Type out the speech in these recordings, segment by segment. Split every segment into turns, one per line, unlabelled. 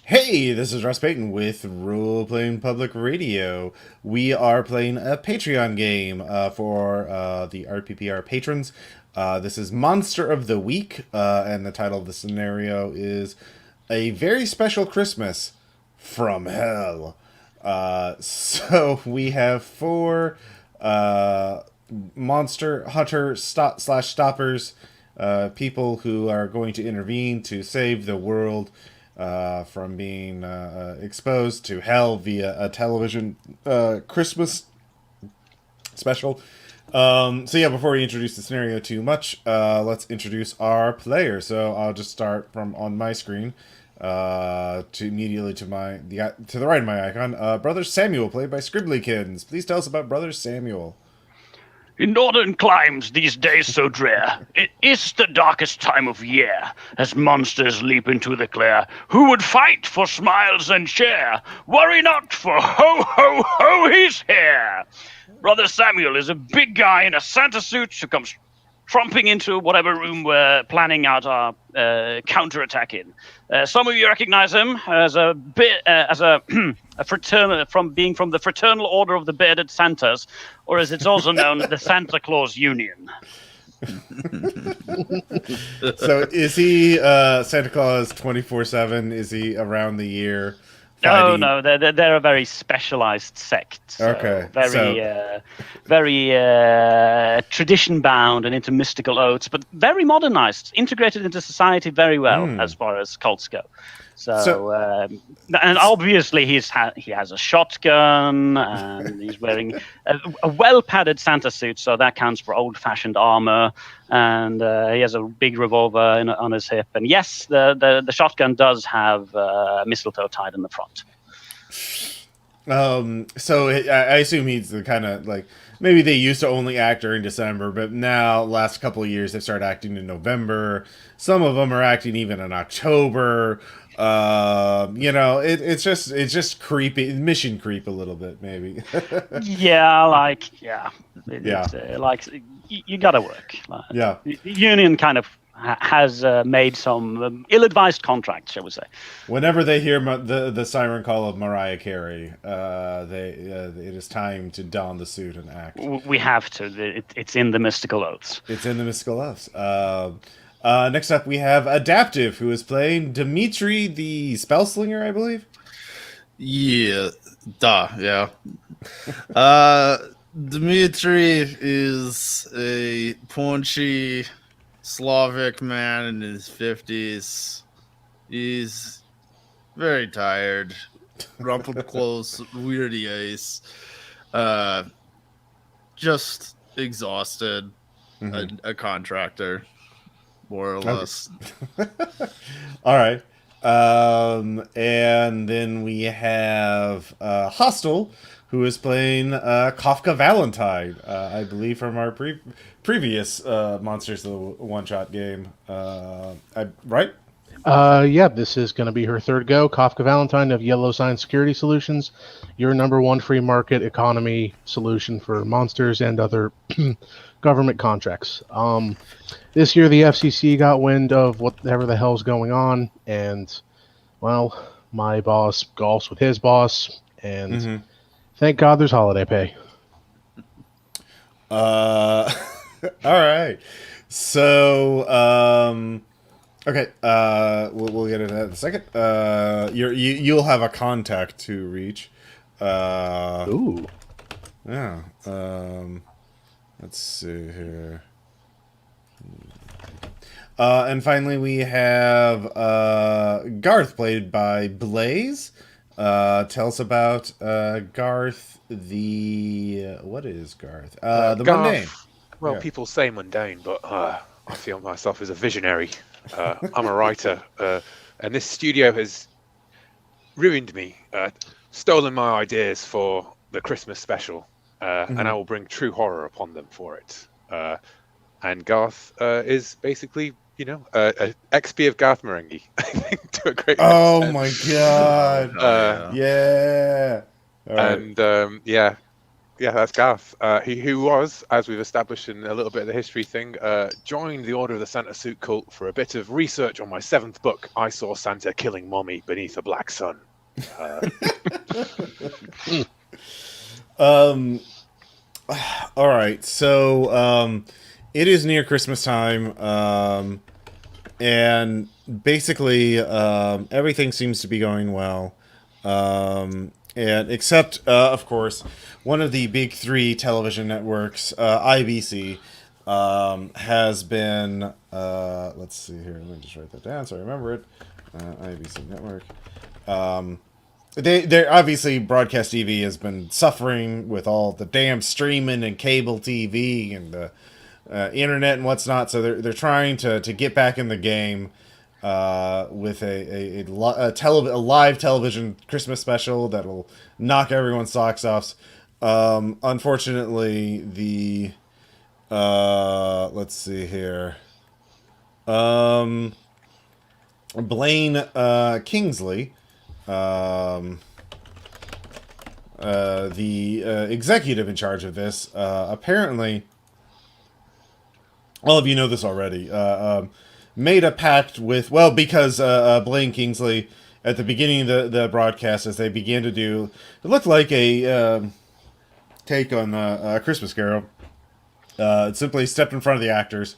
Hey, this is Russ Payton with Role Playing Public Radio. We are playing a Patreon game for the RPPR patrons. This is Monster of the Week, and the title of the scenario is A Very Special Christmas from Hell. So we have four monster hunter slash stoppers, people who are going to intervene to save the world from being exposed to hell via a television Christmas special. So yeah, before we introduce the scenario too much, let's introduce our player. So I'll just start from on my screen to immediately to the right of my icon. Brother Samuel, played by Scribblykins. Please tell us about Brother Samuel.
In northern climes, these days so drear, it is the darkest time of year, as monsters leap into the glare. Who would fight for smiles and cheer? Worry not, for ho, ho, ho, he's here! Brother Samuel is a big guy in a Santa suit who comes tromping into whatever room we're planning out our counterattack in. Some of you recognize him as a fraternal from the Fraternal Order of the Bearded Santas, or as it's also known, the Santa Claus Union.
So is he Santa Claus 24/7? Is he around the year?
No, they're a very specialized sect. So
Okay,
very tradition bound and into mystical oaths, but very modernized, integrated into society very well as far as cults go. And obviously he has a shotgun, and he's wearing a well padded Santa suit, so that counts for old fashioned armor. And he has a big revolver on his hip. And yes, the shotgun does have mistletoe tied in the front.
So I assume he's the kind of like, maybe they used to only act during December, but now last couple of years they've started acting in November. Some of them are acting even in October. It's just creepy, mission creep a little bit, maybe.
You gotta work.
Yeah.
The union kind of has made some ill-advised contracts, shall we say.
Whenever they hear the siren call of Mariah Carey, it is time to don the suit and act.
We have to. It's in the mystical oaths.
It's in the mystical oaths. Next up, we have Adaptive, who is playing Dimitri the Spellslinger, I believe.
Yeah. Dimitri is a paunchy Slavic man in his 50s. He's very tired, rumpled clothes, weirdy eyes, just exhausted, a contractor, more or less.
All right. And then we have Hostel, who is playing Kafka Valentine, I believe from our previous Monsters of the One-Shot game. Right?
Yeah, this is going to be her third go. Kafka Valentine of Yellow Sign Security Solutions, your number one free market economy solution for monsters and other government contracts. This year, the FCC got wind of whatever the hell's going on, and, well, my boss golfs with his boss, and thank God there's holiday pay.
All right. So, okay, we'll get into that in a second. You'll have a contact to reach.
Ooh.
Yeah. Let's see here. And finally, we have Garth, played by Blaze. Tell us about Garth. What is Garth? The
Garth,
mundane.
Well,
Yeah.
people say mundane, but I feel myself as a visionary. I'm a writer, and this studio has ruined me, stolen my ideas for the Christmas special, and I will bring true horror upon them for it. And Garth is basically, a XP of Garth Marenghi, I think, to a great extent.
My god! Yeah. All right.
And Yeah, that's Garth. Who was, as we've established in a little bit of the history thing, joined the Order of the Santa Suit cult for a bit of research on my 7th book. I saw Santa killing Mommy beneath a black sun.
All right, so it is near Christmas time, and basically everything seems to be going well, and except of course one of the big three television networks, IBC, has been let's see here. Let me just write that down so I remember it. IBC network. They're obviously broadcast TV has been suffering with all the damn streaming and cable TV and the internet and what's not. So they're trying to get back in the game with a live television Christmas special that'll knock everyone's socks off. Unfortunately, the let's see here. Blaine Kingsley, the executive in charge of this, apparently, all of you know this already, made a pact with, well, because Blaine Kingsley, at the beginning of the broadcast, as they began to do, it looked like a take on A Christmas Carol, simply stepped in front of the actors,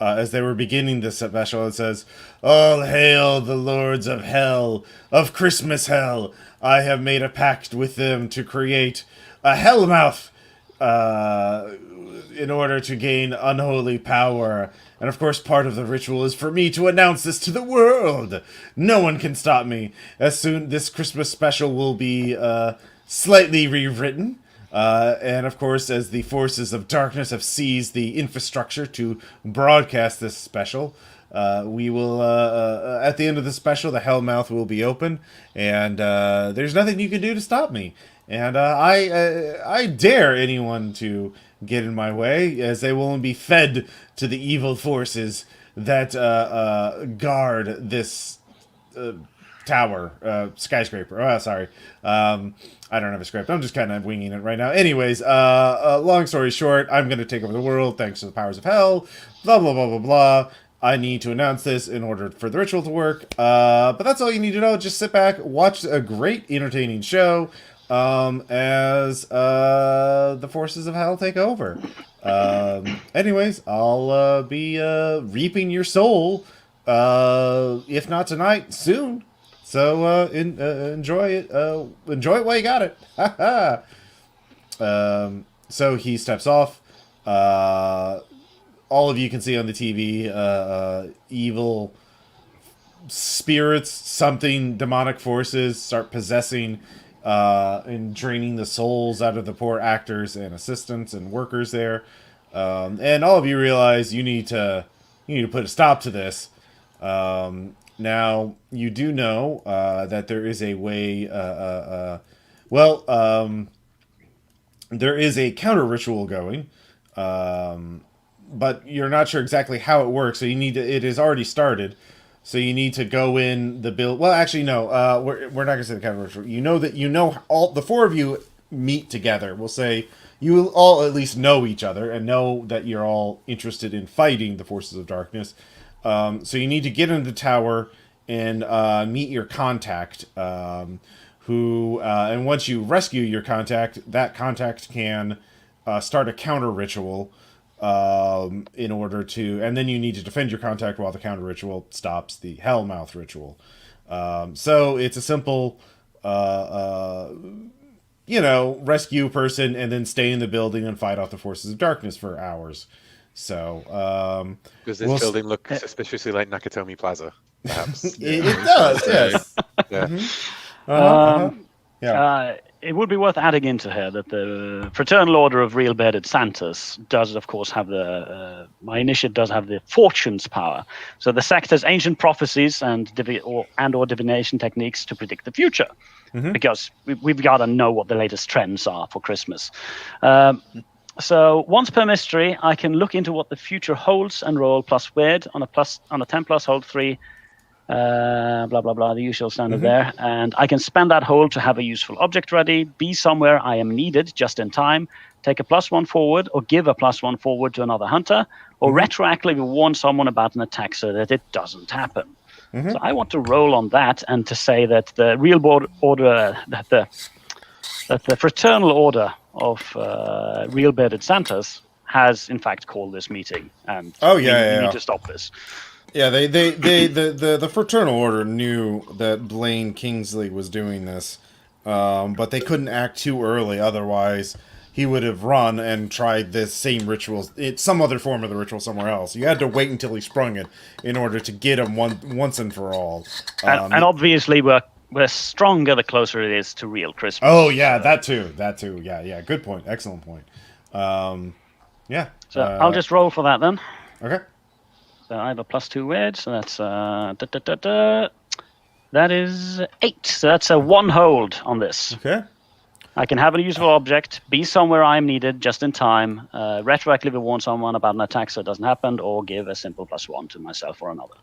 as they were beginning this special. It says, "All hail the lords of hell, of Christmas hell. I have made a pact with them to create a hellmouth in order to gain unholy power. And of course, part of the ritual is for me to announce this to the world. No one can stop me. As soon this Christmas special will be slightly rewritten. And of course, as the forces of darkness have seized the infrastructure to broadcast this special, we will, at the end of the special, the hellmouth will be open, and there's nothing you can do to stop me. And I dare anyone to get in my way, as they will be fed to the evil forces that guard this tower, skyscraper. Oh, sorry. I don't have a script. I'm just kind of winging it right now. Anyways, long story short, I'm going to take over the world thanks to the powers of hell. Blah, blah, blah, blah, blah. I need to announce this in order for the ritual to work. But that's all you need to know. Just sit back, watch a great, entertaining show as the forces of hell take over. Anyways, I'll be reaping your soul, if not tonight, soon. So enjoy it. Enjoy it while you got it. So he steps off. All of you can see on the TV evil spirits, something demonic forces start possessing and draining the souls out of the poor actors and assistants and workers there. And all of you realize you need to put a stop to this. Now, you do know that there is a way, there is a counter ritual going, but you're not sure exactly how it works, so it is already started, so you need to go in the build. Well, actually, no, we're not going to say the counter ritual. You know all the four of you meet together. We'll say you will all at least know each other and know that you're all interested in fighting the forces of darkness. So you need to get into the tower and meet your contact, who, and once you rescue your contact, that contact can start a counter ritual in order to, and then you need to defend your contact while the counter ritual stops the hellmouth ritual. So it's a simple, rescue person and then stay in the building and fight off the forces of darkness for hours. So,
does this building look suspiciously like Nakatomi Plaza? Perhaps
it does. Yes.
Yeah.
It would be worth adding into here that the Fraternal Order of Real Bearded Santas does, of course, have my initiate does have the fortune's power. So the sect has ancient prophecies and or divination techniques to predict the future, because we've got to know what the latest trends are for Christmas. So once per mystery, I can look into what the future holds and roll plus weird on a 10 plus hold 3 blah blah blah, the usual standard there, and I can spend that hold to have a useful object ready, be somewhere I am needed just in time, take a +1 forward, or give a +1 forward to another hunter, or retroactively warn someone about an attack so that it doesn't happen. So I want to roll on that and to say that the real board order, that the fraternal order of real bearded Santas has in fact called this meeting, and we need to stop this.
Yeah, the Fraternal Order knew that Blaine Kingsley was doing this, but they couldn't act too early. Otherwise, he would have run and tried this same ritual, some other form of the ritual somewhere else. You had to wait until he sprung it in order to get him once and for all.
And obviously, we're stronger the closer it is to real Christmas.
Oh yeah, that too. Yeah. Good point. Excellent point. Yeah.
So I'll just roll for that then.
Okay.
So I have a +2 wedge, so that's that is 8. So that's a 1 hold on this.
Okay.
I can have a useful object, be somewhere I'm needed just in time, retroactively warn someone about an attack so it doesn't happen, or give a simple +1 to myself or another.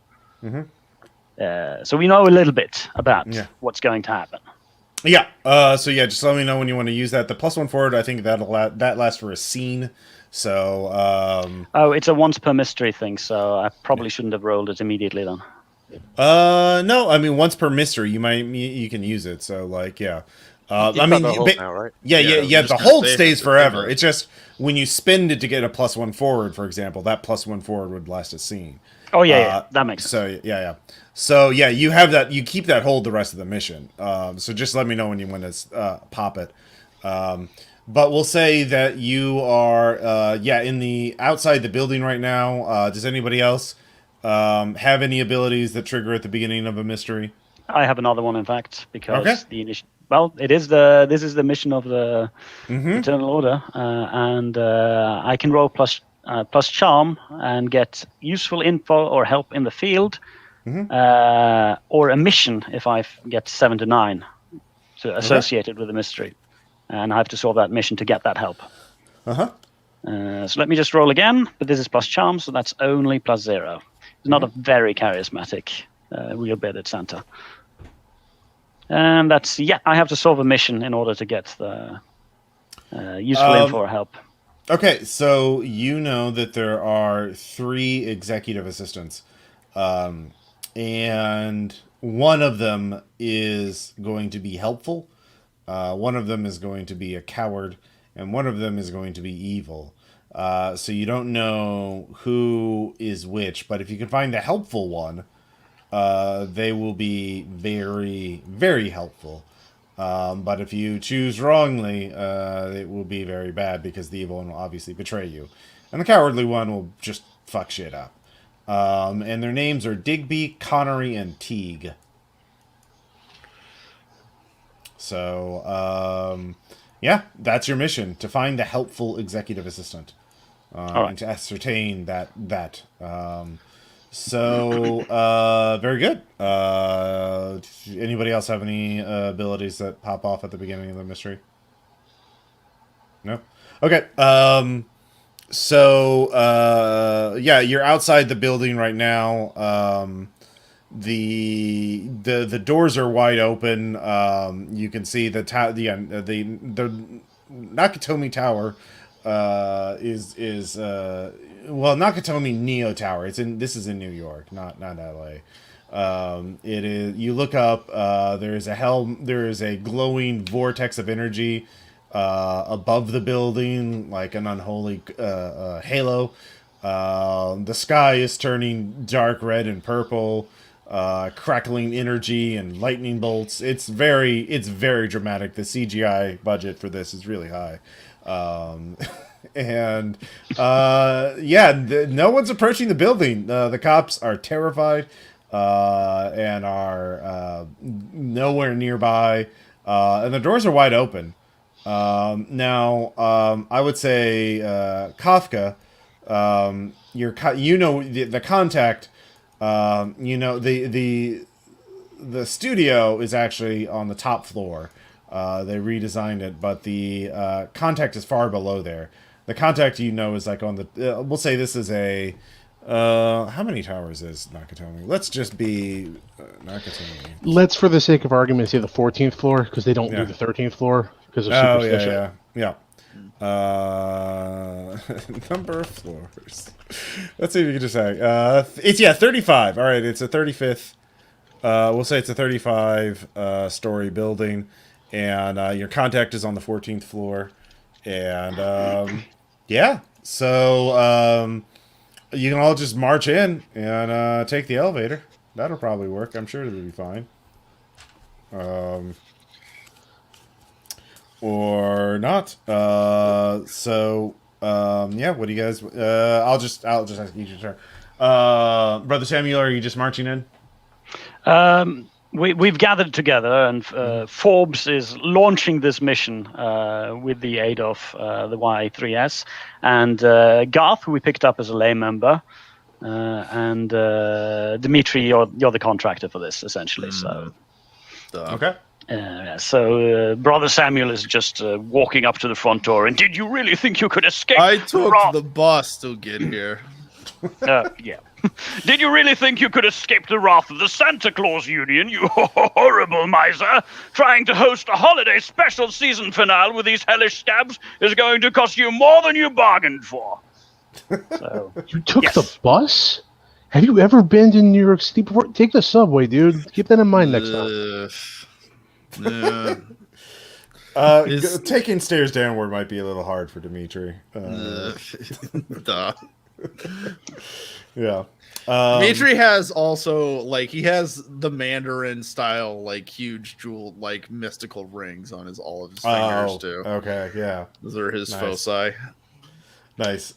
So we know a little bit about what's going to happen.
Yeah. So yeah, just let me know when you want to use that. The +1 forward, I think that lasts for a scene. So.
It's a once per mystery thing, so I probably shouldn't have rolled it immediately then.
No. I mean, once per mystery, you can use it. So like, yeah. I mean,
the hold now, right?
Yeah. The hold stays forever. It's just when you spend it to get a +1 forward, for example, that +1 forward would last a scene.
Oh yeah, that makes sense.
So yeah. So yeah, you have that. You keep that hold the rest of the mission. So just let me know when you want to pop it. But we'll say that you are in the outside the building right now. Does anybody else have any abilities that trigger at the beginning of a mystery?
I have another one, in fact, because this is the mission of the Eternal Order, and I can roll plus charm and get useful info or help in the field, or a mission if I get 7 to 9 associated with the mystery, and I have to solve that mission to get that help. So let me just roll again, but this is plus charm, so that's only +0. It's not a very charismatic real bearded Santa. And that's, I have to solve a mission in order to get the useful info or help.
Okay, so you know that there are 3 executive assistants. And one of them is going to be helpful. One of them is going to be a coward. And one of them is going to be evil. So you don't know who is which. But if you can find the helpful one, they will be very, very helpful. But if you choose wrongly, it will be very bad because the evil one will obviously betray you. And the cowardly one will just fuck shit up. And their names are Digby, Connery, and Teague. So, that's your mission, to find the helpful executive assistant. And to ascertain that. Very good. Anybody else have any abilities that pop off at the beginning of the mystery? No? Okay. You're outside the building right now. The doors are wide open. You can see the Nakatomi Tower is Nakatomi Neo Tower. This is in New York, not LA. It is. You look up. There is a glowing vortex of energy above the building, like an unholy halo. The sky is turning dark red and purple. Crackling energy and lightning bolts. It's very dramatic. The CGI budget for this is really high. No one's approaching the building. The cops are terrified and are nowhere nearby. And the doors are wide open. I would say Kafka, the contact. The studio is actually on the top floor. They redesigned it, but the contact is far below there. The contact is like on the. We'll say this is a How many towers is Nakatomi? Let's just be Nakatomi.
Let's, for the sake of argument, say the 14th floor, because they don't do the 13th floor because of superstition.
Yeah. Number of floors. Let's see if you can just say. It's 35. All right, it's a 35th. We'll say it's a 35 story building, and your contact is on the 14th floor, and yeah. So you can all just march in and take the elevator. That'll probably work. I'm sure it'll be fine. Or not. So yeah. What do you guys? I'll just ask each your turn. Brother Samuel, are you just marching in?
We've gathered together, and Forbes is launching this mission with the aid of the Y3S, and Garth, who we picked up as a lay member, and Dimitri, you're the contractor for this, essentially. So,
Okay.
So Brother Samuel is just walking up to the front door, and did you really think you could escape?
I took the bus to get here.
Yeah. Did you really think you could escape the wrath of the Santa Claus Union, you horrible miser? Trying to host a holiday special season finale with these hellish scabs is going to cost you more than you bargained for. So,
You took the bus? Have you ever been to New York City before? Take the subway, dude. Keep that in mind next time.
Taking stairs downward might be a little hard for Dimitri. Yeah.
Dimitri has also, like, he has the Mandarin style, like, huge jewel, like, mystical rings on all of his fingers, too.
Okay, yeah.
Those are his foci.
Nice.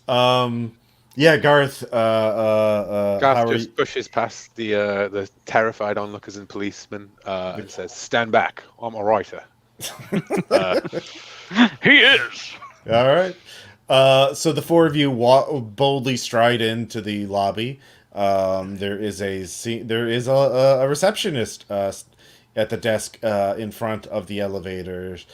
Yeah, Garth.
Garth just pushes past the terrified onlookers and policemen and says, "Stand back, I'm a writer."
he is.
All right. So the four of you boldly stride into the lobby. There is a receptionist at the desk in front of the elevators.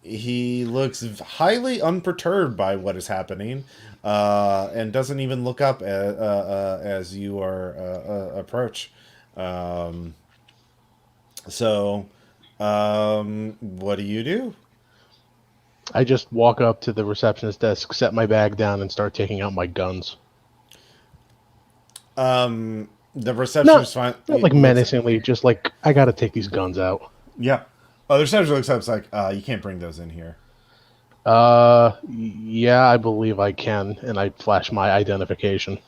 He looks highly unperturbed by what is happening, and doesn't even look up as you approach. What do you do?
I just walk up to the receptionist desk, set my bag down, and start taking out my guns.
The receptionist
Not like menacingly, just like, I gotta take these guns out.
Yeah. The receptionist looks up, it's like, you can't bring those in here.
Yeah, I believe I can, and I flash my identification.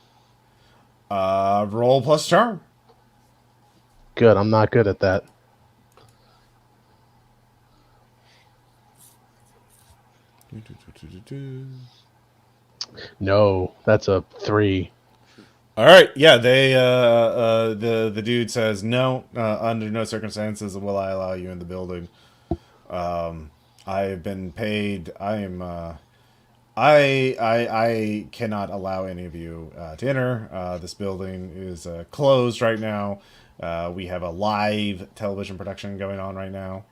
Roll plus charm.
Good, I'm not good at that. No, that's a 3.
All right, yeah, they the dude says no, under no circumstances will I allow you in the building. I have been paid. I am. I cannot allow any of you to enter. This building is closed right now. We have a live television production going on right now.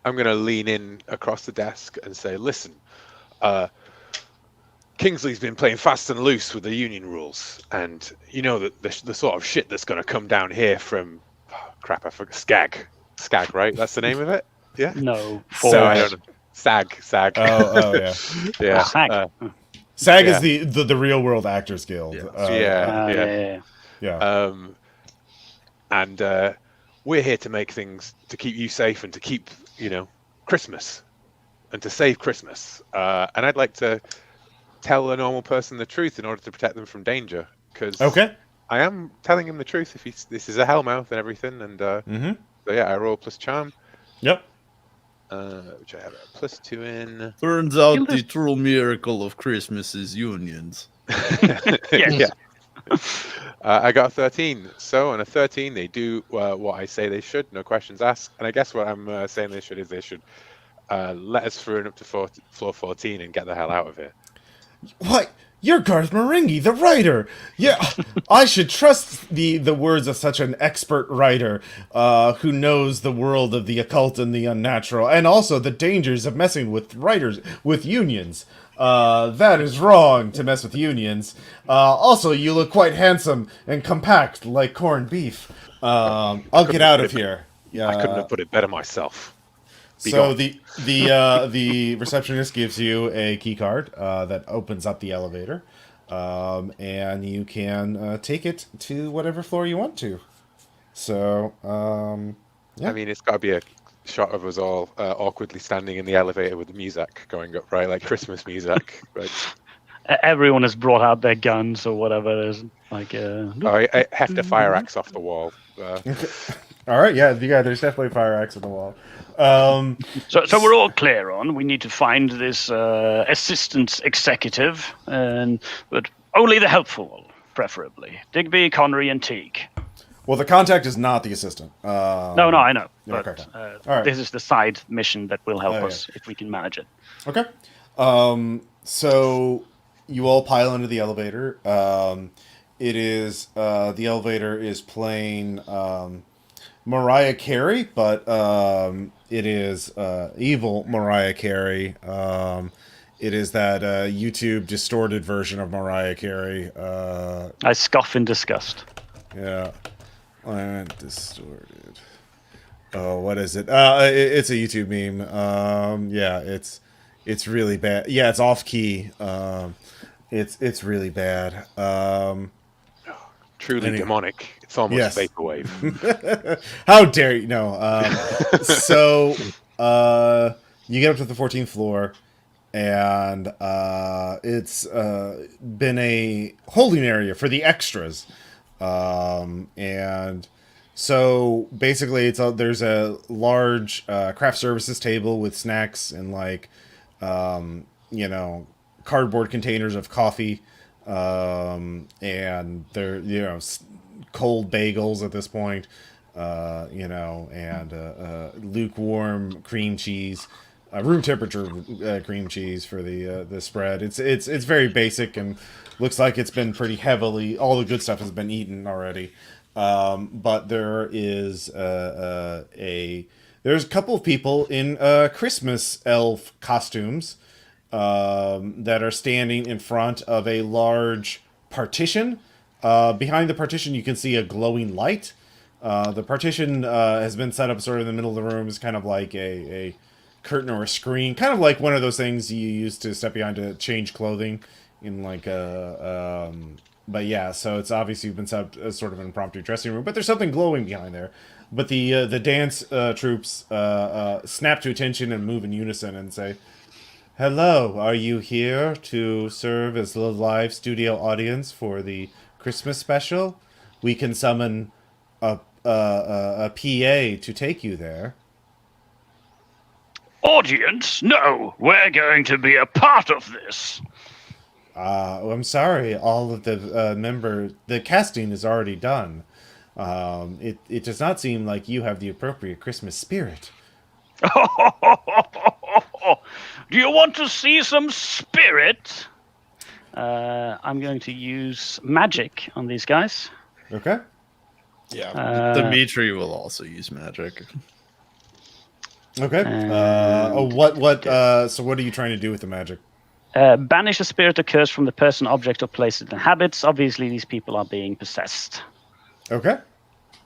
I'm going to lean in across the desk and say, "Listen, Kingsley's been playing fast and loose with the union rules, and you know that the sort of shit that's going to come down here from crap. I forgot Skag, right? That's the name of it. Yeah.
No.
So I don't know. Sag.
Oh yeah,
yeah.
Sag.
SAG is the Real World Actors Guild.
Yeah.
And we're here to make things to keep you safe and to keep Christmas and to save Christmas. And I'd like to tell a normal person the truth in order to protect them from danger. Because I am telling him the truth. If this is a hellmouth and everything, and so yeah, I roll plus charm.
Yep.
Which I have a +2 in.
Turns out the true miracle of Christmas is unions.
Yes.
Yeah. I got a 13. So on a 13, they do what I say they should. No questions asked. And I guess what I'm saying they should let us through and up to floor 14 and get the hell out of here.
What? You're Garth Marenghi, the writer. Yeah, I should trust the words of such an expert writer who knows the world of the occult and the unnatural, and also the dangers of messing with writers, with unions. That is wrong to mess with unions. Also, you look quite handsome and compact like corned beef. I'll get out of here.
I couldn't have put it better myself. Be
So
gone.
the receptionist gives you a key card that opens up the elevator, and you can take it to whatever floor you want to. So, yeah.
I mean, it's got to be a shot of us all awkwardly standing in the elevator with the music going up, right? Like Christmas music. Right?
Everyone has brought out their guns or whatever. There's like
I heft a fire axe off the wall.
All right, yeah, there's definitely a fire axe on the wall.
So we're all clear on. We need to find this assistant executive, but only the helpful, preferably. Digby, Connery, and Teague.
Well, the contact is not the assistant.
No, I know. But
okay. All right.
this is the side mission that will help
Oh,
us if we can manage it.
Okay. So you all pile into the elevator. It is the elevator is playing Mariah Carey, but it is evil Mariah Carey. It is that YouTube distorted version of Mariah Carey.
I scoff in disgust.
Yeah. Distorted. Oh, what is it? It's a YouTube meme. Yeah, it's really bad. Yeah, it's off key. It's really bad.
Truly demonic. It's almost
Yes.
vaporwave.
How dare you? No. So you get up to the 14th floor, and it's been a holding area for the extras. And so basically there's a large craft services table with snacks and like cardboard containers of coffee, and they're cold bagels at this point, and lukewarm cream cheese, room temperature cream cheese for the spread. It's very basic and looks like it's been pretty heavily. All the good stuff has been eaten already, but there's a couple of people in Christmas elf costumes that are standing in front of a large partition. Behind the partition, you can see a glowing light. The partition has been set up sort of in the middle of the room. It's kind of like a curtain or a screen, kind of like one of those things you use to step behind to change clothing in like a. But yeah, so it's obviously been set up as sort of an impromptu dressing room, but there's something glowing behind there. But the dance troops snap to attention and move in unison and say, "Hello, are you here to serve as the live studio audience for the Christmas special? We can summon a PA to take you there."
Audience? No, we're going to be a part of this.
I'm sorry, all of the casting is already done. It does not seem like you have the appropriate Christmas spirit.
Do you want to see some spirit? I'm going to use magic on these guys.
Okay.
Yeah, Dimitri will also use magic.
Okay. So what are you trying to do with the magic?
Banish a spirit or curse from the person, object, or place it inhabits. Obviously, these people are being possessed.
Okay.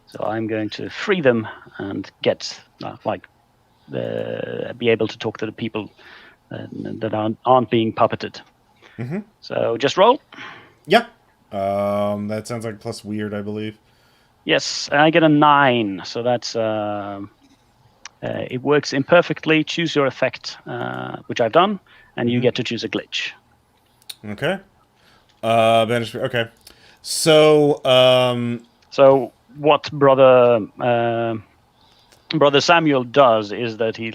So I'm going to free them and get, be able to talk to the people that aren't being puppeted.
Mm-hmm.
So just roll.
Yeah. That sounds like plus weird, I believe.
Yes, I get a 9. So that's it works imperfectly. Choose your effect, which I've done, and you get to choose a glitch.
Okay. Banish. Okay. So.
So what brother Samuel does is that he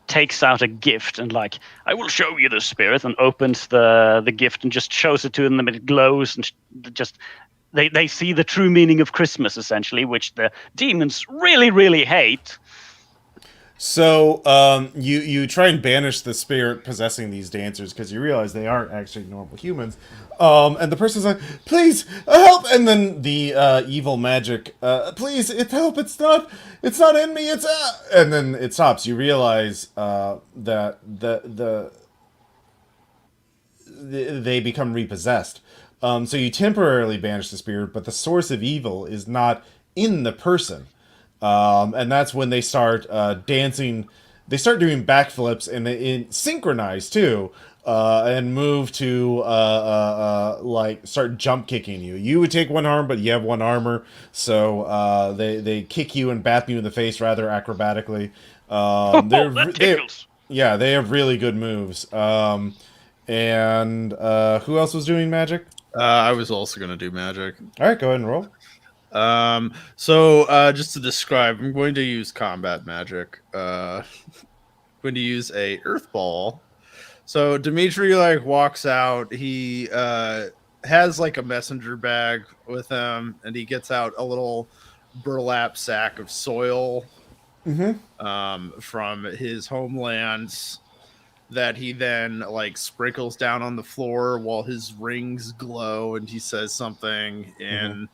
takes out a gift and I will show you the spirit, and opens the gift and just shows it to them, and it glows, and just they see the true meaning of Christmas, essentially, which the demons really, really hate.
So you try and banish the spirit possessing these dancers because you realize they aren't actually normal humans. And the person's like, "Please help!" And then the evil magic, "Please, help! It's not in me. It's and then it stops. You realize that they become repossessed. So you temporarily banish the spirit, but the source of evil is not in the person. And that's when they start dancing. They start doing backflips and synchronize too, and move to like start jump kicking you. You would take one arm, but you have one armor, so they kick you and bat you in the face rather acrobatically.
That tickles.
Yeah, they have really good moves. And who else was doing magic?
I was also going to do magic.
All right, go ahead and roll.
So just to describe, I'm going to use combat magic. I'm going to use a earth ball. So Dimitri like walks out. He has like a messenger bag with him, and he gets out a little burlap sack of soil from his homelands that he then like sprinkles down on the floor while his rings glow, and he says something in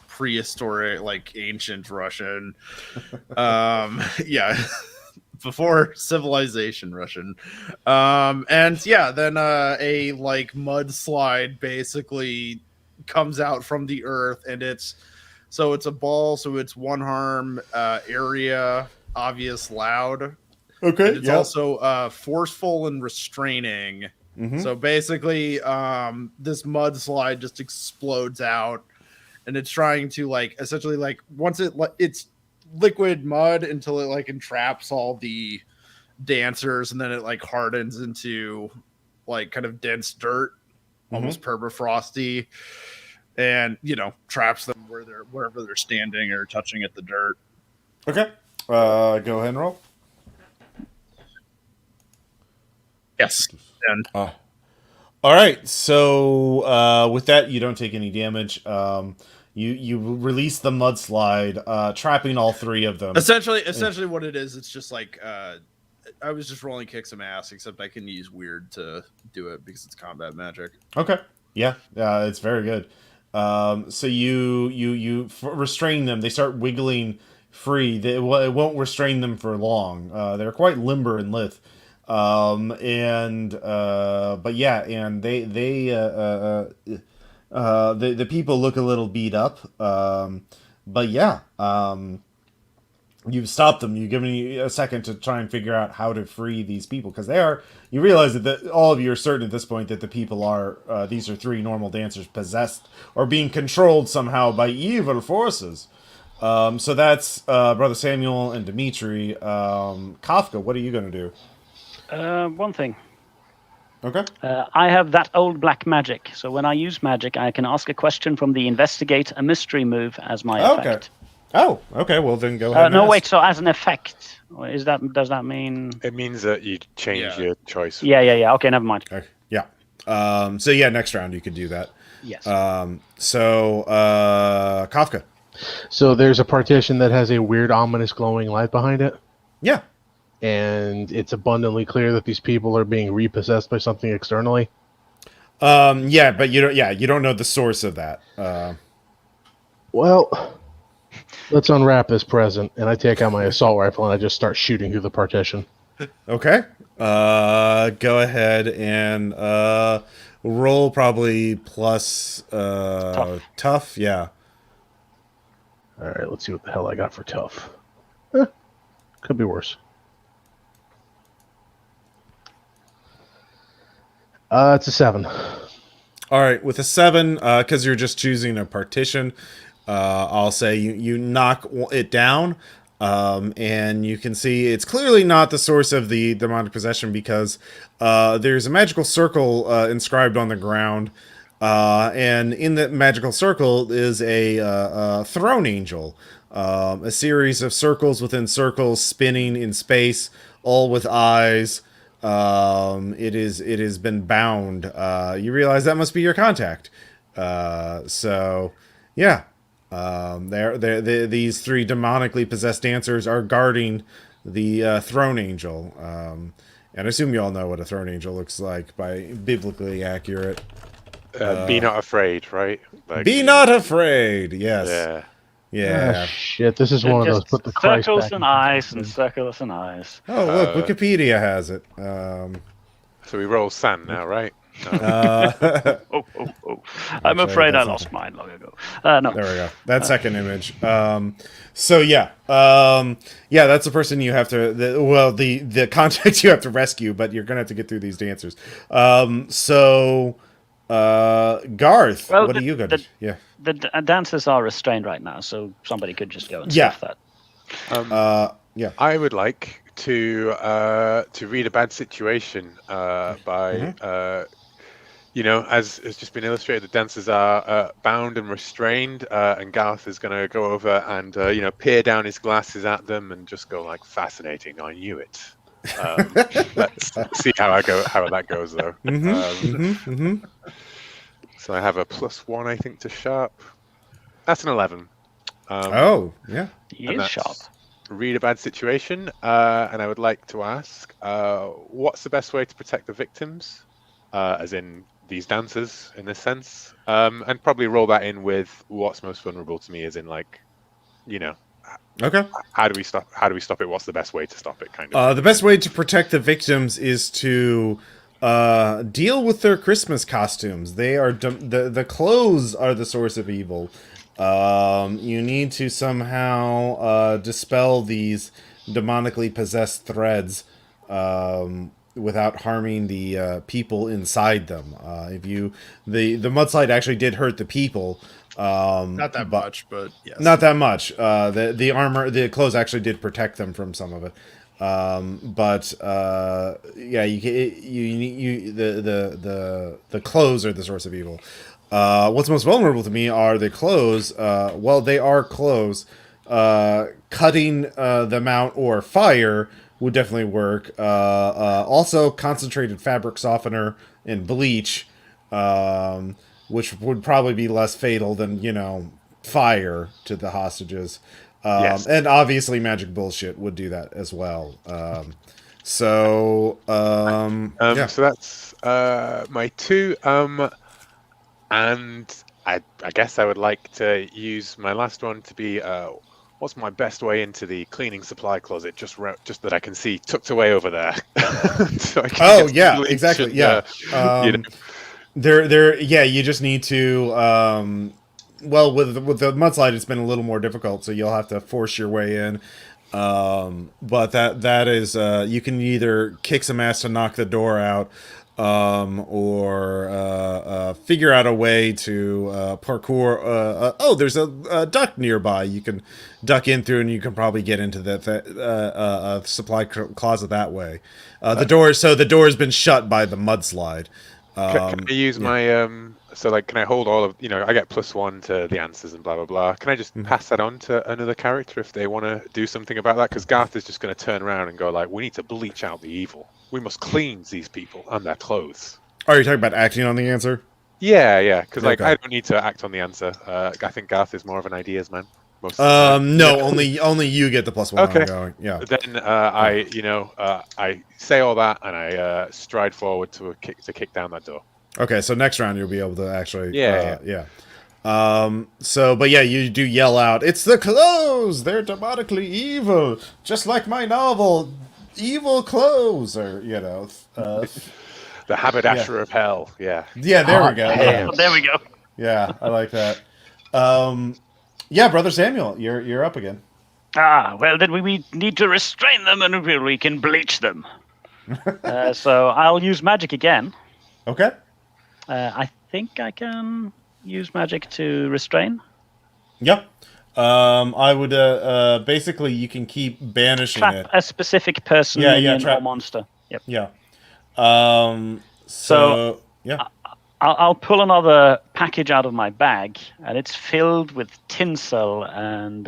prehistoric, like ancient Russian. Before civilization Russian. And yeah, then a like mudslide basically comes out from the earth, and it's a ball, so it's one harm area, obvious, loud.
Okay.
And it's also forceful and restraining. So basically, this mudslide just explodes out, and it's trying to like essentially like once it's liquid mud until it like entraps all the dancers, and then it like hardens into like kind of dense dirt, almost permafrosty, and traps them wherever they're standing or touching at the dirt.
Okay. Go ahead and roll.
Yes. And
all right. So with that, you don't take any damage. You release the mudslide, trapping all three of them.
Essentially, what it is, it's just like I was just rolling kick some ass, except I can use weird to do it because it's combat magic.
Okay. Yeah. It's very good. So you restrain them. They start wiggling free. It won't restrain them for long. They're quite limber and lithe. But yeah, and the people look a little beat up. But yeah, you've stopped them. You've given me a second to try and figure out how to free these people, because you realize that all of you are certain at this point that the people these are three normal dancers possessed or being controlled somehow by evil forces. So that's Brother Samuel and Dimitri. Kafka, what are you going to do?
One thing.
Okay.
I have that old black magic, so when I use magic, I can ask a question from the investigate a mystery move as my effect.
Oh, okay. Well, then go ahead.
No, wait. So as an effect, does that mean?
It means that you change your choice.
Yeah. Okay, never mind.
Okay. Yeah. So yeah, next round you could do that.
Yes.
So Kafka.
So there's a partition that has a weird, ominous, glowing light behind it.
Yeah.
And it's abundantly clear that these people are being repossessed by something externally.
Yeah, but you don't know the source of that.
Well, let's unwrap this present, and I take out my assault rifle and I just start shooting through the partition.
Okay. Go ahead and roll probably plus tough. Yeah.
All right, let's see what the hell I got for tough. Could be worse. It's a 7.
All right, with a 7, because you're just choosing a partition, I'll say you knock it down, and you can see it's clearly not the source of the demonic possession, because there's a magical circle inscribed on the ground, and in the magical circle is a throne angel, a series of circles within circles spinning in space, all with eyes. It has been bound. You realize that must be your contact. So yeah, these three demonically possessed dancers are guarding the throne angel. And I assume you all know what a throne angel looks like by biblically accurate.
Be not afraid, right? Like,
be not afraid. Yes.
Yeah.
Yeah.
Ah, shit, this is one of those. Put the Christ
circles
back
and
in.
eyes and circles and eyes.
Oh, look, Wikipedia has it.
So we roll sand now, right?
I'm afraid I
that's
lost
not-
mine long ago. No.
There we go. That second image. So yeah, that's the person you have to. The contact you have to rescue, but you're gonna have to get through these dancers. Garth,
Well,
what are you gonna? Yeah.
The dancers are restrained right now, so somebody could just go and
Yeah.
stuff that.
Yeah.
I would like to read a bad situation by as has just been illustrated, the dancers are bound and restrained, and Garth is going to go over and peer down his glasses at them and just go like, "Fascinating, I knew it." Let's see how that goes though. So I have a +1, I think, to sharp. That's an 11.
Yeah.
He is sharp.
Read a bad situation, and I would like to ask, what's the best way to protect the victims, as in these dancers, in this sense, and probably roll that in with what's most vulnerable to me, as in like,
Okay.
how do we stop it? What's the best way to stop it? Kind of.
The best way to protect the victims is to deal with their Christmas costumes. They are the clothes are the source of evil. You need to somehow dispel these demonically possessed threads without harming the people inside them. The mudslide actually did hurt the people.
Not that much, but yes.
Not that much. The armor, the clothes actually did protect them from some of it. The clothes are the source of evil. What's most vulnerable to me are the clothes. They are clothes. Cutting them out or fire would definitely work. Also, concentrated fabric softener and bleach, which would probably be less fatal than, fire to the hostages.
Yes.
And obviously magic bullshit would do that as well. So
that's my 2. And I guess I would like to use my last one to be what's my best way into the cleaning supply closet, just that I can see tucked away over there. So I can
exactly.
And,
you just need to with the mudslide it's been a little more difficult, so you'll have to force your way in. But that is you can either kick some ass to knock the door out, or figure out a way to parkour. There's a duct nearby. You can duck in through, and you can probably get into the supply closet that way. The door's been shut by the mudslide.
Can I use my can I hold all of I get +1 to the answers and blah blah blah. Can I just pass that on to another character if they want to do something about that? Because Garth is just going to turn around and go like, "We need to bleach out the evil. We must cleanse these people and their clothes."
Are you talking about acting on the answer?
Yeah. Because
Okay.
I don't need to act on the answer. I think Garth is more of an ideas man. Most of the time.
No, only you get the +1.
Okay.
Going. Yeah.
Then I say all that and I stride forward to kick down that door.
Okay, so next round you'll be able to actually.
Yeah.
You do yell out, "It's the clothes! They're demonically evil, just like my novel, Evil Clothes," or
The haberdasher of hell. Yeah.
Yeah, there we go. Yeah.
There we go.
Yeah, I like that. Brother Samuel, you're up again.
Well, then we need to restrain them and we can bleach them. So I'll use magic again.
Okay.
I think I can use magic to restrain.
Yep. I would basically you can keep banishing
Trap
it.
a specific person, minion, or monster. Yep.
Yeah.
I'll pull another package out of my bag, and it's filled with tinsel and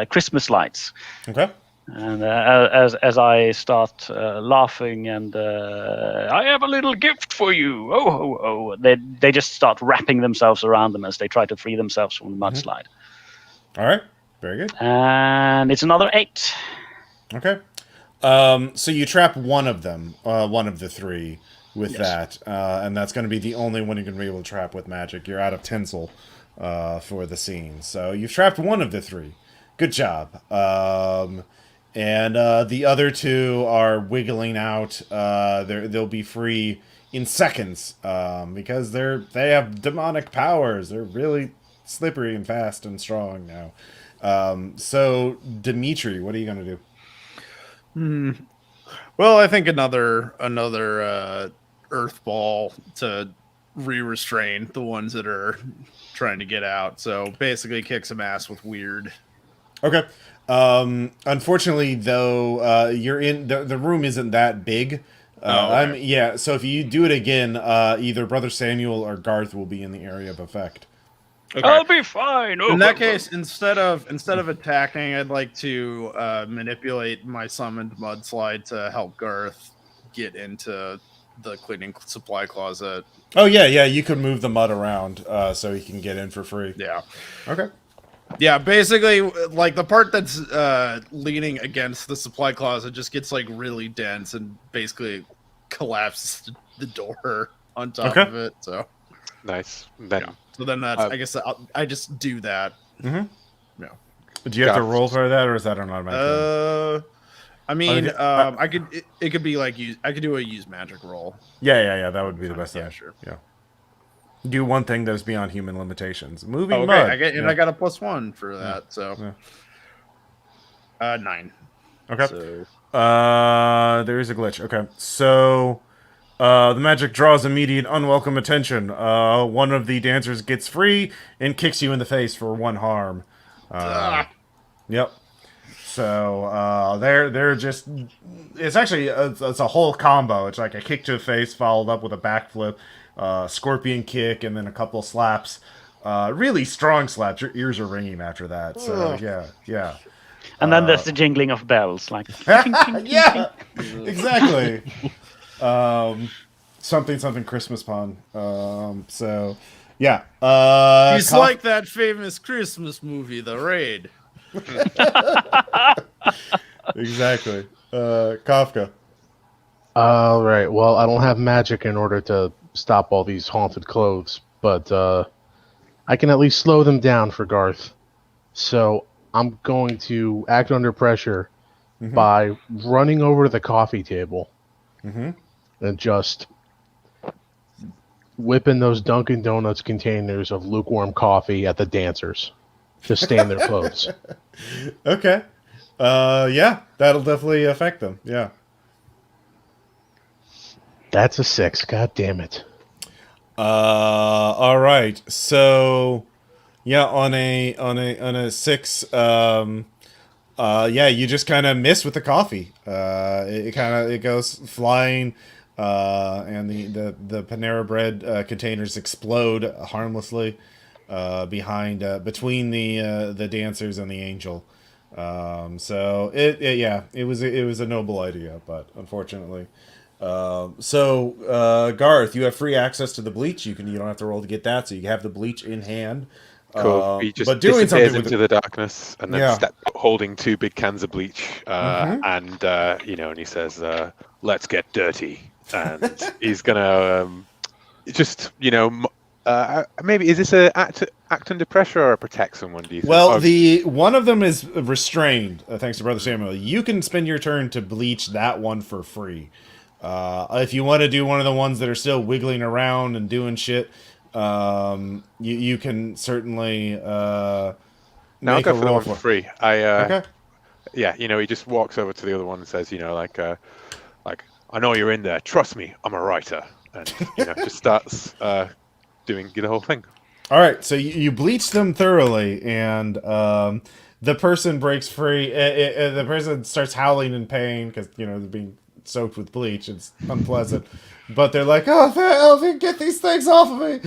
Christmas lights.
Okay.
And as I start laughing and I have a little gift for you. Oh, they just start wrapping themselves around them as they try to free themselves from the mudslide.
All right. Very good.
And it's another 8.
Okay. So you trap one of them, one of the 3 with that, and that's going to be the only one you're going to be able to trap with magic. You're out of tinsel for the scene. So you've trapped one of the 3. Good job. And the other two are wiggling out. They'll be free in seconds because they have demonic powers. They're really slippery and fast and strong now. So Dimitri, what are you gonna do?
Well, I think another earth ball to re-restrain the ones that are trying to get out. So basically, kick some ass with weird.
Okay. Unfortunately, though, you're in the room isn't that big.
Okay.
So if you do it again, either Brother Samuel or Garth will be in the area of effect.
Okay.
I'll be fine.
In that case, instead of attacking, I'd like to manipulate my summoned mudslide to help Garth get into the cleaning supply closet.
Oh yeah, you could move the mud around so he can get in for free.
Yeah.
Okay.
Yeah, basically, like the part that's leaning against the supply closet just gets like really dense and basically collapses the door on top of it. So
Nice. Then
so then that's I guess I just do that.
Mm-hmm.
Yeah.
Do you have to roll for that, or is that an automatic?
I mean, I could. It could be like I could do a use magic roll.
Yeah. That would be the best thing.
Yeah, sure.
Yeah. Do one thing that is beyond human limitations. Moving
Okay,
mud.
I got a +1 for that. So, 9.
Okay.
So,
there is a glitch. Okay. So, the magic draws immediate unwelcome attention. One of the dancers gets free and kicks you in the face for 1 harm. Yep. So they're just. It's actually it's a whole combo. It's like a kick to the face followed up with a backflip, scorpion kick, and then a couple slaps. Really strong slaps. Your ears are ringing after that. So yeah.
And then there's the jingling of bells, like
Yeah, exactly. Something Christmas pun. So yeah.
he's like that famous Christmas movie, The Raid.
Exactly. Kafka.
All right. Well, I don't have magic in order to stop all these haunted clothes, but I can at least slow them down for Garth. So I'm going to act under pressure by running over to the coffee table and just whipping those Dunkin' Donuts containers of lukewarm coffee at the dancers to stain their clothes.
Okay. Yeah, that'll definitely affect them. Yeah.
That's a 6. God damn it.
All right. So, yeah, on a 6, yeah, you just kind of miss with the coffee. It goes flying, and the Panera Bread containers explode harmlessly between the dancers and the angel. So it was a noble idea, but unfortunately. Garth, you have free access to the bleach. You don't have to roll to get that, so you have the bleach in hand.
cool. He just
but doing
disappears
something with
into the darkness and then
Yeah.
holding 2 big cans of bleach. And and he says, "Let's get dirty." And he's gonna just maybe is this a act under pressure or a protect someone? Do you think?
Well, the one of them is restrained, thanks to Brother Samuel. You can spend your turn to bleach that one for free. If you want to do one of the ones that are still wiggling around and doing shit, you can certainly
No, I'll
make
go
a
for the
roll
one for free.
Okay.
Yeah, he just walks over to the other one and says, like, I know you're in there. Trust me, I'm a writer. And, just starts doing the whole thing.
All right, so you bleach them thoroughly, and the person breaks free. The person starts howling in pain because they're being soaked with bleach. It's unpleasant, but they're like, "Oh, Elvin, get these things off of me!"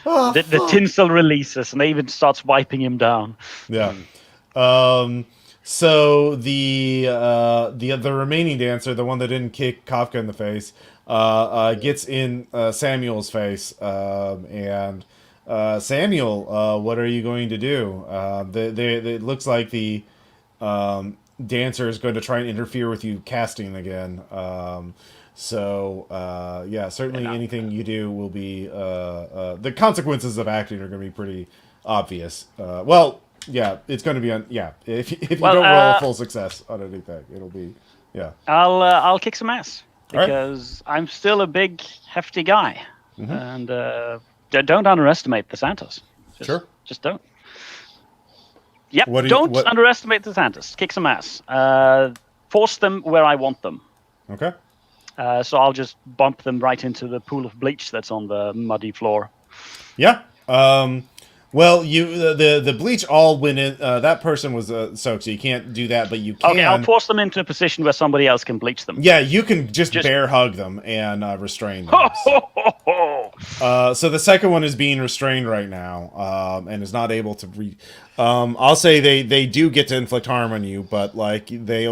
The tinsel releases, and they even starts wiping him down.
Yeah. So the remaining dancer, the one that didn't kick Kafka in the face, gets in Samuel's face, and Samuel, what are you going to do? It looks like the dancer is going to try and interfere with you casting again. Certainly anything you do will be the consequences of acting are going to be pretty obvious. Yeah, it's going to be on. Yeah, if you
Well,
don't roll a full success on anything, it'll be. Yeah.
I'll kick some ass
All right.
because I'm still a big, hefty guy,
Mhm.
and don't underestimate the Santos.
Sure.
Just don't. Yep.
What do you-
Don't
what-
underestimate the Santos. Kick some ass. Force them where I want them.
Okay.
So I'll just bump them right into the pool of bleach that's on the muddy floor.
Yeah. Well, the bleach all went in. That person was soaked, so you can't do that. But you can.
Okay, I'll force them into a position where somebody else can bleach them.
Yeah, you can just bear hug them and restrain them. So the second one is being restrained right now, and is not able to. I'll say they do get to inflict harm on you, but like they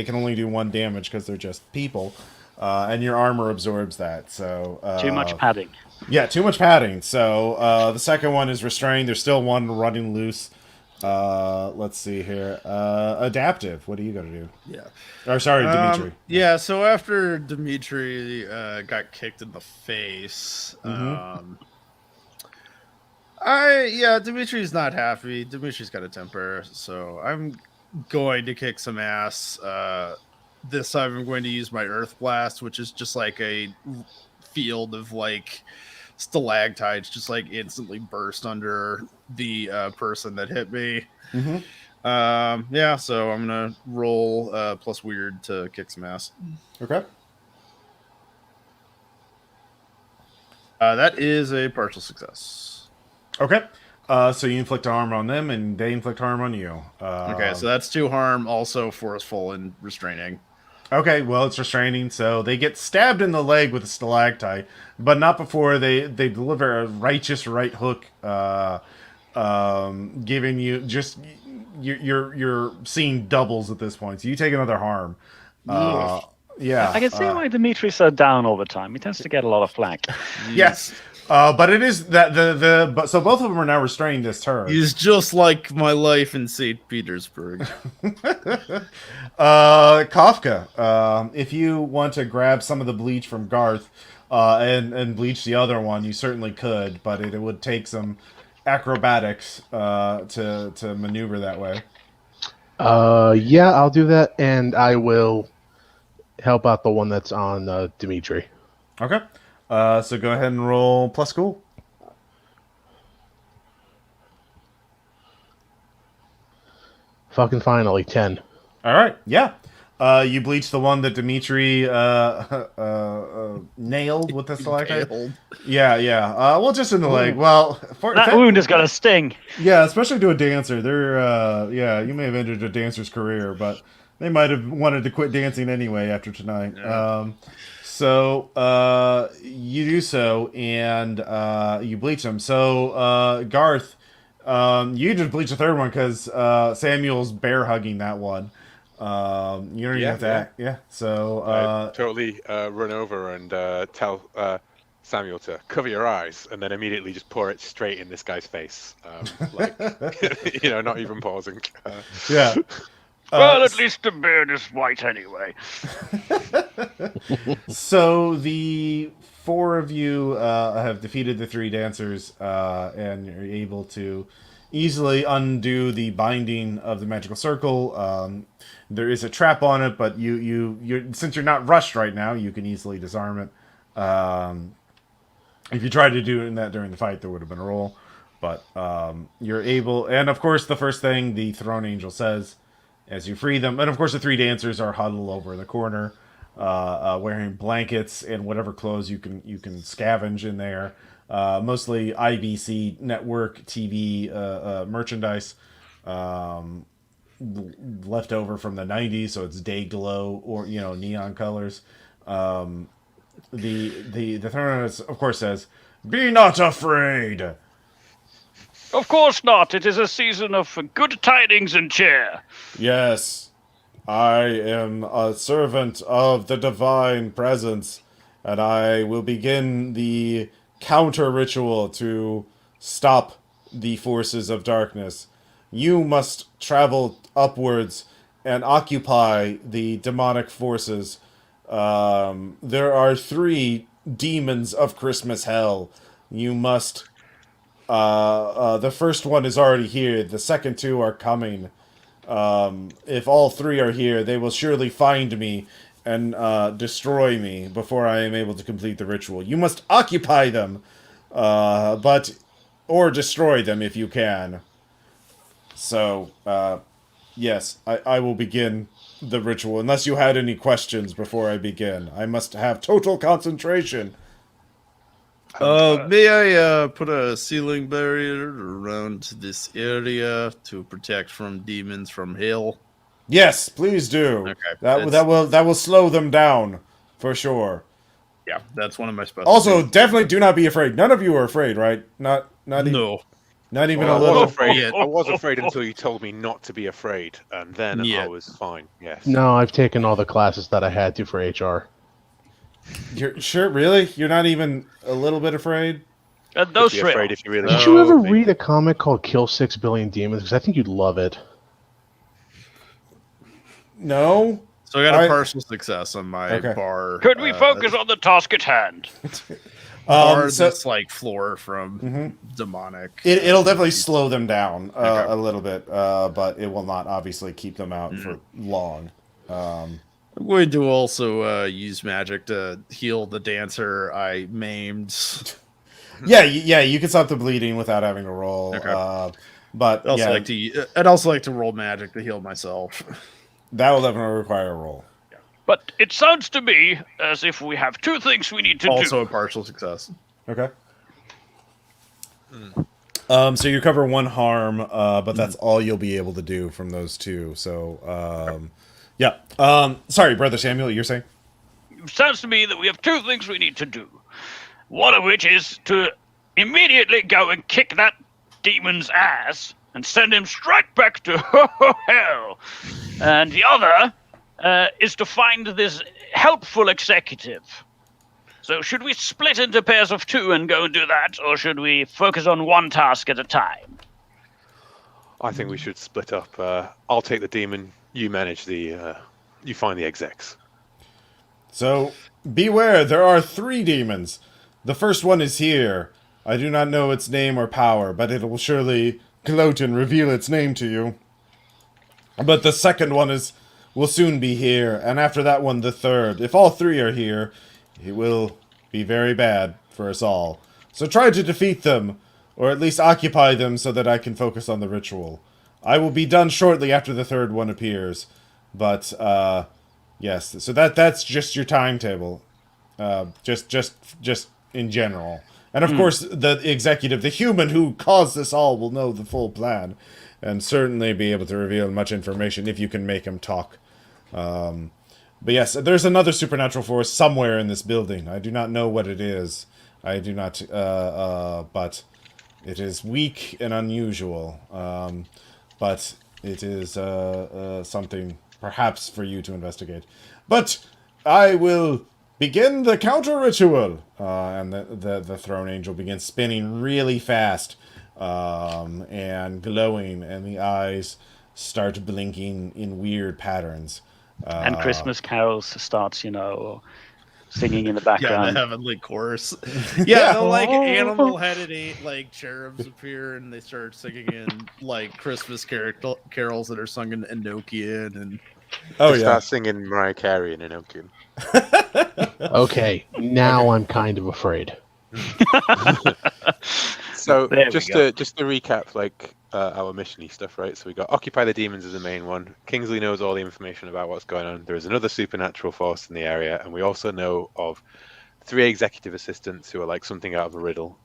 can only do 1 damage because they're just people, and your armor absorbs that. So
Too much padding.
Yeah, too much padding. So the second one is restrained. There's still one running loose. Let's see here. Adaptive. What are you gonna do?
Yeah.
Or sorry, Dimitri.
Yeah, so after Dimitri got kicked in the face, Dimitri's not happy. Dimitri's got a temper, so I'm going to kick some ass. This time I'm going to use my Earth Blast, which is just like a field of like stalactites just like instantly burst under the person that hit me. So I'm gonna roll plus weird to kick some ass.
Okay.
That is a partial success.
Okay. So you inflict harm on them, and they inflict harm on you.
Okay, so that's 2 harm, also forceful and restraining.
Okay, well, it's restraining, so they get stabbed in the leg with a stalactite, but not before they deliver a righteous right hook, giving you just you're seeing doubles at this point. So you take another harm. Yeah,
I can see why Dimitri's so down all the time. He tends to get a lot of flack.
yes. But it is that but so both of them are now restrained this turn.
He's just like my life in St. Petersburg.
Kafka, if you want to grab some of the bleach from Garth and bleach the other one, you certainly could, but it would take some acrobatics to maneuver that way.
Yeah, I'll do that, and I will help out the one that's on Dimitri.
Okay. So go ahead and roll plus cool.
Fucking finally, 10.
All right. Yeah. You bleach the one that Dimitri nailed with the stalactite. Yeah. Well, just in the leg. Well,
That wound is gonna sting.
Yeah, especially to a dancer. They're you may have ended a dancer's career, but they might have wanted to quit dancing anyway after tonight. Yeah. So you do so, and you bleach them. So Garth, you just bleach the third one because Samuel's bear hugging that one. You don't even have to act. Yeah. So
I totally run over and tell Samuel to cover your eyes, and then immediately just pour it straight in this guy's face, like not even pausing.
Yeah.
Well, at least the beard is white anyway.
So the 4 of you have defeated the 3 dancers, and you're able to easily undo the binding of the magical circle. There is a trap on it, but you since you're not rushed right now, you can easily disarm it. If you tried to do that during the fight, there would have been a roll. But you're able, and of course, the first thing the Throne Angel says as you free them, and of course the 3 dancers are huddled over in the corner, wearing blankets and whatever clothes you can scavenge in there. Mostly IBC network TV merchandise, left over from the 90s, so it's day glow or neon colors. The Throne, of course, says, "Be not afraid."
Of course not. It is a season of good tidings and cheer.
Yes, I am a servant of the divine presence, and I will begin the counter ritual to stop the forces of darkness. You must travel upwards and occupy the demonic forces. There are 3 demons of Christmas hell. You must The first one is already here. The second two are coming. If all three are here, they will surely find me and destroy me before I am able to complete the ritual. You must occupy them, or destroy them if you can. So, yes, I will begin the ritual, unless you had any questions before I begin. I must have total concentration.
May I put a ceiling barrier around this area to protect from demons from hell?
Yes, please do.
Okay,
That will slow them down for sure.
Yeah, that's one of my specialties.
Also, definitely do not be afraid. None of you are afraid, right? Not even
No.
not even
Well,
a little.
I was afraid until you told me not to be afraid, and then I was fine. Yes.
No, I've taken all the classes that I had to for HR.
You're sure? Really? You're not even a little bit afraid?
Those
Be
three.
afraid if you really.
Did you ever read a comic called Kill 6 Billion Demons? Because I think you'd love it.
No.
So I got a partial success on my bar.
Could we focus on the task at hand?
Bar that's like floor from demonic.
It'll definitely slow them down a little bit, but it will not obviously keep them out for long.
I'm going to also use magic to heal the dancer I maimed.
Yeah, you can stop the bleeding without having to roll.
Okay.
But
I'd also like to roll magic to heal myself.
That will definitely require a roll.
But it sounds to me as if we have two things we need to do.
Also a partial success.
Okay. So you cover one harm, but that's all you'll be able to do from those two. So, yeah. Sorry, Brother Samuel, you're saying?
It sounds to me that we have two things we need to do. One of which is to immediately go and kick that demon's ass and send him straight back to hell. And the other is to find this helpful executive. So should we split into pairs of two and go and do that, or should we focus on one task at a time?
I think we should split up. I'll take the demon. You manage the. You find the execs.
So, beware, there are 3 demons. The first one is here. I do not know its name or power, but it will surely gloat and reveal its name to you. But the second one will soon be here, and after that one, the third. If all 3 are here, it will be very bad for us all. So try to defeat them, or at least occupy them so that I can focus on the ritual. I will be done shortly after the third one appears. But, yes, so that's just your timetable. Just in general. And of course, the executive, the human who caused this all, will know the full plan, and certainly be able to reveal much information if you can make him talk. But yes, there's another supernatural force somewhere in this building. I do not know what it is. I do not, but it is weak and unusual. But it is something perhaps for you to investigate. But I will begin the counter ritual. And the throne angel begins spinning really fast, and glowing, and the eyes start blinking in weird patterns.
And Christmas carols starts, singing in the background.
Yeah, the heavenly chorus. Yeah, the like animal-headed like cherubs appear, and they start singing in like Christmas carols that are sung in Enochian, and
Start singing Mariah Carey in Enochian.
Okay, now I'm kind of afraid.
So just to recap, like our missiony stuff, right? So we got occupy the demons as the main one. Kingsley knows all the information about what's going on. There is another supernatural force in the area, and we also know of 3 executive assistants who are like something out of a riddle.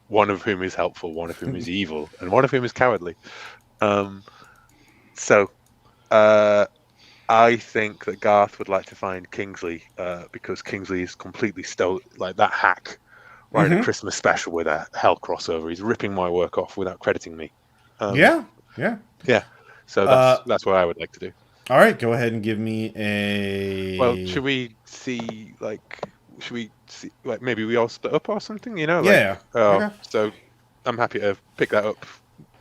One of whom is helpful, one of whom is evil, and one of whom is cowardly. I think that Garth would like to find Kingsley because Kingsley is completely like that hack writing a Christmas special with a hell crossover. He's ripping my work off without crediting me.
Yeah.
So that's what I would like to do.
All right, go ahead and give me a.
Well, should we see maybe we all split up or something?
Yeah.
So I'm happy to pick that up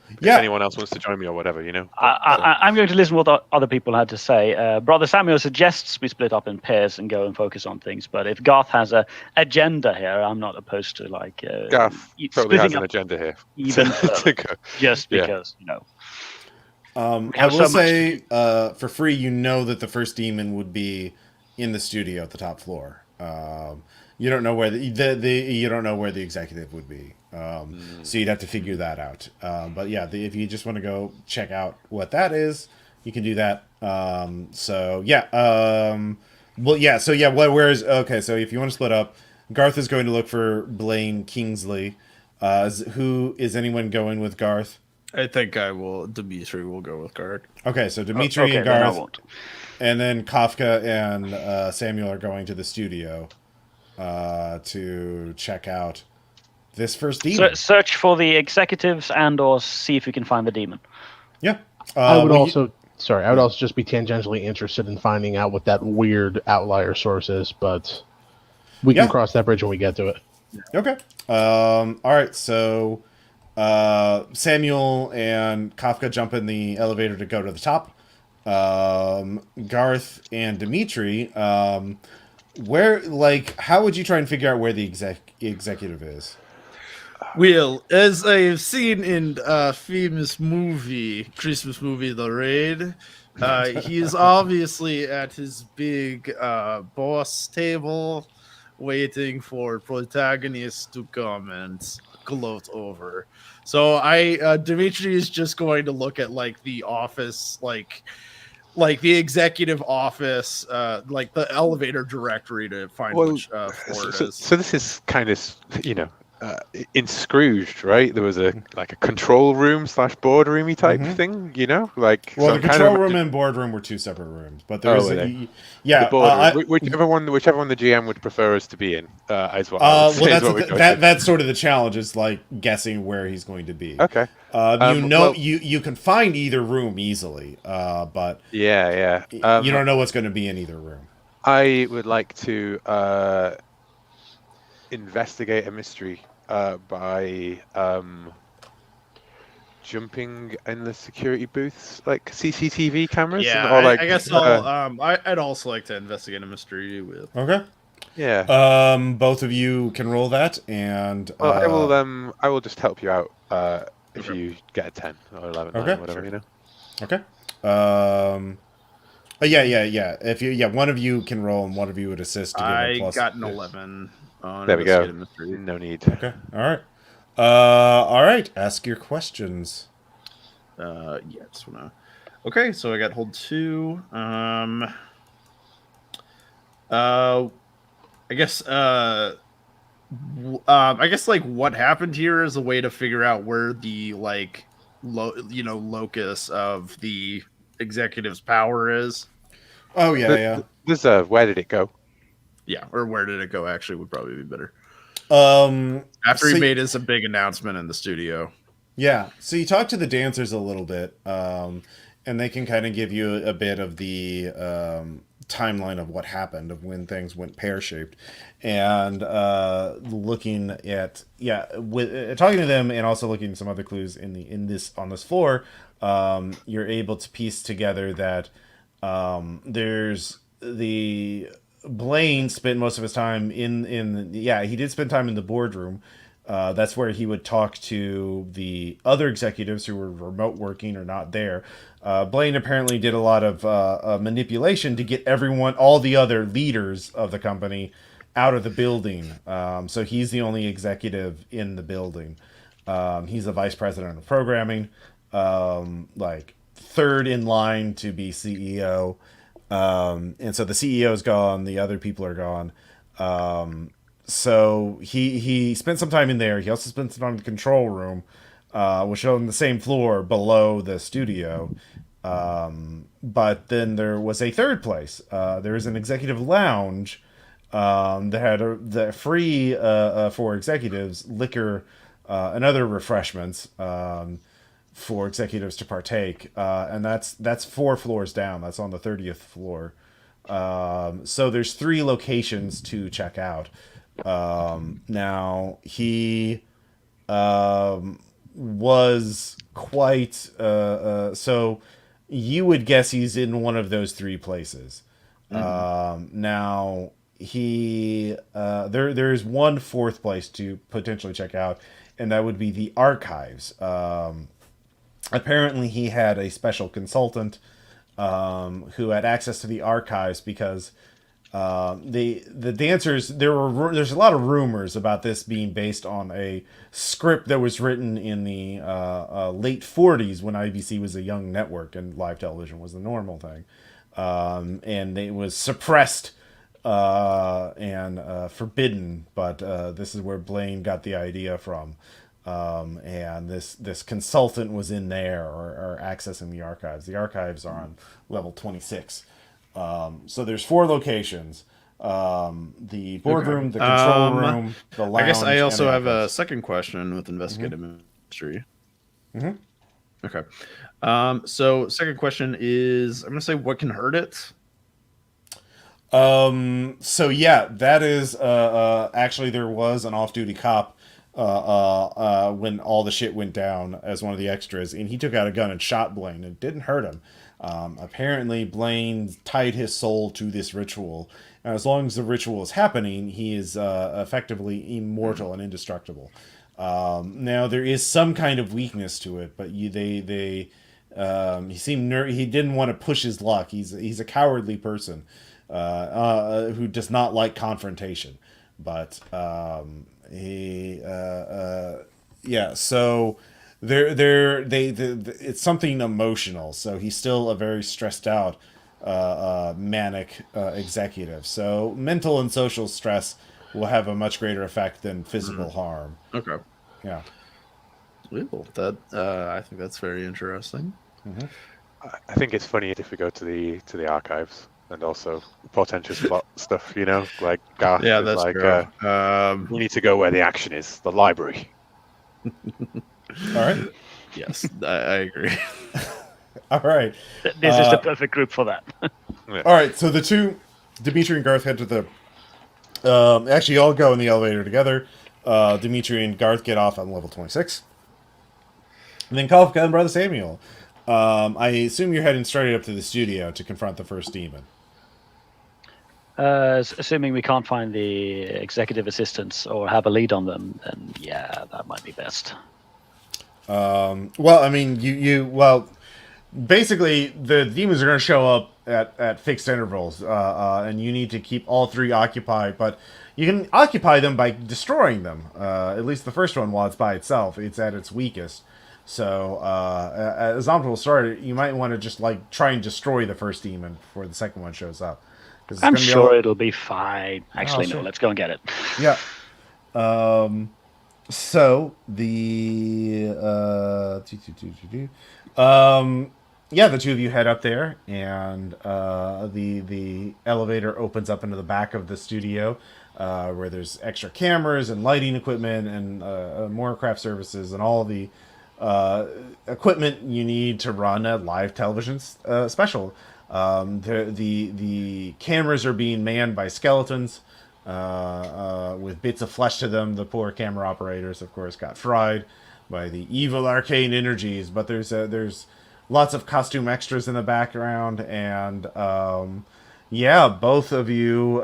if anyone else wants to join me or whatever,
I'm going to listen to what other people had to say. Brother Samuel suggests we split up in pairs and go and focus on things. But if Garth has a agenda here, I'm not opposed to
Garth totally has
splitting
an
up
agenda here.
even
to
further,
go.
just because
I will say, for free, that the first demon would be in the studio at the top floor. You don't know where you don't know where the executive would be, so you'd have to figure that out. But yeah, if you just want to go check out what that is, you can do that. Where's okay? So if you want to split up, Garth is going to look for Blaine Kingsley. Who is anyone going with Garth?
I think I will. Dimitri will go with Garth.
Okay, so Dimitri and
then I
Garth,
won't.
and then Kafka and Samuel are going to the studio to check out this first demon.
Search for the executives and/or see if we can find the demon.
Yeah,
I would also just be tangentially interested in finding out what that weird outlier source is, but we can cross that bridge when we get to it.
Okay. All right. So Samuel and Kafka jump in the elevator to go to the top. Garth and Dimitri, how would you try and figure out where the executive is?
Well, as I've seen in famous movie, Christmas movie, The Raid, he is obviously at his big boss table, waiting for protagonists to come and gloat over. So Dimitri is just going to look at the office, like the executive office, the elevator directory to find which floor it is.
So this is kind of, in Scrooge, right? There was a control room / boardroomy type thing,
the control room and boardroom were two separate rooms, but there was
the boardroom, whichever one the GM would prefer us to be in, as well.
That's sort of the challenge, is guessing where he's going to be.
Okay.
You can find either room easily, but you don't know what's going to be in either room.
I would like to investigate a mystery by jumping in the security booths, like CCTV cameras.
Yeah, I guess I'd also like to investigate a mystery with.
Okay.
Yeah.
Both of you can roll that, and
I will just help you out if you get a 10 or 11,
okay,
9, whatever,
sure. Okay. If one of you can roll and one of you would assist to give a plus.
I got an 11.
There we go. No need.
Okay. All right. Ask your questions.
Yes. Okay, so I got hold 2. I guess what happened here is a way to figure out where the locus of the executive's power is.
Oh yeah.
This where did it go?
Yeah, or where did it go? Actually, would probably be better.
After
he made his big announcement in the studio.
Yeah, so you talk to the dancers a little bit, and they can kind of give you a bit of the timeline of what happened, of when things went pear-shaped, and looking at talking to them, and also looking at some other clues on this floor, you're able to piece together that there's the Blaine spent most of his time he did spend time in the boardroom. That's where he would talk to the other executives who were remote working or not there. Blaine apparently did a lot of manipulation to get all the other leaders of the company out of the building. So he's the only executive in the building. He's the vice president of programming, third in line to be CEO. And so the CEO is gone, the other people are gone. So he spent some time in there. He also spent some time in the control room, which is on the same floor below the studio. But then there was a third place. There was an executive lounge that had the free for executives liquor and other refreshments for executives to partake, and that's 4 floors down. That's on the 30th floor. So there's 3 locations to check out. Now he was quite. So you would guess he's in one of those three places. Now there's one fourth place to potentially check out, and that would be the archives. Apparently, he had a special consultant who had access to the archives because the dancers there's a lot of rumors about this being based on a script that was written in the late 40s when IBC was a young network and live television was the normal thing, and it was suppressed and forbidden, but this is where Blaine got the idea from. And this consultant was in there or accessing the archives. The archives are on level 26. So there's 4 locations: the boardroom, the control room, the lounge.
I guess I also
and
have
the
a
office.
second question with investigative mystery.
Mhm.
Okay. So second question is, I'm gonna say, what can hurt it?
So yeah, that is actually there was an off-duty cop when all the shit went down as one of the extras, and he took out a gun and shot Blaine. It didn't hurt him. Apparently, Blaine tied his soul to this ritual, and as long as the ritual is happening, he is effectively immortal and indestructible. Now there is some kind of weakness to it, but he seemed he didn't want to push his luck. He's a cowardly person who does not like confrontation, but yeah. So it's something emotional. So he's still a very stressed out, manic executive. So mental and social stress will have a much greater effect than physical harm.
Okay.
Yeah.
Well, that I think that's very interesting.
I think it's funny if we go to the archives and also potential plot stuff, like Garth
Yeah,
is
that's
like,
true.
we need to go where the action is, the library.
All right.
Yes, I agree.
All right.
This is the perfect group for that.
All right. So the two, Dimitri and Garth, head to the. Actually, all go in the elevator together. Dimitri and Garth get off on level 26. And then Kafka and Brother Samuel. I assume you're heading straight up to the studio to confront the first demon.
Assuming we can't find the executive assistants or have a lead on them, then yeah, that might be best.
Well, I mean, basically, the demons are going to show up at fixed intervals, and you need to keep all 3 occupied. But you can occupy them by destroying them. At least the first one, while it's by itself, it's at its weakest. So, as optimal start, you might want to just try and destroy the first demon before the second one shows up.
I'm sure it'll be fine. Actually,
sure.
no, let's go and get it.
Yeah. So the yeah, the two of you head up there, and the elevator opens up into the back of the studio, where there's extra cameras and lighting equipment and more craft services and all the equipment you need to run a live television special. The cameras are being manned by skeletons with bits of flesh to them. The poor camera operators, of course, got fried by the evil arcane energies. But there's lots of costume extras in the background, and yeah, both of you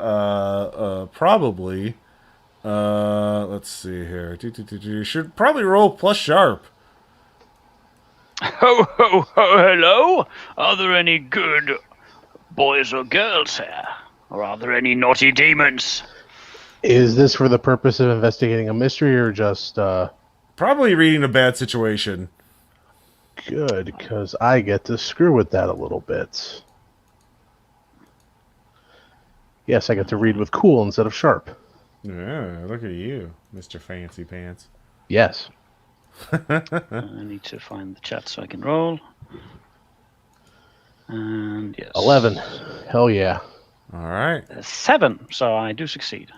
probably let's see here. You should probably roll plus sharp.
Ho, ho, ho, hello? Are there any good boys or girls here? Or are there any naughty demons?
Is this for the purpose of investigating a mystery or just
Probably reading a bad situation.
good, because I get to screw with that a little bit. Yes, I get to read with cool instead of sharp.
Yeah, look at you, Mr. Fancy Pants.
Yes.
I need to find the chat so I can roll. And yes.
11. Hell yeah.
All right.
7, so I do succeed.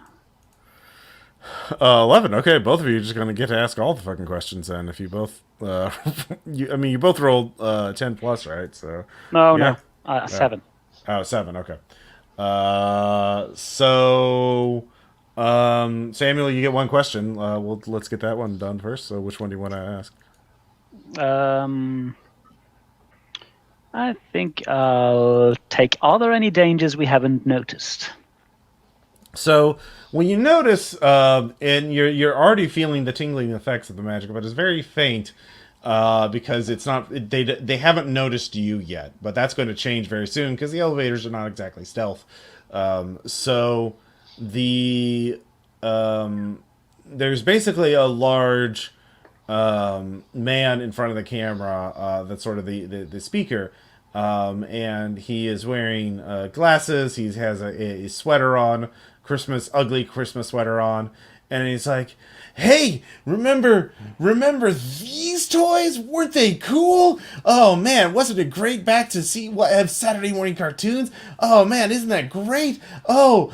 11. Okay, both of you are just going to get to ask all the fucking questions then. If you both, you both rolled 10 plus, right? So
No,
yeah.
no. 7.
Oh, 7. Okay. So Samuel, you get one question. Let's get that one done first. So which one do you want to ask?
I think I'll take. Are there any dangers we haven't noticed?
So when you notice, and you're already feeling the tingling effects of the magic, but it's very faint because it's not they haven't noticed you yet. But that's going to change very soon because the elevators are not exactly stealth. So the there's basically a large man in front of the camera that's sort of the speaker. And he is wearing glasses. He has a sweater on, ugly Christmas sweater on, and he's like, "Hey, remember these toys? Weren't they cool? Oh man, wasn't it great back to see what have Saturday morning cartoons? Oh man, isn't that great? Oh,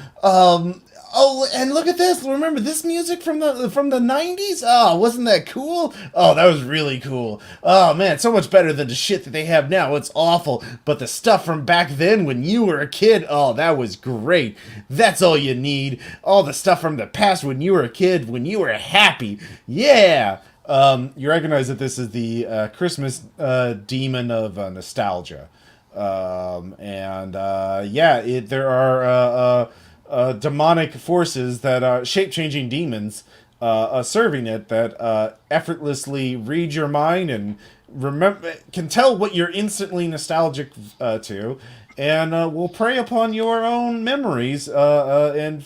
and look at this! Remember this music from the 90s? Oh, wasn't that cool? Oh, that was really cool. Oh man, so much better than the shit that they have now. It's awful. But the stuff from back then when you were a kid, oh, that was great. That's all you need. All the stuff from the past when you were a kid, when you were happy. Yeah." You recognize that this is the Christmas demon of nostalgia. There are demonic forces that shape-changing demons serving it that effortlessly read your mind and can tell what you're instantly nostalgic to, and will prey upon your own memories to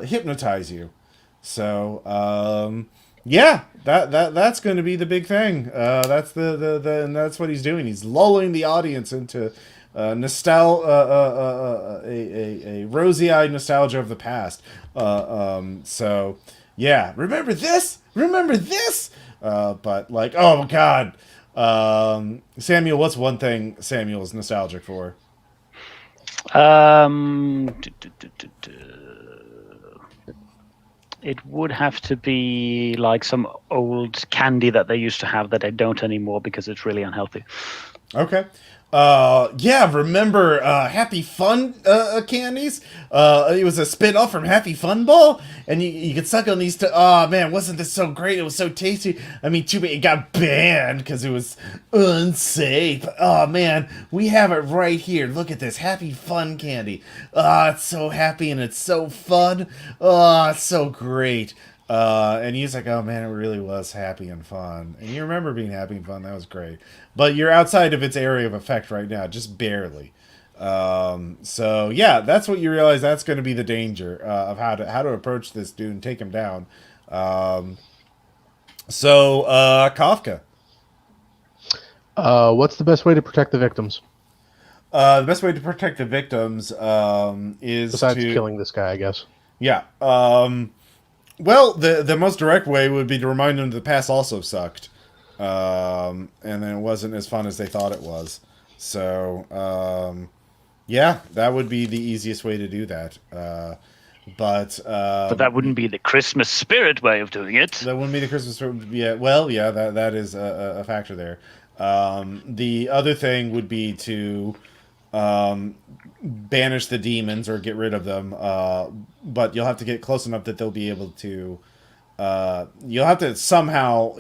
hypnotize you. So that's going to be the big thing. That's and that's what he's doing. He's lulling the audience into a rosy-eyed nostalgia of the past. So yeah, remember this? Remember this? But like, oh god, Samuel, what's one thing Samuel's nostalgic for?
It would have to be like some old candy that they used to have that they don't anymore because it's really unhealthy.
Okay. Remember Happy Fun candies? It was a spin-off from Happy Fun Ball, and you could suck on these oh man, wasn't this so great? It was so tasty. I mean, too bad it got banned because it was unsafe. Oh man, we have it right here. Look at this Happy Fun candy. It's so happy and it's so fun. It's so great. And he's like, oh man, it really was happy and fun. And you remember being happy and fun. That was great. But you're outside of its area of effect right now, just barely. So yeah, that's what you realize. That's going to be the danger of how to approach this dude and take him down. Kafka.
What's the best way to protect the victims?
The best way to protect the victims is
besides killing this guy, I guess.
Yeah. Well, the most direct way would be to remind them that the past also sucked. And then it wasn't as fun as they thought it was. So, that would be the easiest way to do that. But
that wouldn't be the Christmas spirit way of doing it.
That wouldn't be the Christmas spirit. Yeah, well, yeah, that is a factor there. The other thing would be to banish the demons or get rid of them. But you'll have to get close enough that they'll be able to. You'll have to somehow,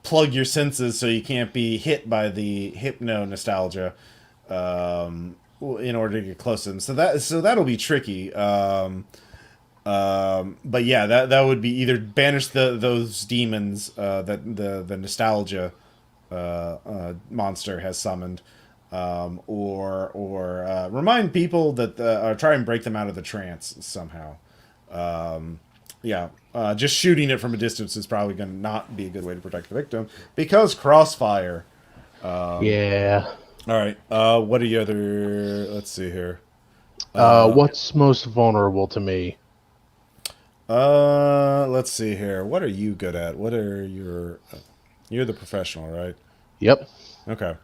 plug your senses so you can't be hit by the hypno nostalgia in order to get close to them. So that'll be tricky. But yeah, that would be either banish those demons that the nostalgia monster has summoned, or remind people that or try and break them out of the trance somehow. Just shooting it from a distance is probably going to not be a good way to protect the victim because crossfire.
Yeah.
All right. What are the other? Let's see here.
What's most vulnerable to me?
Let's see here. What are you good at? What are your? You're the professional, right?
Yep.
Okay.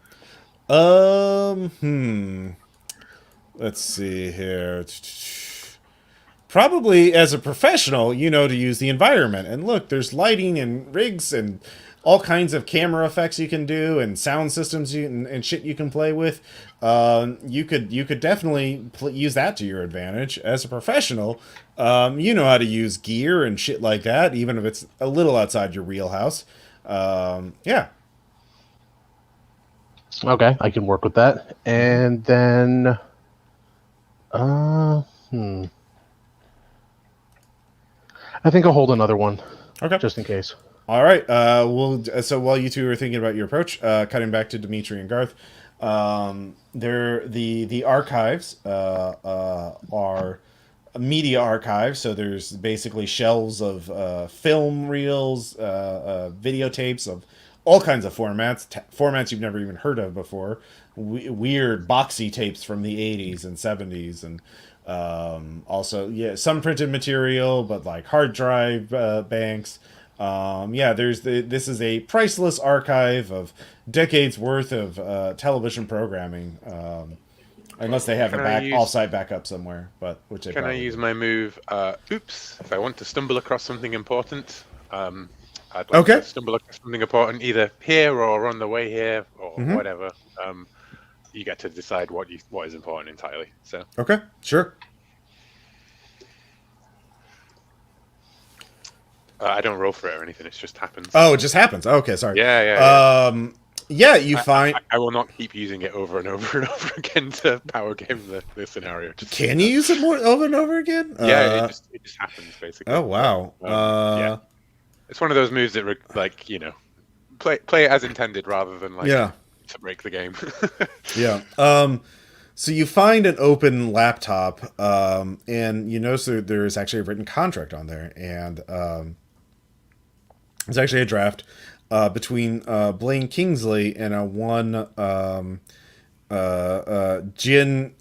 Let's see here. Probably as a professional, you know to use the environment. And look, there's lighting and rigs and all kinds of camera effects you can do and sound systems and shit you can play with. You could definitely use that to your advantage as a professional. You know how to use gear and shit like that, even if it's a little outside your wheelhouse. Yeah.
Okay, I can work with that. And then, I think I'll hold another one.
Okay.
Just in case.
All right. So while you two are thinking about your approach, cutting back to Dimitri and Garth, the archives are media archives. So there's basically shelves of film reels, videotapes of all kinds of formats you've never even heard of before. Weird boxy tapes from the 80s and 70s, and also some printed material, but like hard drive banks. This is a priceless archive of decades worth of television programming. Unless they have off-site backup somewhere, but which they
can I
probably
use
do.
my move? Oops! If I want to stumble across something important, I'd like to stumble across something important either here or on the way here or whatever. You get to decide what is important entirely. So
Okay, sure.
I don't roll for it or anything. It just happens.
Oh, it just happens. Okay, sorry.
Yeah.
You find.
I will not keep using it over and over and over again to power game the scenario.
Can you use it more over and over again?
Yeah, it just happens basically.
Oh wow.
Yeah, it's one of those moves that play it as intended rather than to break the game.
Yeah. So you find an open laptop, and you notice there is actually a written contract on there, and it's actually a draft between Blaine Kingsley and a one Jin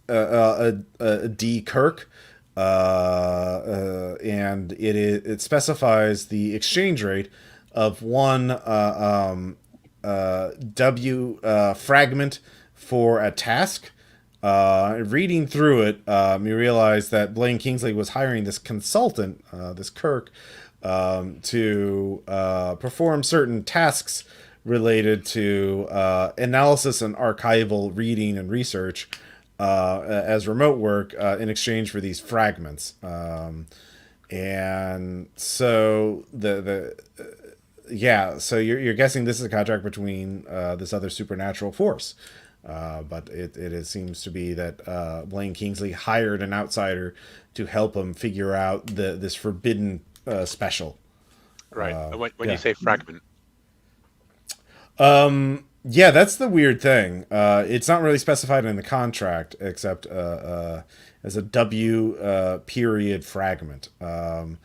D. Kirk, and it specifies the exchange rate of one W fragment for a task. Reading through it, you realize that Blaine Kingsley was hiring this consultant, this Kirk, to perform certain tasks related to analysis and archival reading and research as remote work in exchange for these fragments. And so so you're guessing this is a contract between this other supernatural force. But it seems to be that Blaine Kingsley hired an outsider to help him figure out this forbidden special.
Right. When you say fragment.
That's the weird thing. It's not really specified in the contract, except as a W period fragment. God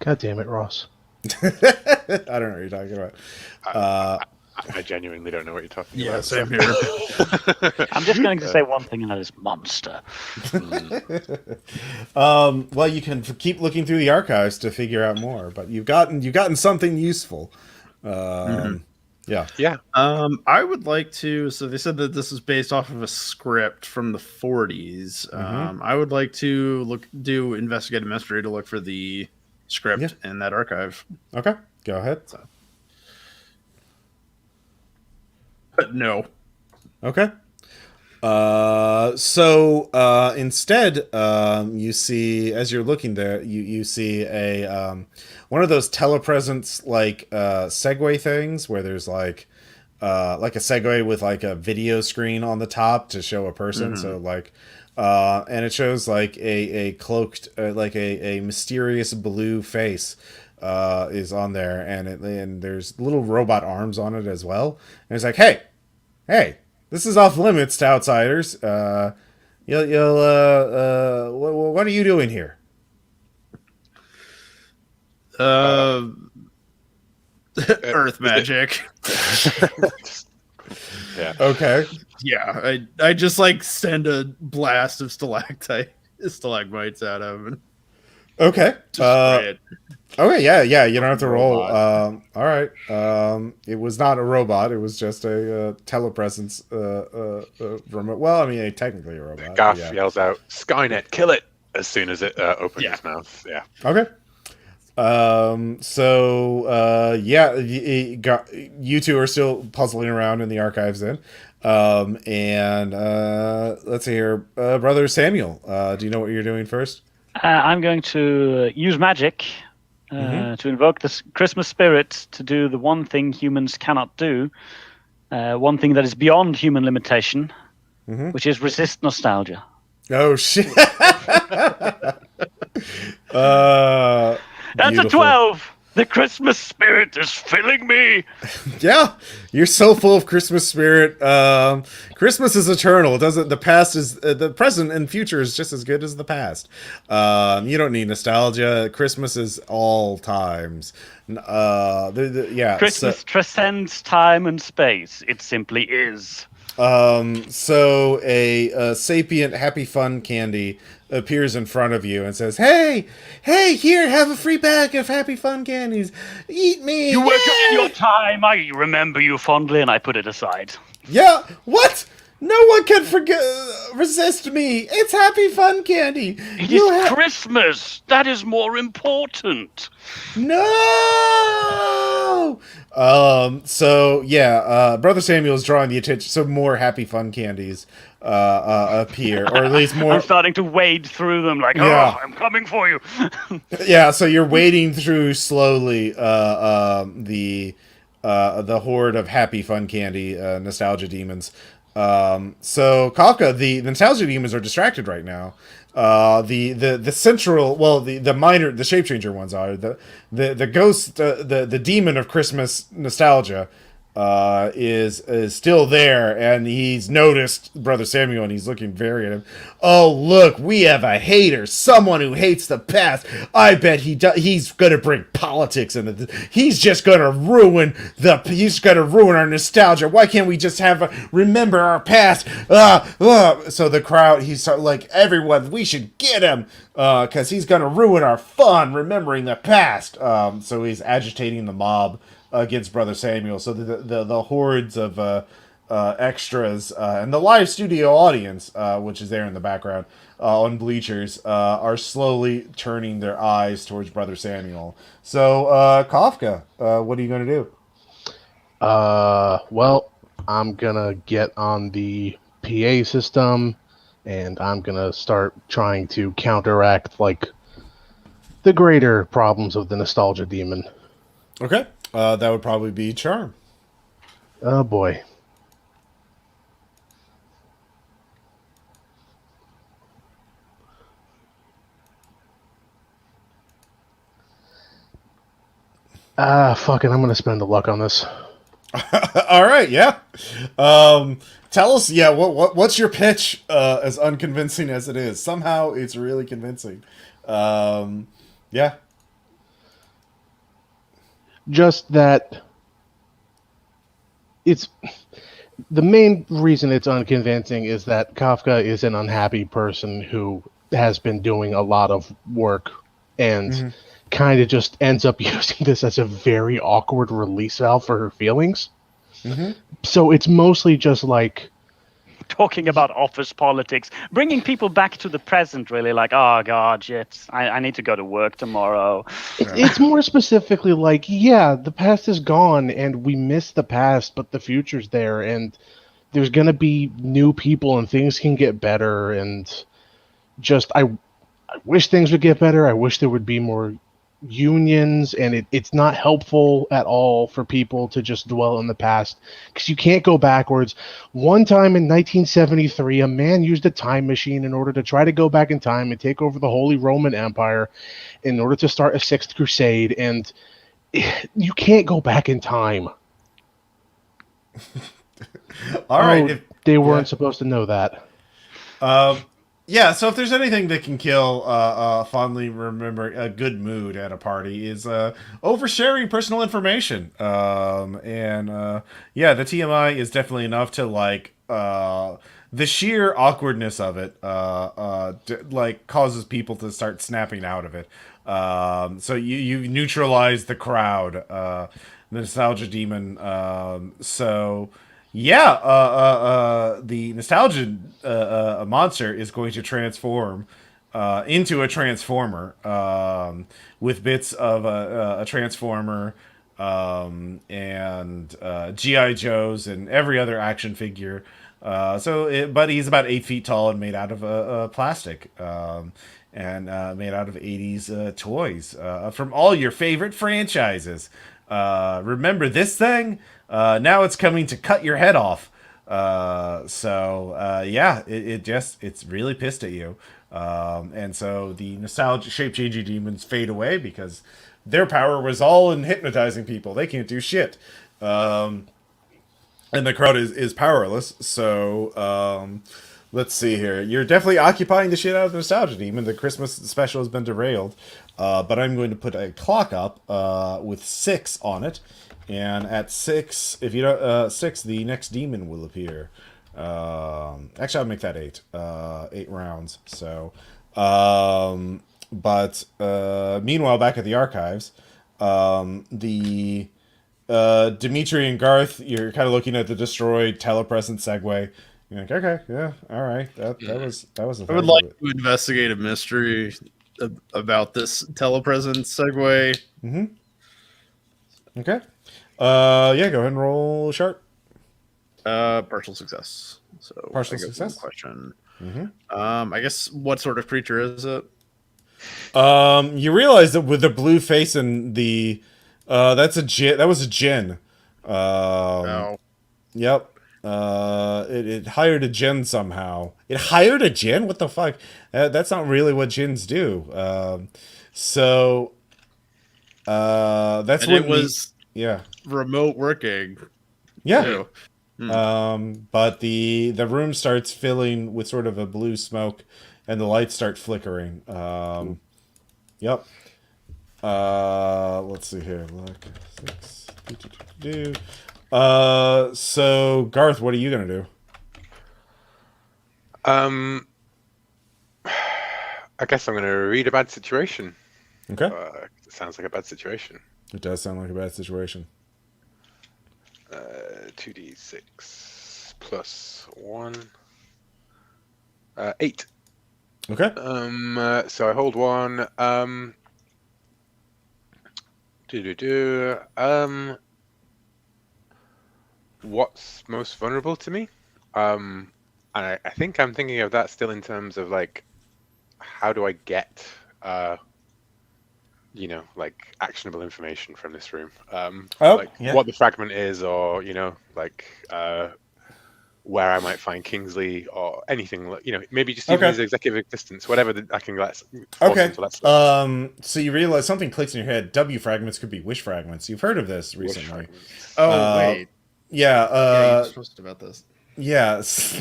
damn it, Ross.
I don't know what you're talking about.
I genuinely don't know what you're talking
Yeah,
about.
same here.
I'm just going to say one thing, and that is monster.
Well, you can keep looking through the archives to figure out more, but you've gotten something useful. Yeah.
I would like to. So they said that this is based off of a script from the 40s. I would like to do investigative mystery to look for the script in that archive.
Okay, go ahead.
But no.
Okay. Instead, you see, as you're looking there, you see a one of those telepresence Segway things where there's like a Segway with like a video screen on the top to show a person. So and it shows like a cloaked a mysterious blue face is on there, and there's little robot arms on it as well. And it's like, hey, this is off limits to outsiders. What are you doing here?
Earth magic.
Yeah.
Okay.
Yeah, I just send a blast of stalagmites at him. And
okay.
spray it.
Okay. Yeah. You don't have to roll. All right. It was not a robot. It was just a telepresence remote. Well, I mean, technically a robot.
Garth yells out, "Skynet, kill it!" as soon as it opens its mouth. Yeah.
Okay. Yeah, you two are still puzzling around in the archives then. And let's see here. Brother Samuel, do you know what you're doing first?
I'm going to use magic to invoke the Christmas spirit to do the one thing humans cannot do, one thing that is beyond human limitation, which is resist nostalgia.
Oh, shit.
That's a
Beautiful.
12.
The Christmas spirit is filling me.
Yeah, you're so full of Christmas spirit. Christmas is eternal. It doesn't. The past is the present and future is just as good as the past. You don't need nostalgia. Christmas is all times. Yeah.
Christmas transcends time and space. It simply is.
So a sapient happy fun candy appears in front of you and says, "Hey, here, have a free bag of happy fun candies. Eat me."
You were good in your time. I remember you fondly, and I put it aside.
Yeah, what? No one can resist me. It's happy fun candy.
It is Christmas. That is more important.
No. Brother Samuel is drawing the attention. So more happy fun candies appear, or at least more.
I'm starting to wade through them like,
Yeah.
I'm coming for you.
Yeah, so you're wading through slowly the horde of happy fun candy nostalgia demons. So Kafka, the nostalgia demons are distracted right now. The central, well, the minor, the shape changer ones are the ghost, the demon of Christmas nostalgia is still there, and he's noticed Brother Samuel, and he's looking very at him. Oh, look, we have a hater, someone who hates the past. I bet he's gonna bring politics into this. He's gonna ruin our nostalgia. Why can't we just remember our past? So the crowd, he's like, everyone, we should get him, because he's gonna ruin our fun remembering the past. So he's agitating the mob against Brother Samuel. So the hordes of extras and the live studio audience, which is there in the background on bleachers, are slowly turning their eyes towards Brother Samuel. So Kafka, what are you going to do?
Well, I'm gonna get on the PA system, and I'm gonna start trying to counteract like the greater problems of the nostalgia demon.
Okay. That would probably be charm.
Oh boy. Fuck it, I'm gonna spend the luck on this.
All right, yeah. Tell us, yeah, what's your pitch? As unconvincing as it is, somehow it's really convincing. Yeah.
Just that it's the main reason it's unconvincing is that Kafka is an unhappy person who has been doing a lot of work and kind of just ends up using this as a very awkward release valve for her feelings. So it's mostly just like
Talking about office politics, bringing people back to the present, really, like, oh god, shit, I need to go to work tomorrow.
it's more specifically like, yeah, the past is gone and we miss the past, but the future's there and there's gonna be new people and things can get better, and just I wish things would get better. I wish there would be more unions, and it's not helpful at all for people to just dwell in the past because you can't go backwards. One time in 1973, a man used a time machine in order to try to go back in time and take over the Holy Roman Empire in order to start a sixth crusade, and you can't go back in time.
All right.
They weren't supposed to know that.
Yeah, so if there's anything that can kill fondly remember a good mood at a party is oversharing personal information. Yeah, the TMI is definitely enough to like the sheer awkwardness of it like causes people to start snapping out of it. So you neutralize the crowd, the nostalgia demon. The nostalgia monster is going to transform into a transformer, with bits of a transformer, and GI Joes and every other action figure. But he's about 8 feet tall and made out of plastic, and made out of 80s toys from all your favorite franchises. Remember this thing? Now it's coming to cut your head off. Yeah, it's really pissed at you. And so the nostalgia shape changing demons fade away because their power was all in hypnotizing people. They can't do shit. And the crowd is powerless. So, let's see here. You're definitely occupying the shit out of the nostalgia demon. The Christmas special has been derailed. But I'm going to put a clock up with 6 on it. And at 6, if you don't 6, the next demon will appear. Actually, I'll make that 8. 8 rounds. So, meanwhile, back at the archives, the Dimitri and Garth, you're kind of looking at the destroyed telepresent Segway. You're like, okay, yeah, all right, that was a
I would like to investigate a mystery about this telepresence Segway.
Okay. Yeah, go ahead and roll sharp.
Partial success. So
Partial
I guess
success?
one question. I guess what sort of creature is it?
You realize that with the blue face and the that's a djinn. That was a djinn.
No.
Yep. It hired a djinn somehow. It hired a djinn? What the fuck? That's not really what djinns do. That's
And
when
it was
yeah.
remote working.
Yeah.
Too.
But the room starts filling with sort of a blue smoke, and the lights start flickering. Yep. Let's see here. Look, 6. So Garth, what are you gonna do?
I guess I'm gonna read a bad situation.
Okay.
It sounds like a bad situation.
It does sound like a bad situation.
2d6 plus 1. 8.
Okay.
So I hold 1. What's most vulnerable to me? And I think I'm thinking of that still in terms of like, how do I get, like actionable information from this room? What the fragment is, or where I might find Kingsley or anything. Maybe just even his executive assistants, whatever I can get.
Okay. So you realize something clicks in your head. W fragments could be wish fragments. You've heard of this recently.
Oh wait.
Yeah.
You're supposed to about this.
Yes.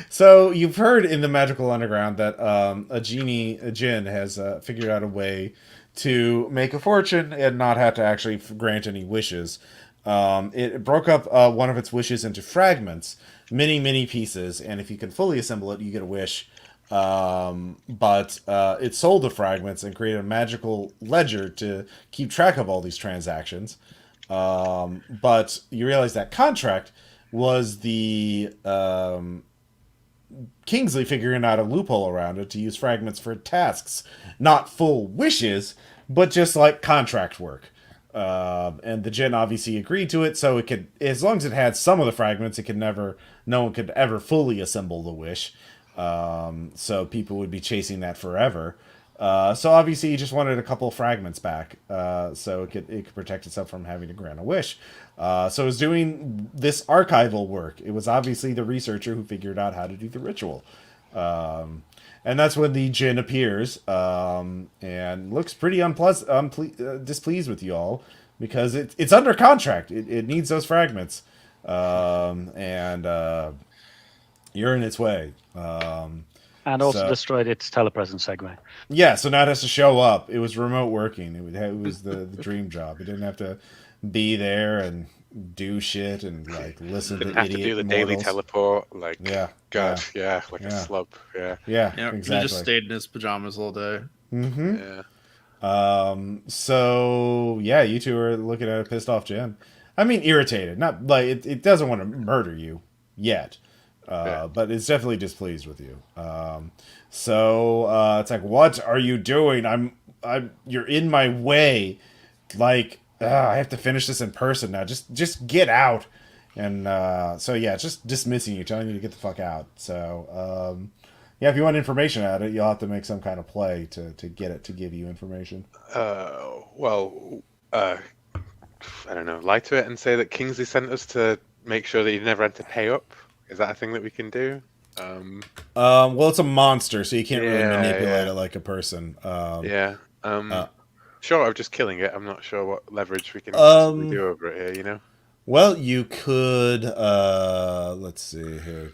So you've heard in the Magical Underground that a djinn, has figured out a way to make a fortune and not have to actually grant any wishes. It broke up one of its wishes into fragments, many pieces, and if you can fully assemble it, you get a wish. But it sold the fragments and created a magical ledger to keep track of all these transactions. But you realize that contract was the Kingsley figuring out a loophole around it to use fragments for tasks, not full wishes, but just like contract work. And the djinn obviously agreed to it, so it could, as long as it had some of the fragments, no one could ever fully assemble the wish. So people would be chasing that forever. So obviously he just wanted a couple of fragments back, so it could protect itself from having to grant a wish. So it was doing this archival work. It was obviously the researcher who figured out how to do the ritual. And that's when the djinn appears, and looks pretty displeased with you all, because it's under contract. It needs those fragments, and you're in its way.
And also destroyed its telepresence Segway.
Yeah, so now it has to show up. It was remote working. It was the dream job. It didn't have to be there and do shit and like listen
Didn't
to
have to do the
mortals.
daily teleport. Like,
Yeah,
God,
yeah.
like a slub. Yeah.
Yeah,
Yeah,
exactly.
he just stayed in his pajamas all day.
Yeah.
So yeah, you two are looking at a pissed off djinn. I mean, irritated. Not like it doesn't want to murder you yet. but it's definitely displeased with you. So it's like, what are you doing? You're in my way. Like, I have to finish this in person now. Just get out. And so yeah, it's just dismissing you, telling you to get the fuck out. So yeah, if you want information out of it, you'll have to make some kind of play to get it to give you information.
Well, I don't know. Lie to it and say that Kingsley sent us to make sure that you never had to pay up. Is that a thing that we can do?
Well, it's a monster, so you can't really
Yeah,
manipulate
yeah.
it like a person.
Yeah. Short of just killing it, I'm not sure what leverage we can
Um,
possibly do over it here. You know.
Well, you could. Let's see here.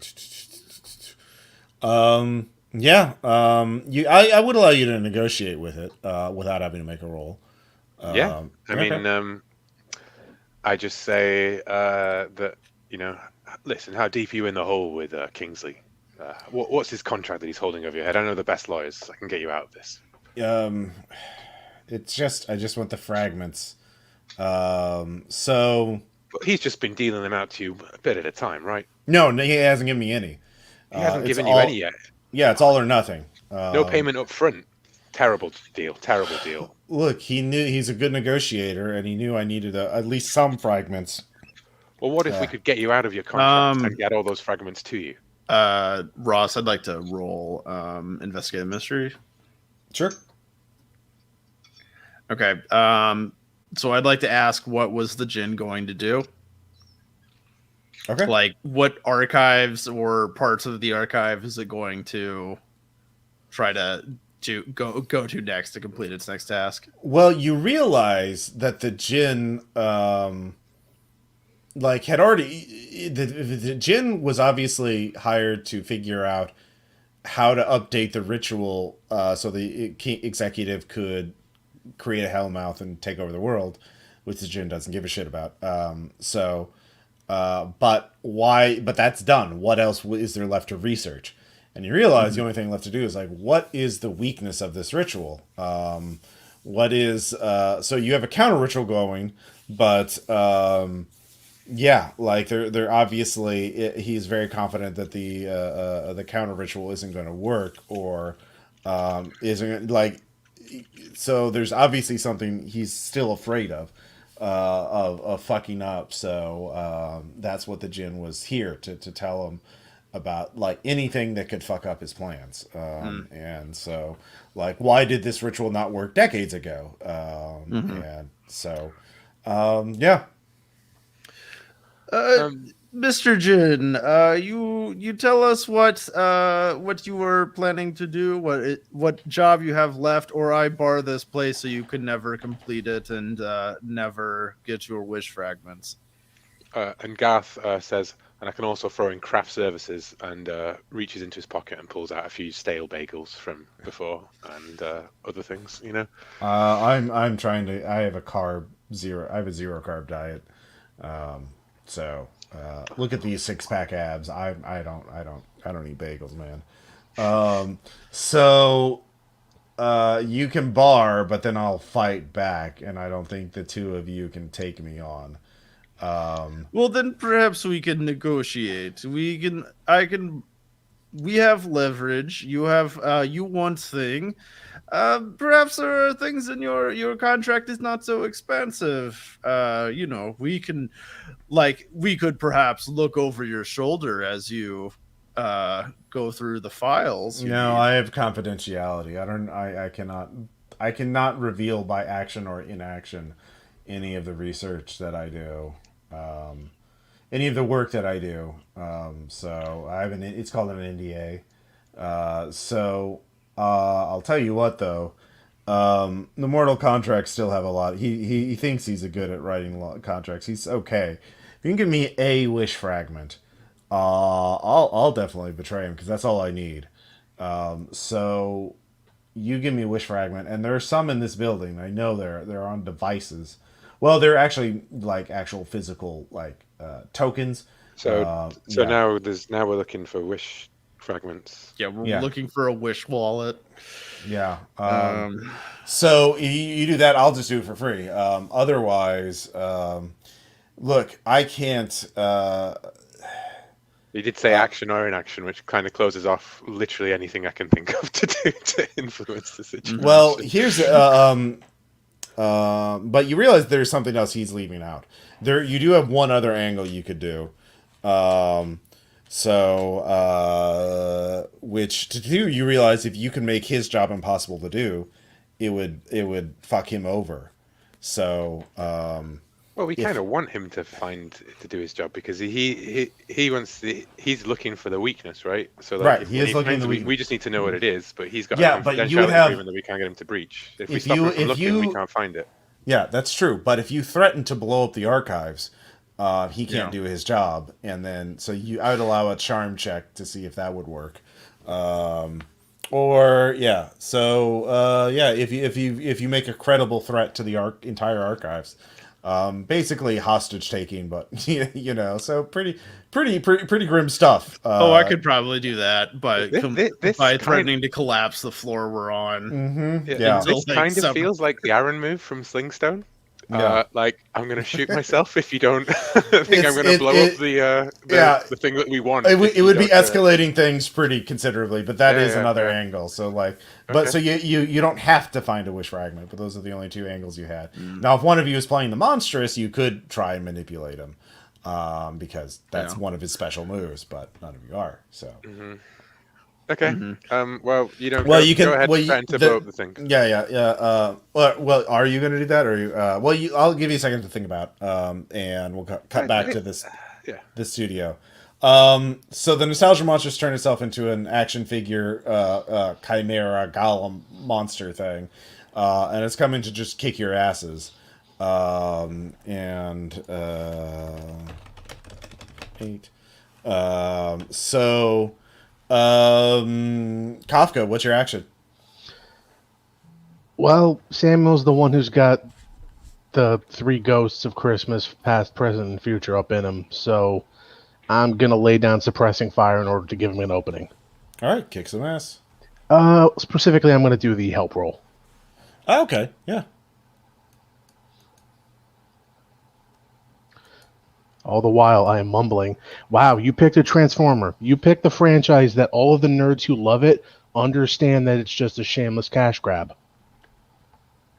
Yeah. I would allow you to negotiate with it without having to make a roll.
Yeah. I
okay.
mean, I just say that listen. How deep are you in the hole with Kingsley? What's his contract that he's holding over your head? I know the best lawyers. I can get you out of this.
It's just I just want the fragments. So.
But he's just been dealing them out to you a bit at a time, right?
No, he hasn't given me any.
He hasn't given you any yet.
Yeah, it's all or nothing.
No payment up front. Terrible deal. Terrible deal.
Look, he knew he's a good negotiator, and he knew I needed at least some fragments.
Well, what if we could get you out of your contract and get all those fragments to you?
Ross, I'd like to roll investigate a mystery.
Sure.
Okay. So I'd like to ask, what was the Jinn going to do?
Okay.
Like, what archives or parts of the archive is it going to try to go to next to complete its next task?
Well, you realize that the Jinn, had already the Jinn was obviously hired to figure out how to update the ritual so the executive could create a hellmouth and take over the world, which the Jinn doesn't give a shit about. But why? But that's done. What else is there left to research? And you realize the only thing left to do is like, what is the weakness of this ritual? What is so you have a counter ritual going, but yeah, like they're obviously he's very confident that the counter ritual isn't going to work or isn't like. So there's obviously something he's still afraid of fucking up. So that's what the Jinn was here to tell him about, like anything that could fuck up his plans. And so, like, why did this ritual not work decades ago? And so, yeah.
Mr. Jin, you tell us what you were planning to do, what job you have left, or I bar this place so you can never complete it and never get your wish fragments.
And Garth says, and I can also throw in craft services, and reaches into his pocket and pulls out a few stale bagels from before and other things. You know.
I'm trying to. I have a zero carb diet. So. Look at these 6-pack abs. I don't eat bagels, man. So you can bar, but then I'll fight back, and I don't think the two of you can take me on.
Well, then perhaps we can negotiate. We have leverage. You have you want thing. Perhaps there are things in your contract is not so expensive. We can, we could perhaps look over your shoulder as you go through the files.
I have confidentiality. I cannot reveal by action or inaction any of the research that I do, any of the work that I do. So I have it's called an NDA. I'll tell you what, though. The mortal contracts still have a lot. He thinks he's good at writing contracts. He's okay. If you can give me a wish fragment, I'll definitely betray him because that's all I need. So you give me a wish fragment, and there are some in this building. I know they're on devices. Well, they're actually like actual physical tokens.
So now we're looking for wish fragments.
Yeah, we're looking for a wish wallet.
Yeah. So you do that, I'll just do it for free. Otherwise, look, I can't.
Yeah, You did say action or inaction, which kind of closes off literally anything I can think of to do to influence the situation.
Well, here's but you realize there's something else he's leaving out. You do have one other angle you could do. Which to do, you realize if you can make his job impossible to do, it would fuck him over. So,
well, we kind of want him to do his job because he wants he's looking for the weakness, right? So
right, he is looking for the weakness.
We just need to know what it is, but he's got
a
confidentiality agreement that we can't get him to breach. If we stop him from looking, we can't find it.
Yeah, that's true. But if you threaten to blow up the archives, he can't do his job, and then I would allow a charm check to see if that would work. If you make a credible threat to the entire archives, basically hostage taking, but so pretty grim stuff.
I could probably do that by threatening to collapse the floor we're on.
Mm-hmm.
Yeah. This kind of feels like the Aaron move from Slingstone. Like I'm gonna shoot myself if you don't think I'm gonna blow up the thing that we want.
It would be escalating things pretty considerably, but that is another angle. So so you don't have to find a wish fragment, but those are the only two angles you had. Now, if one of you is playing the monstrous, you could try and manipulate him, because that's one of his special moves, but none of you are. So.
Mm-hmm. Okay. Mm-hmm. Well, you don't.
Well, you can.
Go ahead and blow up the thing.
Yeah. Well, are you going to do that, or you? I'll give you a second to think about. And we'll cut back to this. This studio. So the nostalgia monsters turn itself into an action figure, chimera golem monster thing, and it's coming to just kick your asses. Eight. Kafka, what's your action?
Well, Samuel's the one who's got the 3 ghosts of Christmas, past, present, and future up in him, so I'm going to lay down suppressing fire in order to give him an opening.
All right, kick some ass.
Specifically, I'm going to do the help roll.
Oh, okay, yeah.
All the while, I am mumbling, wow, you picked a Transformer. You picked the franchise that all of the nerds who love it understand that it's just a shameless cash grab.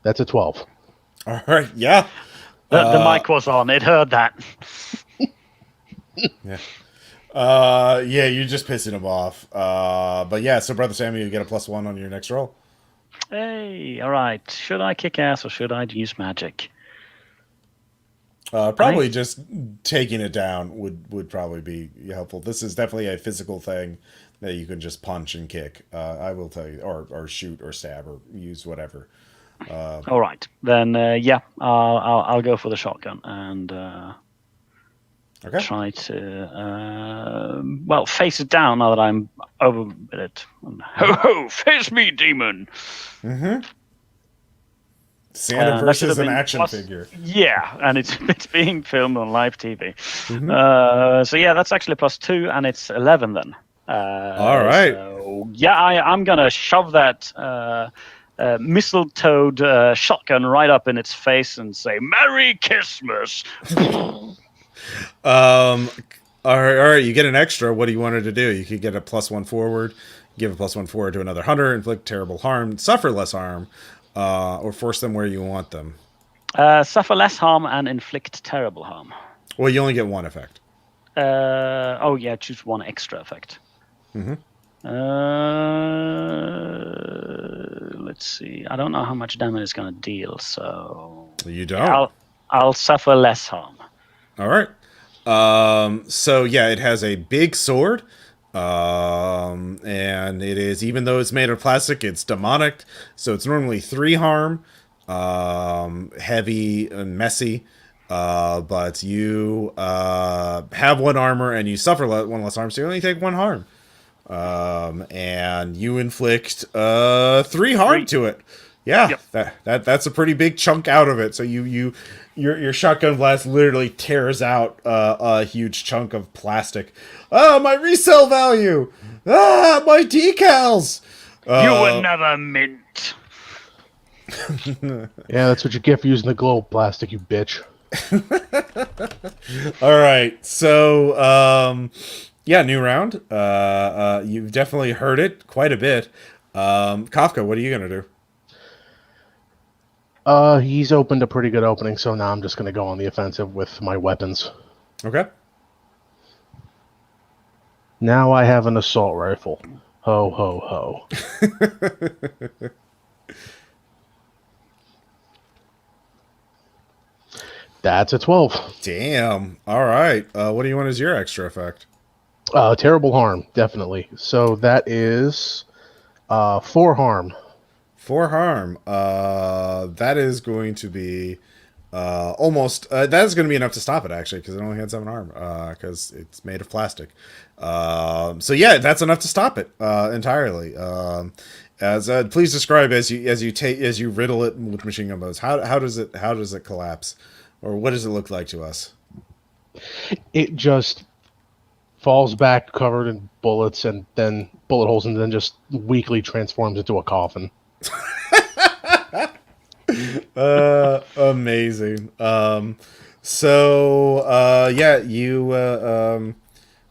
That's a 12.
All right, yeah.
The mic was on. It heard that.
Yeah. You're just pissing him off. But yeah, so Brother Samuel, you get a +1 on your next roll.
Hey, all right. Should I kick ass or should I use magic?
Probably just taking it down would probably be helpful. This is definitely a physical thing that you can just punch and kick. I will tell you, or shoot or stab or use whatever.
All right, then I'll go for the shotgun and try to face it down now that I'm over it.
Ho ho! Face me, demon.
Mm-hmm. Santa versus an action figure.
Yeah, and it's being filmed on live TV. Mm-hmm. That's actually +2, and it's 11 then.
All right.
So, I'm gonna shove that mistletoed shotgun right up in its face and say "Merry Christmas."
All right. You get an extra. What do you want her to do? You could get a +1 forward, give a +1 forward to another hunter, inflict terrible harm, suffer less harm. Or force them where you want them.
Suffer less harm and inflict terrible harm.
Well, you only get one effect.
Choose one extra effect.
Mm-hmm.
Let's see. I don't know how much damage it's going to deal, so...
You don't?
I'll suffer less harm.
All right. It has a big sword. And it is, even though it's made of plastic, it's demonic, so it's normally 3 harm, heavy and messy, but you have 1 armor and you suffer 1 less harm, so you only take 1 harm, and you inflict 3 harm to it. Yeah, yep. That's a pretty big chunk out of it. So your shotgun blast literally tears out a huge chunk of plastic. Oh, my resale value! Ah, my decals!
You were never mint.
Yeah, that's what you get for using the glow plastic, you bitch.
All right, so Yeah, new round. You've definitely heard it quite a bit. Kafka, what are you gonna do?
He's opened a pretty good opening, so now I'm just going to go on the offensive with my weapons.
Okay.
Now I have an assault rifle. Ho, ho, ho. That's a 12.
Damn. All right. What do you want as your extra effect?
Terrible harm, definitely. So that is 4 harm.
4 harm. That is going to be almost. That is going to be enough to stop it actually, because it only had 7 harm. Because it's made of plastic. So yeah, that's enough to stop it entirely. As please describe as you riddle it with machine gun bullets. How does it collapse, or what does it look like to us?
It just falls back covered in bullets and then bullet holes, and then just weakly transforms into a coffin.
Amazing.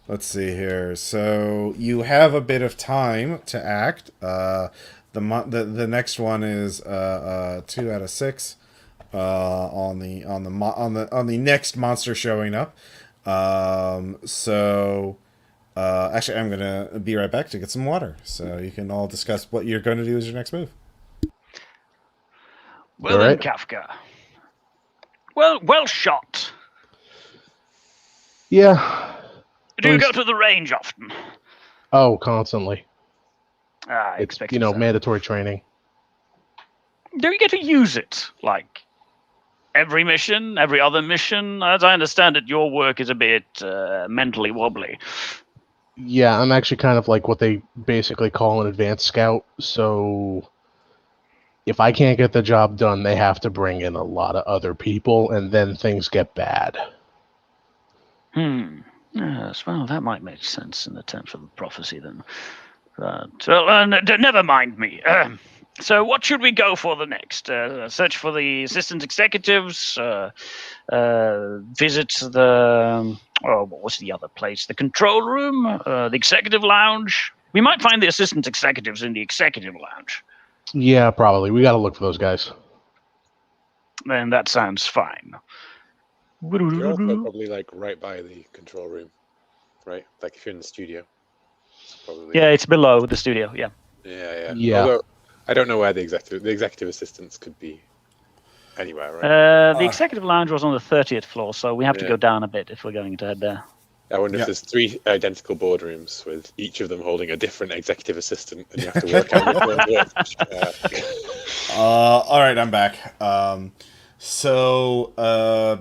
Let's see here. So you have a bit of time to act. The next one is 2 out of 6 on the next monster showing up. Actually, I'm gonna be right back to get some water, so you can all discuss what you're going to do as your next move.
Well then, Kafka. Well shot.
Yeah.
Do you go to the range often?
Oh, constantly.
I
It's,
expect so.
mandatory training.
Do you get to use it? Like, every mission, every other mission? As I understand it, your work is a bit mentally wobbly.
Yeah, I'm actually kind of like what they basically call an advanced scout, so if I can't get the job done, they have to bring in a lot of other people, and then things get bad.
Yes, well, that might make sense in the terms of the prophecy, then. Never mind me. So what should we go for the next? Search for the assistant executives, visit the... what was the other place? The control room? The executive lounge? We might find the assistant executives in the executive lounge.
Yeah, probably. We gotta look for those guys.
Then that sounds fine.
You're also probably like right by the control room, right? Like if you're in the studio. It's probably...
Yeah, it's below the studio. Yeah.
Yeah.
Although I don't know where the executive assistants could be anywhere, right?
The executive lounge was on the 30th floor, so we have to go down a bit if we're going to head there.
I wonder if there's 3 identical boardrooms with each of them holding a different executive assistant, and you have to work out which one.
All right, I'm back.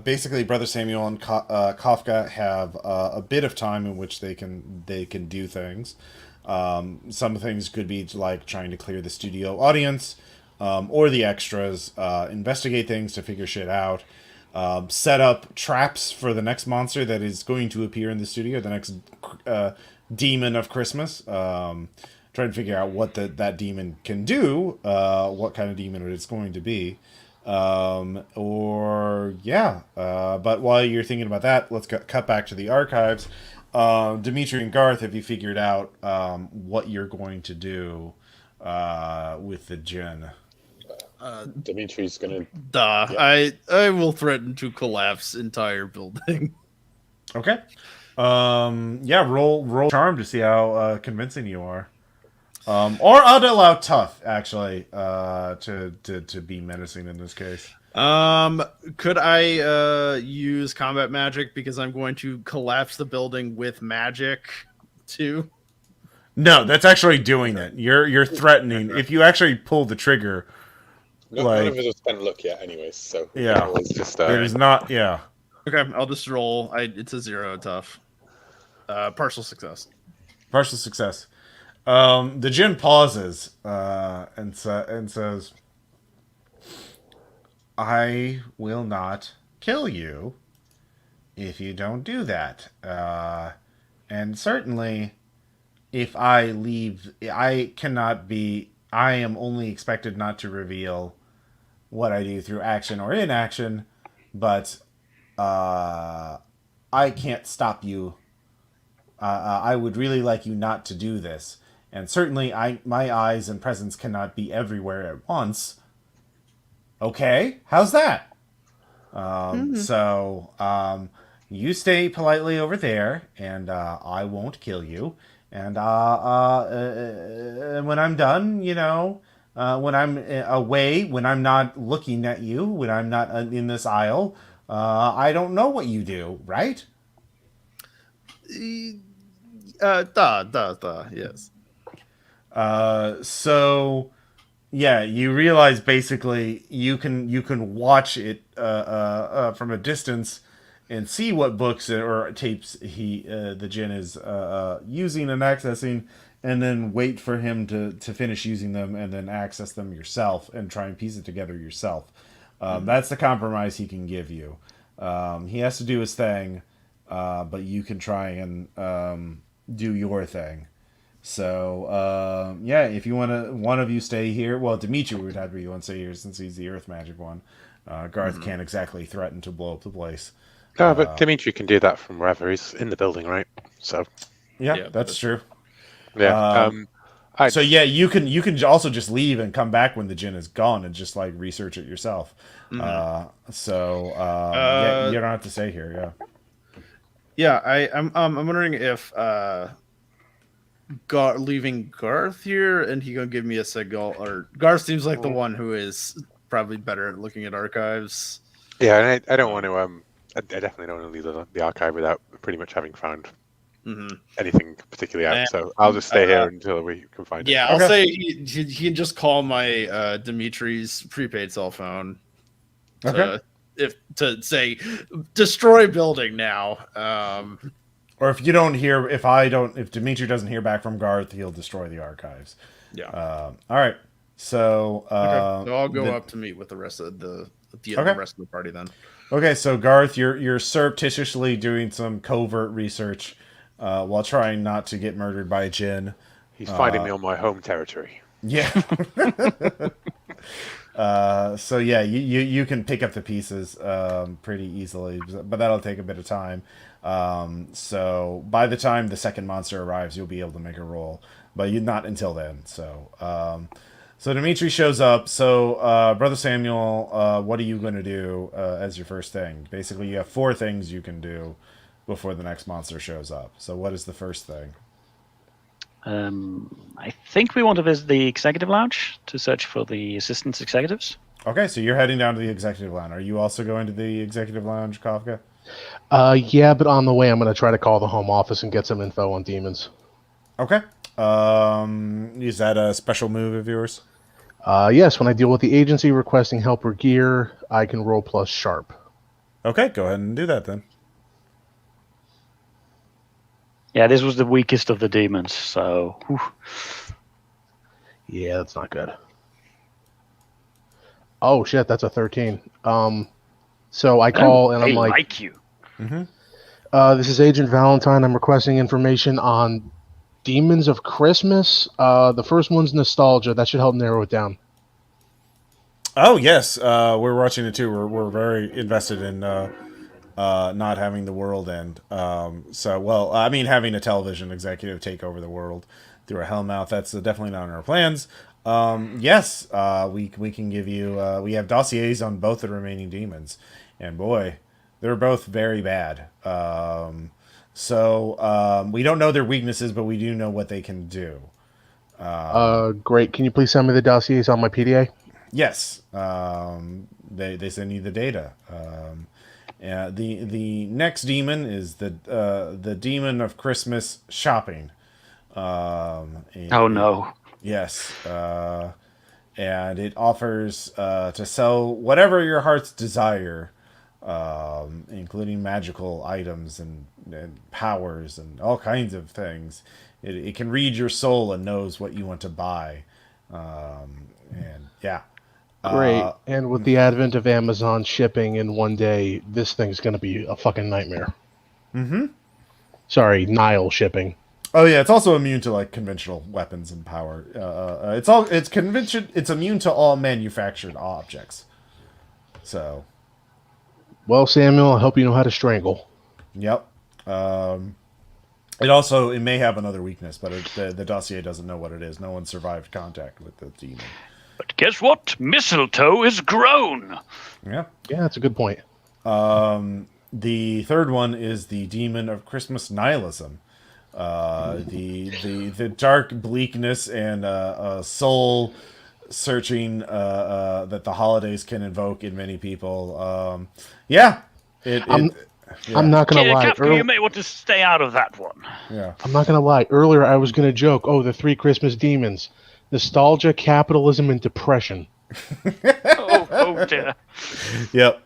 Basically, Brother Samuel and Kafka have a bit of time in which they can do things. Some things could be like trying to clear the studio audience, or the extras, investigate things to figure shit out, set up traps for the next monster that is going to appear in the studio, the next demon of Christmas. Trying to figure out what that demon can do, what kind of demon it's going to be. But while you're thinking about that, let's cut back to the archives. Dimitri and Garth, have you figured out what you're going to do with the djinn?
Dimitri's gonna...
I will threaten to collapse entire building.
Okay. Roll charm to see how convincing you are. Or I'd allow tough, actually, to be menacing in this case.
Could I use combat magic, because I'm going to collapse the building with magic too?
No, that's actually doing it. You're threatening. If you actually pull the trigger,
none of us have spent luck yet, anyways. So
yeah,
it's just
it is not. Yeah.
Okay, I'll just roll. It's a 0 tough. Partial success.
Partial success. The djinn pauses and says, "I will not kill you if you don't do that. And certainly, if I leave, I am only expected not to reveal what I do through action or inaction, but I can't stop you I would really like you not to do this. And certainly, my eyes and presence cannot be everywhere at once. Okay, how's that? So, you stay politely over there, and I won't kill you. And when I'm done, when I'm away, when I'm not looking at you, when I'm not in this aisle, I don't know what you do, right?
Yes.
So yeah, you realize basically you can watch it from a distance and see what books or tapes the Jinn is using and accessing, and then wait for him to finish using them and then access them yourself and try and piece it together yourself. That's the compromise he can give you. He has to do his thing, but you can try and do your thing. So, yeah, if you want to, one of you stay here. Well, Dimitri would have to be the one stay here since he's the Earth Magic one. Garth can't exactly threaten to blow up the place.
No, but Dimitri can do that from wherever he's in the building, right? So,
yeah, that's true.
yeah.
So yeah, you can also just leave and come back when the Jinn is gone and just like research it yourself. Yeah, you don't have to stay here.
Yeah, I'm wondering if leaving Garth here and he gonna give me a signal, or Garth seems like the one who is probably better at looking at archives.
Yeah, and I don't want to. I definitely don't want to leave the archive without pretty much having found anything particularly out. So I'll just stay here until we can find it.
Yeah, I'll say he can just call my Dimitri's prepaid cell phone. To say destroy building now.
Or if Dimitri doesn't hear back from Garth, he'll destroy the archives.
Yeah.
All right. So,
so I'll go up to meet with the rest of the rest of the party then.
Okay, so Garth, you're surreptitiously doing some covert research while trying not to get murdered by a Jinn.
He's finding me on my home territory.
Yeah. So yeah, you can pick up the pieces pretty easily, but that'll take a bit of time. So by the time the second monster arrives, you'll be able to make a roll, but not until then. So Dimitri shows up. So Brother Samuel, what are you going to do as your first thing? Basically, you have 4 things you can do before the next monster shows up. So what is the first thing?
I think we want to visit the executive lounge to search for the assistant executives.
Okay, so you're heading down to the executive lounge. Are you also going to the executive lounge, Kafka?
Yeah, but on the way, I'm going to try to call the home office and get some info on demons.
Okay. Is that a special move of yours?
Yes, when I deal with the agency requesting help or gear, I can roll plus sharp.
Okay, go ahead and do that then.
Yeah, this was the weakest of the demons, so... Whew.
Yeah, that's not good. Oh, shit, that's a 13. So I call and I'm like
you.
This is Agent Valentine. I'm requesting information on Demons of Christmas. The first one's nostalgia. That should help narrow it down.
Oh, yes. We're watching it too. We're very invested in not having the world end. Having a television executive take over the world through a hellmouth, that's definitely not in our plans. Yes, we can give you... we have dossiers on both the remaining demons. And boy, they're both very bad. We don't know their weaknesses, but we do know what they can do.
Great. Can you please send me the dossiers on my PDA?
Yes. They send you the data. The next demon is the demon of Christmas shopping.
Oh no.
Yes. And it offers to sell whatever your heart's desire, including magical items and powers and all kinds of things. It can read your soul and knows what you want to buy. And yeah.
Great. And with the advent of Amazon shipping in one day, this thing's going to be a fucking nightmare.
Mm-hmm.
Sorry, Nile shipping.
Oh yeah, it's also immune to like conventional weapons and power. It's immune to all manufactured objects. So,
well, Samuel, I hope you know how to strangle.
Yep. It may have another weakness, but the dossier doesn't know what it is. No one survived contact with the demon.
But guess what? Mistletoe is grown.
Yeah.
Yeah, that's a good point.
The third one is the demon of Christmas nihilism. The dark bleakness and soul searching that the holidays can invoke in many people.
I'm not gonna lie.
Kafka, you may want to stay out of that one.
Yeah.
I'm not gonna lie. Earlier, I was gonna joke. Oh, the three Christmas demons: nostalgia, capitalism, and depression.
Oh dear.
Yep.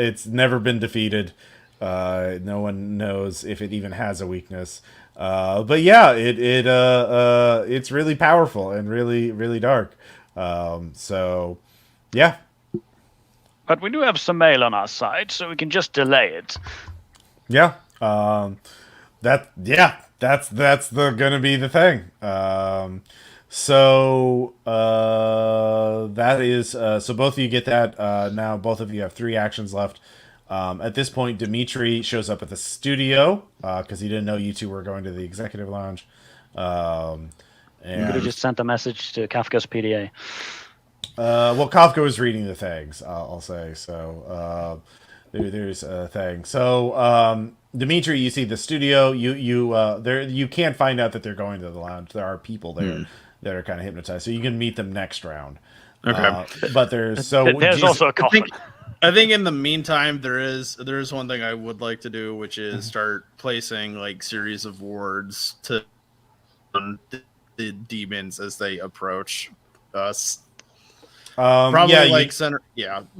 It's never been defeated. No one knows if it even has a weakness. But yeah, it's really powerful and really, really dark. So yeah.
But we do have some mail on our side, so we can just delay it.
Yeah. That's gonna be the thing. That is so both of you get that. Now both of you have 3 actions left. At this point, Dimitri shows up at the studio because he didn't know you two were going to the executive lounge.
You could have just sent a message to Kafka's PDA.
Well, Kafka was reading the things, I'll say. So there's a thing. So Dimitri, you see the studio. You can't find out that they're going to the lounge. There are people there that are kind of hypnotized. So you can meet them next round.
Okay.
But there's
also a coffin.
I think in the meantime there is one thing I would like to do, which is start placing like series of wards to the demons as they approach us. Probably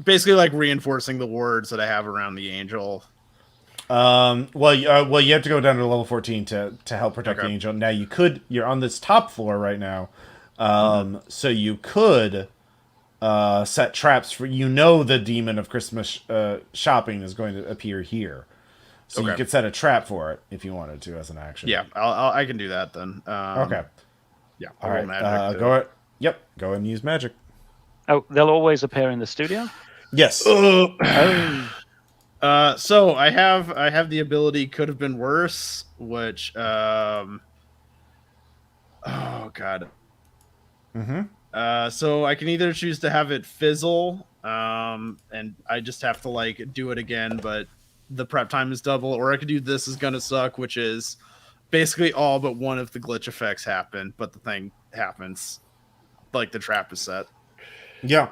basically like reinforcing the wards that I have around the angel.
Well, you have to go down to level 14 to help protect the angel. Now you're on this top floor right now, so you could set traps for the demon of Christmas shopping is going to appear here, so you could set a trap for it if you wanted to as an action.
Yeah, I can do that then.
Okay.
Yeah.
All right. Go ahead and use magic.
Oh, they'll always appear in the studio?
Yes.
So I have the ability could have been worse, which oh god. So I can either choose to have it fizzle, and I just have to like do it again, but the prep time is double, or I could do this is gonna suck, which is basically all but one of the glitch effects happen, but the thing happens. Like the trap is set.
Yeah.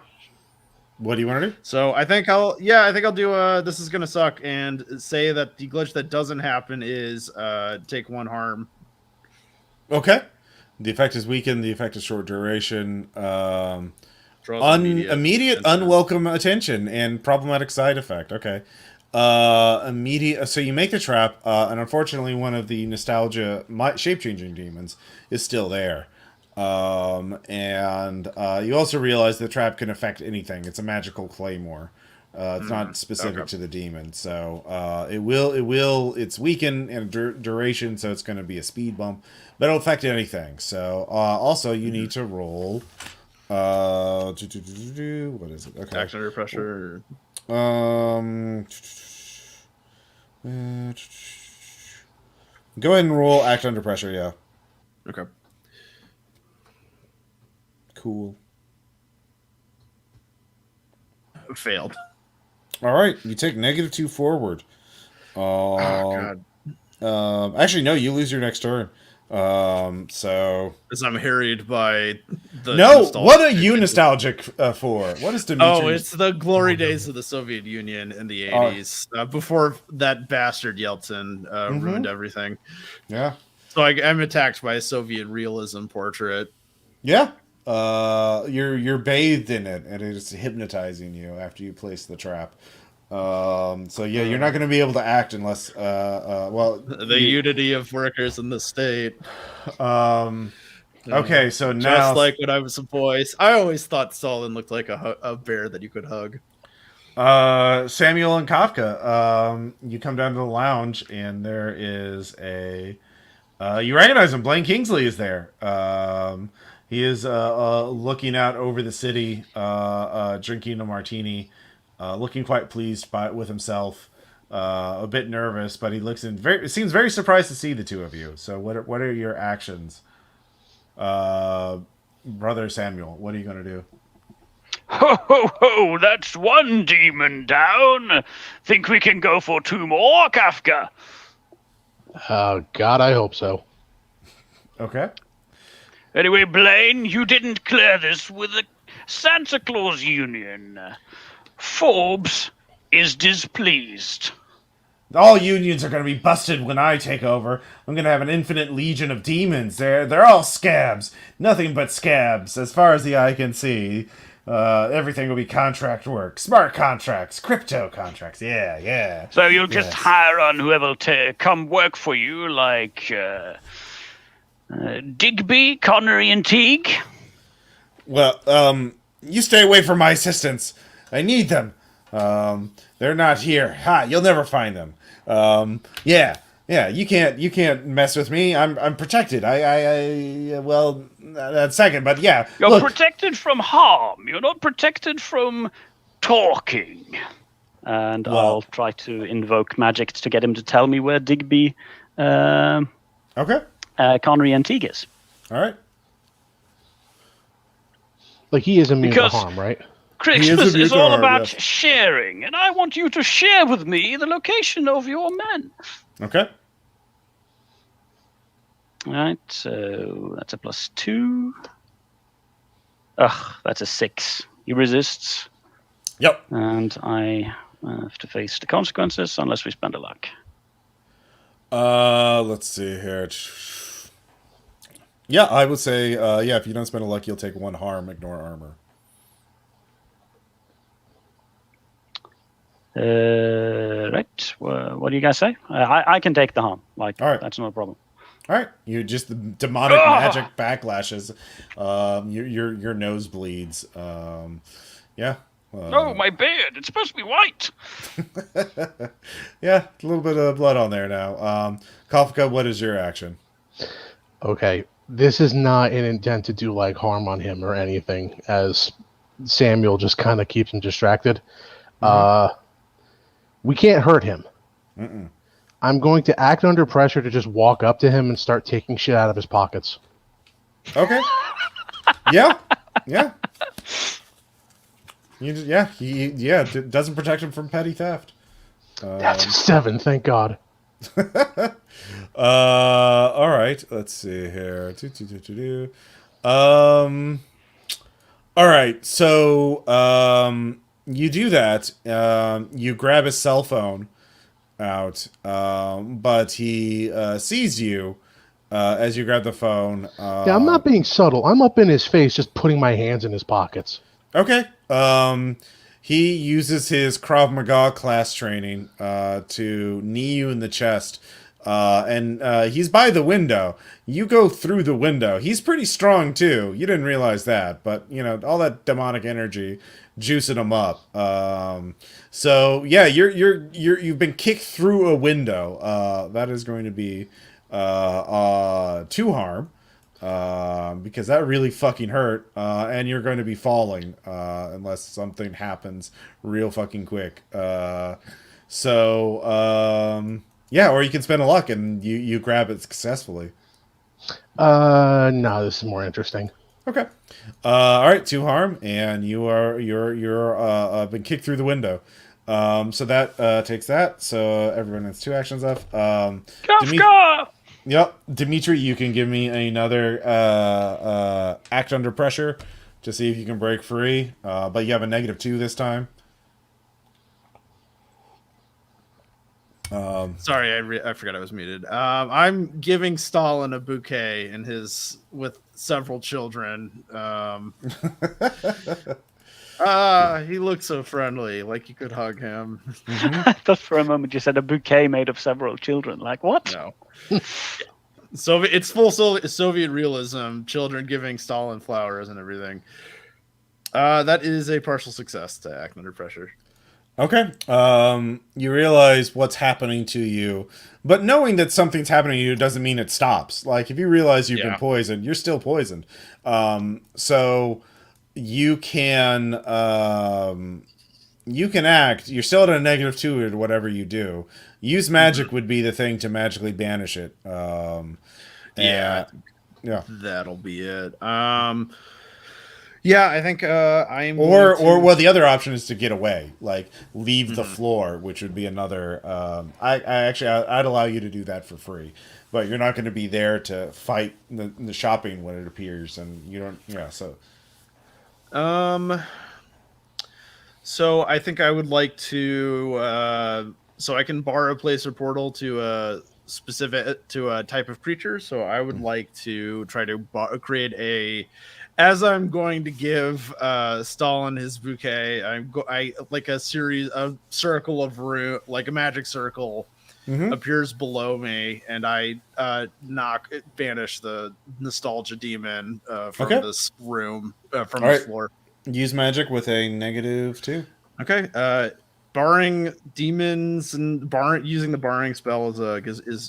What do you want to do?
So I think I'll do this is gonna suck and say that the glitch that doesn't happen is take 1 harm.
Okay. The effect is weakened. The effect is short duration. Immediate unwelcome attention and problematic side effect. Okay. Immediate. So you make the trap, and unfortunately, one of the nostalgia shape-changing demons is still there. And you also realize the trap can affect anything. It's a magical claymore. It's not specific to the demon, so it's weakened and duration, so it's going to be a speed bump, but it'll affect anything. So also you need to roll. What is it? Okay.
Action under pressure.
Go ahead and roll act under pressure. Yeah.
Okay.
Cool.
Failed.
All right, you take -2 forward.
Oh god.
Actually, no, you lose your next turn. So
as I'm harried by the
what are you nostalgic for? What is Dimitri?
Oh, it's the glory days of the Soviet Union in the 80s, before that bastard Yeltsin ruined everything.
Yeah.
So I'm attacked by a Soviet realism portrait.
Yeah. You're bathed in it, and it's hypnotizing you after you place the trap. So yeah, you're not going to be able to act unless
the unity of workers in the state.
Okay, so now
just like when I was a boy, I always thought Stalin looked like a bear that you could hug.
Samuel and Kafka, you come down to the lounge, and there is you recognize him. Blaine Kingsley is there. He is looking out over the city, drinking a martini, looking quite pleased with himself. a bit nervous, but he seems very surprised to see the two of you. So what are your actions, Brother Samuel? What are you gonna do?
Ho, ho, ho! That's one demon down. Think we can go for 2 more, Kafka?
God, I hope so.
Okay.
Anyway, Blaine, you didn't clear this with the Santa Claus Union. Forbes is displeased.
All unions are going to be busted when I take over. I'm going to have an infinite legion of demons. They're all scabs. Nothing but scabs, as far as the eye can see. Everything will be contract work. Smart contracts. Crypto contracts. Yeah.
So you'll just
Yes.
hire on whoever will come work for you, like Digby, Connery, and Teague?
Well, you stay away from my assistants. I need them. They're not here. Ha! You'll never find them. Yeah. You can't mess with me. I'm protected. Well, that second, but yeah.
You're
Look,
protected from harm. You're not protected from talking.
And
Well-
I'll try to invoke magic to get him to tell me where Digby,
okay.
Connery, and Teague is.
All right.
Like, he is immune
Because-
to harm, right?
Christmas
immune
is
to
all
harm,
about
yes.
sharing, and I want you to share with me the location of your men.
Okay.
All right, so that's a +2. Ugh, that's a 6. He resists,
Yep.
and I have to face the consequences unless we spend a luck.
Let's see here. Yeah, I would say, if you don't spend a luck, you'll take 1 harm, ignore armor.
Right, what do you guys say? I can take the harm. Like,
All right.
that's not a problem.
All right, you just the demonic
Ah!
magic backlashes. Your nose bleeds. Yeah.
Oh, my beard. It's supposed to be white.
Yeah, a little bit of blood on there now. Kafka, what is your action?
Okay, this is not an intent to do like harm on him or anything, as Samuel just kind of keeps him distracted. We can't hurt him.
Mm-mm.
I'm going to act under pressure to just walk up to him and start taking shit out of his pockets.
Okay. Yeah. It doesn't protect him from petty theft.
That's a 7, thank God.
All right. Let's see here. All right. So, you do that. You grab his cell phone out, but he sees you as you grab the phone.
Yeah, I'm not being subtle. I'm up in his face, just putting my hands in his pockets.
Okay. He uses his Krav Maga class training to knee you in the chest. And he's by the window. You go through the window. He's pretty strong too. You didn't realize that, but you know, all that demonic energy juicing him up. So yeah, you've been kicked through a window. That is going to be 2 harm. Because that really fucking hurt, and you're going to be falling unless something happens real fucking quick. Yeah, or you can spend a luck and you grab it successfully.
No, this is more interesting.
Okay. All right, 2 harm, and you're been kicked through the window. So that takes that. So everyone has 2 actions left.
Kafka!
Yep, Dimitri, you can give me another act under pressure to see if you can break free, but you have a -2 this time.
Sorry, I forgot I was muted. I'm giving Stalin a bouquet in his with several children. He looks so friendly, like you could hug him.
I thought for a moment you said a bouquet made of several children. Like, what?
No. It's full Soviet realism, children giving Stalin flowers and everything. That is a partial success to act under pressure.
Okay. You realize what's happening to you, but knowing that something's happening to you doesn't mean it stops. Like, if you realize you've been poisoned, you're still poisoned. So you can you can act. You're still at a -2 or whatever you do. Use magic would be the thing to magically banish it.
Yeah.
Yeah.
That'll be it. Yeah, I think I'm
Or the other option is to get away, like leave the floor, which would be another. I'd allow you to do that for free, but you're not going to be there to fight the shopping when it appears, and you don't. Yeah, so.
So I think I would like to. So I can borrow place or portal to a specific to a type of creature. So I would like to try to create a. As I'm going to give Stalin his bouquet, I like a circle of room, like a magic circle, appears below me, and I banish the nostalgia demon from this room, from this floor.
Use magic with a -2.
Okay. Barring demons and using the barring spell is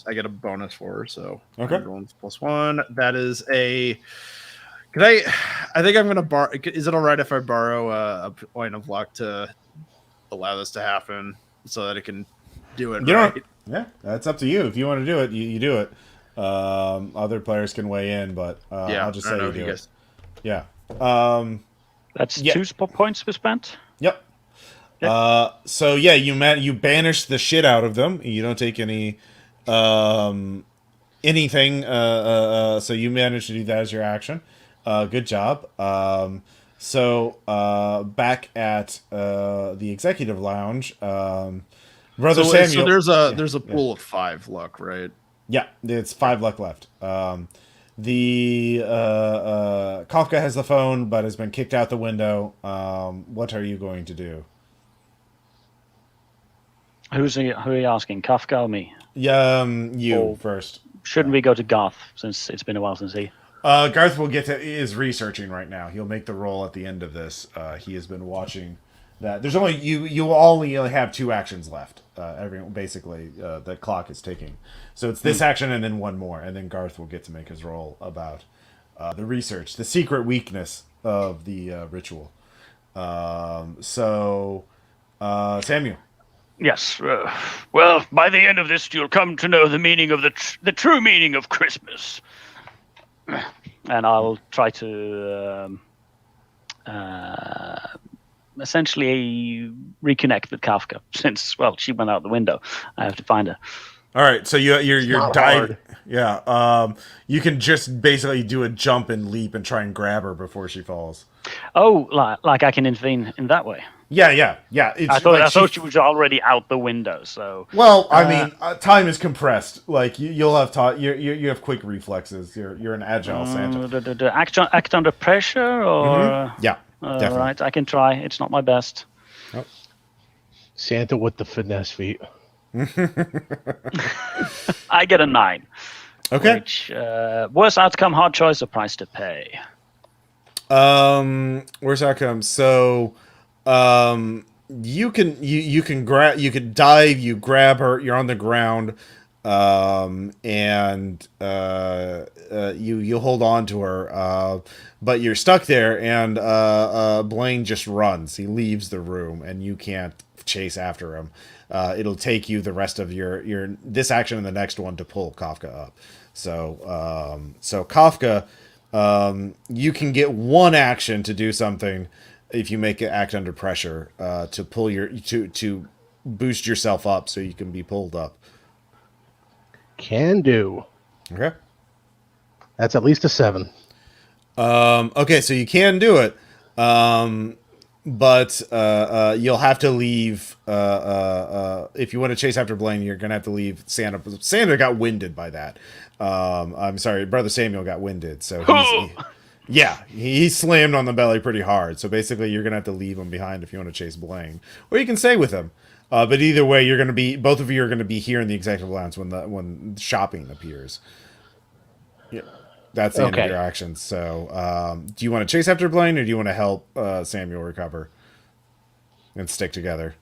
I get a bonus for, so
okay.
+1. That is a. I think I'm gonna borrow. Is it all right if I borrow a point of luck to allow this to happen so that it can do it?
Yeah, that's up to you. If you want to do it, you do it. Other players can weigh in, but I'll just say you do it. Yeah.
That's 2 points were spent.
Yep. So yeah, you banish the shit out of them. You don't take any anything. So you manage to do that as your action. Good job. So back at the executive lounge, Brother Samuel.
So there's a pool of 5 luck, right?
Yeah, it's 5 luck left. The Kafka has the phone, but has been kicked out the window. What are you going to do?
Who are you asking, Kafka or me?
You first.
Shouldn't we go to Garth, since it's been a while since he...
Garth is researching right now. He'll make the roll at the end of this. He has been watching that. There's only you only have 2 actions left. The clock is ticking. So it's this action and then one more, and then Garth will get to make his roll about the research, the secret weakness of the ritual. Samuel.
Yes. Well, by the end of this, you'll come to know the meaning of the true meaning of Christmas.
And I'll try to essentially reconnect with Kafka, since she went out the window. I have to find her.
All right, so you're diving. Yeah, you can just basically do a jump and leap and try and grab her before she falls.
Oh, like I can intervene in that way.
Yeah.
I thought she was already out the window. So
I mean, time is compressed. Like you'll have you have quick reflexes. You're an agile Santa.
Act under pressure, or
yeah, definitely.
Right, I can try. It's not my best.
Oh.
Santa with the finesse feet.
I get a 9.
Okay.
Which worst outcome, hard choice, or price to pay.
Worst outcome. So, you can dive. You grab her. You're on the ground. And you hold on to her. But you're stuck there, and Blaine just runs. He leaves the room, and you can't chase after him. It'll take you the rest of your this action and the next one to pull Kafka up. So Kafka, you can get one action to do something if you make it act under pressure to pull to boost yourself up so you can be pulled up.
Can do.
Okay.
That's at least a 7.
Okay, so you can do it. But you'll have to leave. If you want to chase after Blaine, you're gonna have to leave Santa. Santa got winded by that. I'm sorry, Brother Samuel got winded. So he slammed on the belly pretty hard. So basically, you're gonna have to leave him behind if you want to chase Blaine, or you can stay with him. But either way, both of you are gonna be here in the executive lounge when shopping appears. Yeah. That's the end of your actions. So, do you want to chase after Blaine, or do you want to help Samuel recover and stick together?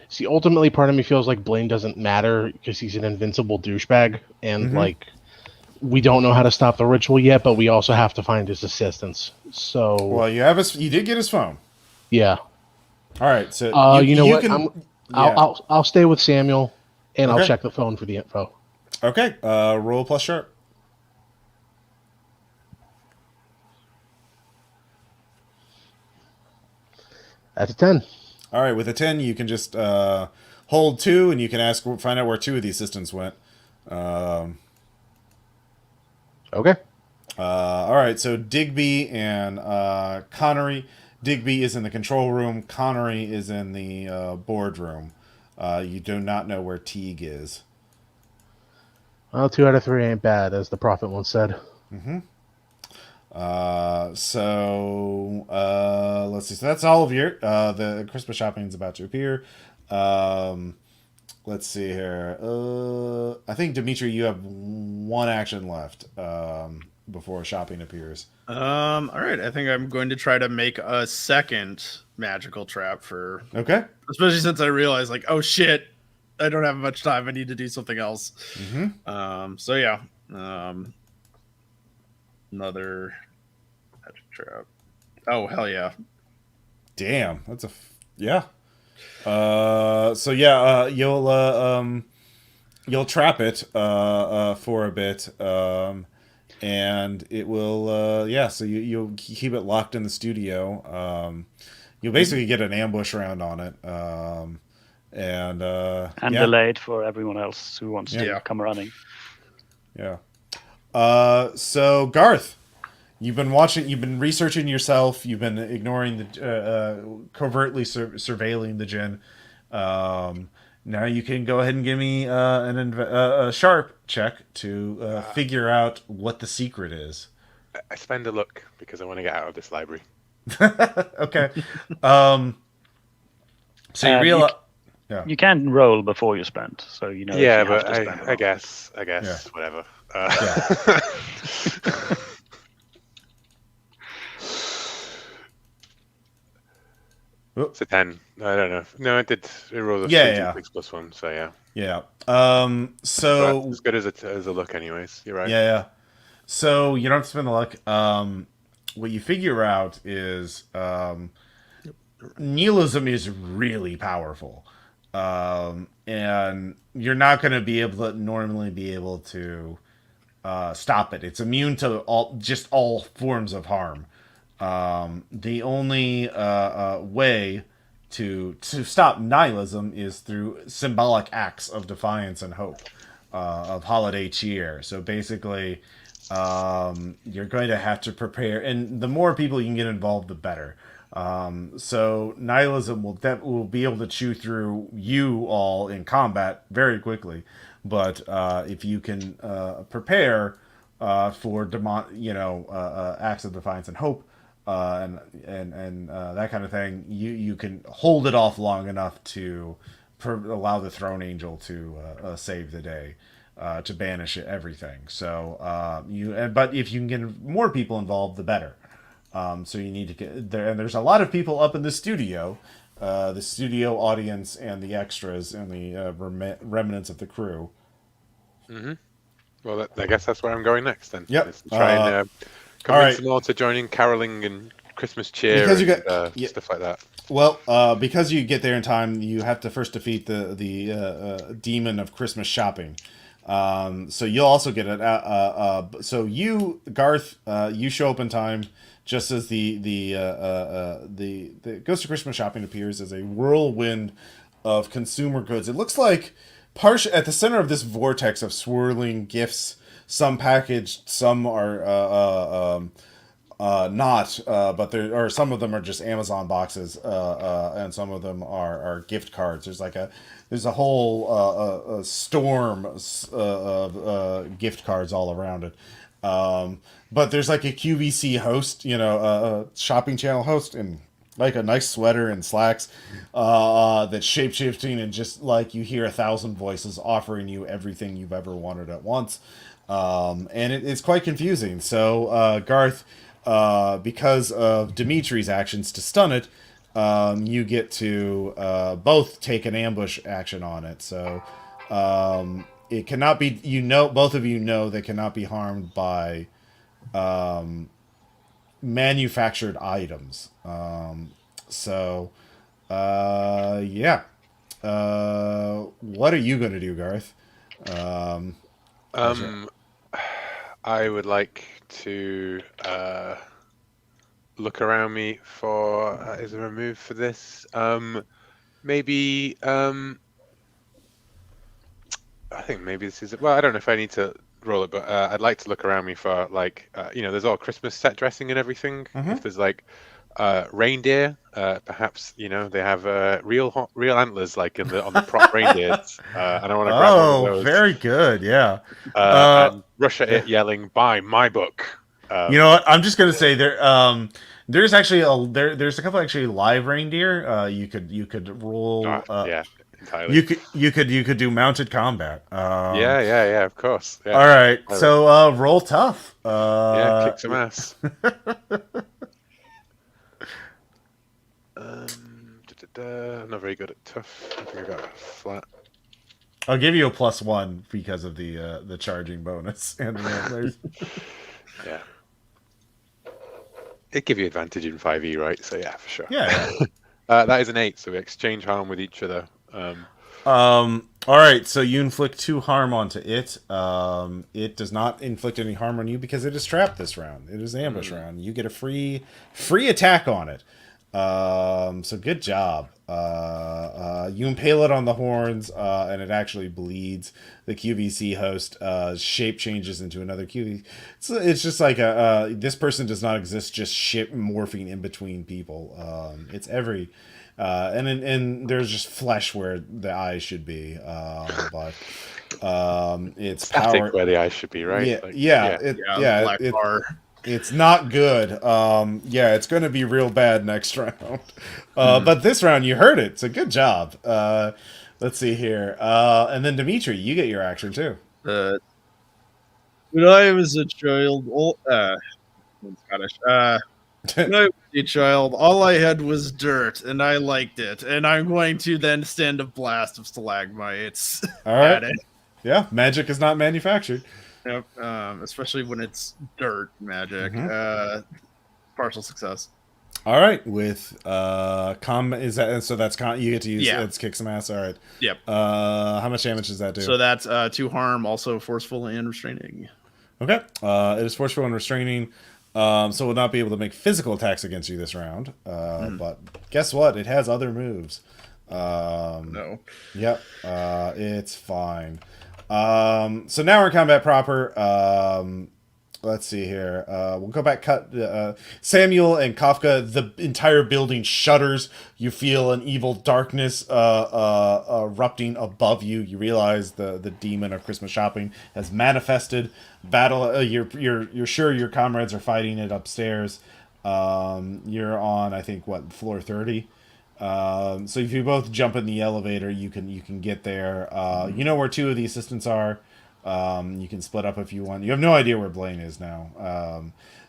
See, ultimately, part of me feels like Blaine doesn't matter because he's an invincible douchebag, and we don't know how to stop the ritual yet, but we also have to find his assistance. So,
well, you did get his phone.
Yeah.
All right, so
You know what?
can.
I'll stay with Samuel, and I'll
Okay.
check the phone for the info.
Okay, roll plus sharp.
That's a 10.
All right, with a 10, you can just hold 2, and you can find out where 2 of the assistants went.
Okay.
All right, so Digby and Connery. Digby is in the control room. Connery is in the boardroom. You do not know where Teague is.
Well, 2 out of 3 ain't bad, as the prophet once said.
Let's see. So that's all of your the Christmas shopping is about to appear. Let's see here. I think Dimitri, you have 1 action left before shopping appears.
All right. I think I'm going to try to make a second magical trap for,
Okay.
especially since I realized, like, oh shit, I don't have much time. I need to do something else. So yeah. Another magic trap. Oh hell yeah.
Damn, that's yeah. You'll trap it for a bit, and it will so you'll keep it locked in the studio. You'll basically get an ambush round on it, and
delayed for everyone else who wants to come running.
Yeah. So Garth, you've been researching yourself. You've been ignoring the covertly surveilling the djinn. Now you can go ahead and give me a sharp check to figure out what the secret is.
I spend a look because I want to get out of this library.
Okay. So you realize.
You can roll before you spend, so you know.
Yeah,
if you have
but
to spend
I guess, whatever. It's a 10. I don't know. No, it did. It rolled a 6 plus 1, so yeah.
Yeah.
So that's as good as a look, anyways. You're right.
Yeah. So you don't have to spend the luck. What you figure out is nihilism is really powerful, and you're not going to be able to stop it. It's immune to all forms of harm. The only way to stop nihilism is through symbolic acts of defiance and hope, of holiday cheer. So basically, you're going to have to prepare, and the more people you can get involved, the better. So nihilism will be able to chew through you all in combat very quickly, but if you can prepare for acts of defiance and hope, and that kind of thing, you can hold it off long enough to allow the throne angel to save the day, to banish everything. So but if you can get more people involved, the better. So you need to get there, and there's a lot of people up in the studio audience and the extras and the remnants of the crew.
Mm-hmm. Well, I guess that's where I'm going next then.
Yep.
Try and convince them all to join in caroling and Christmas cheer
because
and
you got,
stuff like that.
Well, because you get there in time, you have to first defeat the demon of Christmas shopping. So you'll also get it. So you, Garth, you show up in time just as the Ghost of Christmas shopping appears as a whirlwind of consumer goods. It looks like at the center of this vortex of swirling gifts. Some packaged, some are not, but some of them are just Amazon boxes, and some of them are gift cards. There's a whole storm of gift cards all around it. But there's like a QVC host, a shopping channel host, and like a nice sweater and slacks that's shape-shifting, and just like you hear 1,000 voices offering you everything you've ever wanted at once. And it's quite confusing. So Garth, because of Dimitri's actions to stun it, you get to both take an ambush action on it. So it cannot be, both of you know they cannot be harmed by manufactured items. So Yeah. What are you going to do, Garth?
I would like to look around me for. Is there a move for this? Maybe. I think maybe this is. Well, I don't know if I need to roll it, but I'd like to look around me for like, there's all Christmas set dressing and everything. If there's like reindeer, perhaps they have real antlers like on the prop reindeers, and I want to grab one of those.
Very good. Yeah.
And rush at it, yelling, "Buy my book!"
You know what? I'm just gonna say there. There's actually there's a couple actually live reindeer. You could roll.
Yeah, entirely.
You could do mounted combat.
Yeah. Of course. Yeah.
All right. So roll tough.
Yeah, kick some ass. I'm not very good at tough. I think I got a flat.
I'll give you a +1 because of the charging bonus and the antlers.
Yeah. It'd give you advantage in 5e, right? So yeah, for sure.
Yeah.
That is an 8, so we exchange harm with each other.
All right, so you inflict 2 harm onto it. It does not inflict any harm on you because it is trapped this round. It is an ambush round. You get a free attack on it. So good job. You impale it on the horns, and it actually bleeds. The QVC host shape changes into another QVC. It's just like this person does not exist. Just ship morphing in between people. It's every. And there's just flesh where the eyes should be, but it's power
where the eyes should be, right?
Black bar.
It's not good. It's going to be real bad next round. But this round you heard it, so good job. Let's see here, and then Dimitri, you get your action too.
When I was a child, in Scottish. When I was a child, all I had was dirt, and I liked it. And I'm going to then send a blast of stalagmites
All right.
at it.
Yeah, magic is not manufactured.
Yep. Especially when it's dirt magic. Partial success.
All right, with is that so? That's you get to use.
Yeah.
Let's kick some ass. All right.
Yep.
How much damage does that do?
So that's 2 harm, also forceful and restraining.
Okay. It is forceful and restraining. So it will not be able to make physical attacks against you this round. But guess what? It has other moves.
No.
Yep. It's fine. So now we're in combat proper. Let's see here. We'll go back. Samuel and Kafka. The entire building shudders. You feel an evil darkness erupting above you. You realize the demon of Christmas shopping has manifested. Battle. You're sure your comrades are fighting it upstairs. You're on, I think, floor 30. So if you both jump in the elevator, you can get there. You know where 2 of the assistants are. You can split up if you want. You have no idea where Blaine is now.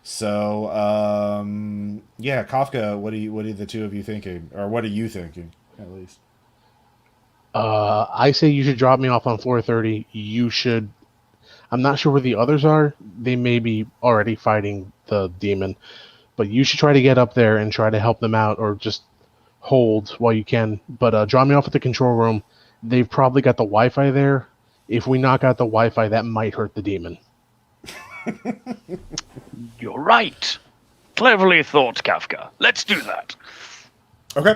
Kafka, what are the 2 of you thinking, or what are you thinking at least?
I say you should drop me off on floor 30. You should. I'm not sure where the others are. They may be already fighting the demon, but you should try to get up there and try to help them out, or just hold while you can. But drop me off at the control room. They've probably got the Wi-Fi there. If we knock out the Wi-Fi, that might hurt the demon.
You're right. Cleverly thought, Kafka. Let's do that.
Okay.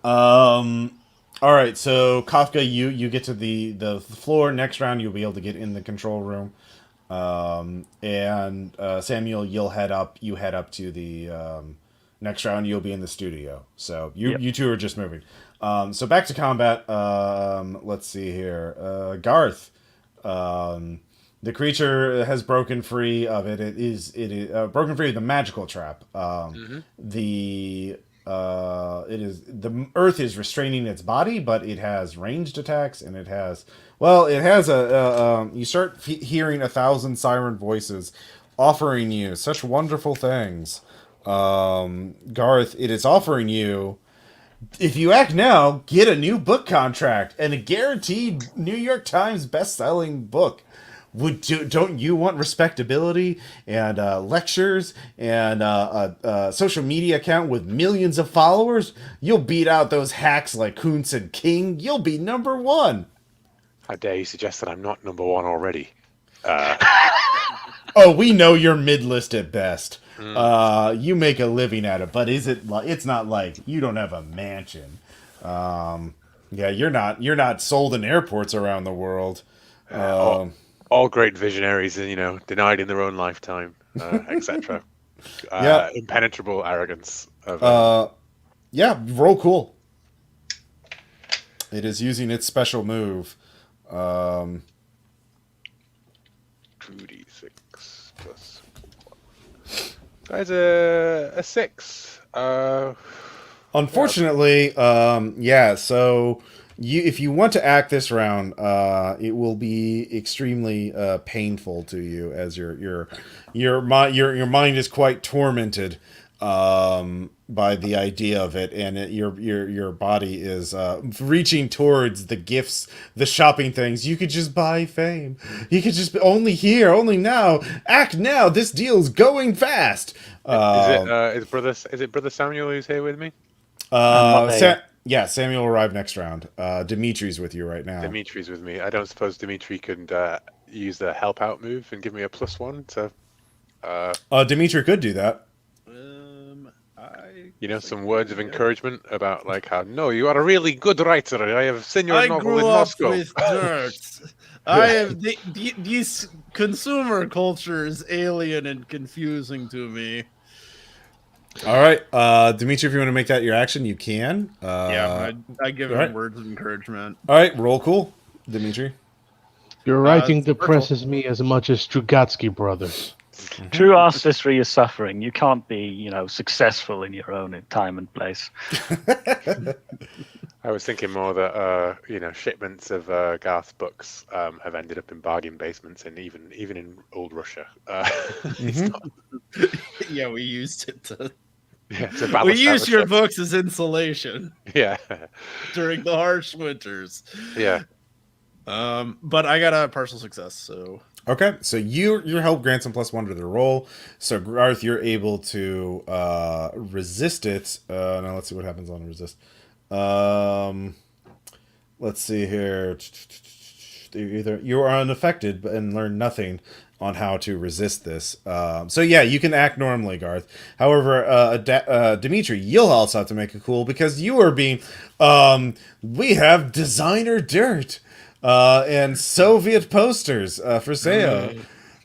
All right. So Kafka, you get to the floor. Next round, you'll be able to get in the control room. And Samuel, you head up to the next round. You'll be in the studio. So you 2 are just moving. So back to combat. Let's see here. Garth. The creature has broken free of it. It is broken free of the magical trap. The earth is restraining its body, but it has ranged attacks, and it has you start hearing 1,000 siren voices offering you such wonderful things. Garth, it is offering you, if you act now, get a new book contract and a guaranteed New York Times best-selling book. Don't you want respectability and lectures and a social media account with millions of followers? You'll beat out those hacks like Kuntz and King. You'll be number one.
How dare you suggest that I'm not number one already?
Oh, we know you're mid-list at best. You make a living at it, but it's not like you don't have a mansion. Yeah, you're not sold in airports around the world.
All great visionaries, denied in their own lifetime, etc.
Yeah.
Impenetrable arrogance.
Yeah, roll cool. It is using its special move.
2d6 plus 1. That's a 6.
Unfortunately, yeah. So if you want to act this round, it will be extremely painful to you, as your mind is quite tormented by the idea of it, and your body is reaching towards the gifts, the shopping things. You could just buy fame. You could just only here, only now. Act now. This deal's going fast.
Is it brother Samuel who's here with me?
Yeah, Samuel arrived next round. Dimitri's with you right now.
Dimitri's with me. I don't suppose Dimitri could use the help out move and give me a +1 to.
Dimitri could do that.
Some words of encouragement about how no, you are a really good writer. I have seen your novel in Moscow.
With dirt. I have this consumer culture is alien and confusing to me.
All right, Dimitri, if you want to make that your action, you can.
I give him words of encouragement.
All right, roll cool, Dimitri.
Your writing depresses me as much as Strugatsky brothers.
True artistry is suffering. You can't be, successful in your own time and place.
I was thinking more that shipments of Garth's books have ended up in bargain basements, and even in old Russia.
Yeah, we used it to.
Yeah,
we used your books as insulation.
Yeah,
during the harsh winters.
Yeah.
But I got a partial success, so.
Okay, so your help grants him +1 to the roll. So Garth, you're able to resist it. Now let's see what happens on resist. Let's see here. Either you are unaffected and learn nothing on how to resist this. So yeah, you can act normally, Garth. However, Dimitri, you'll also have to make it cool because you are being. We have designer dirt. And Soviet posters for sale.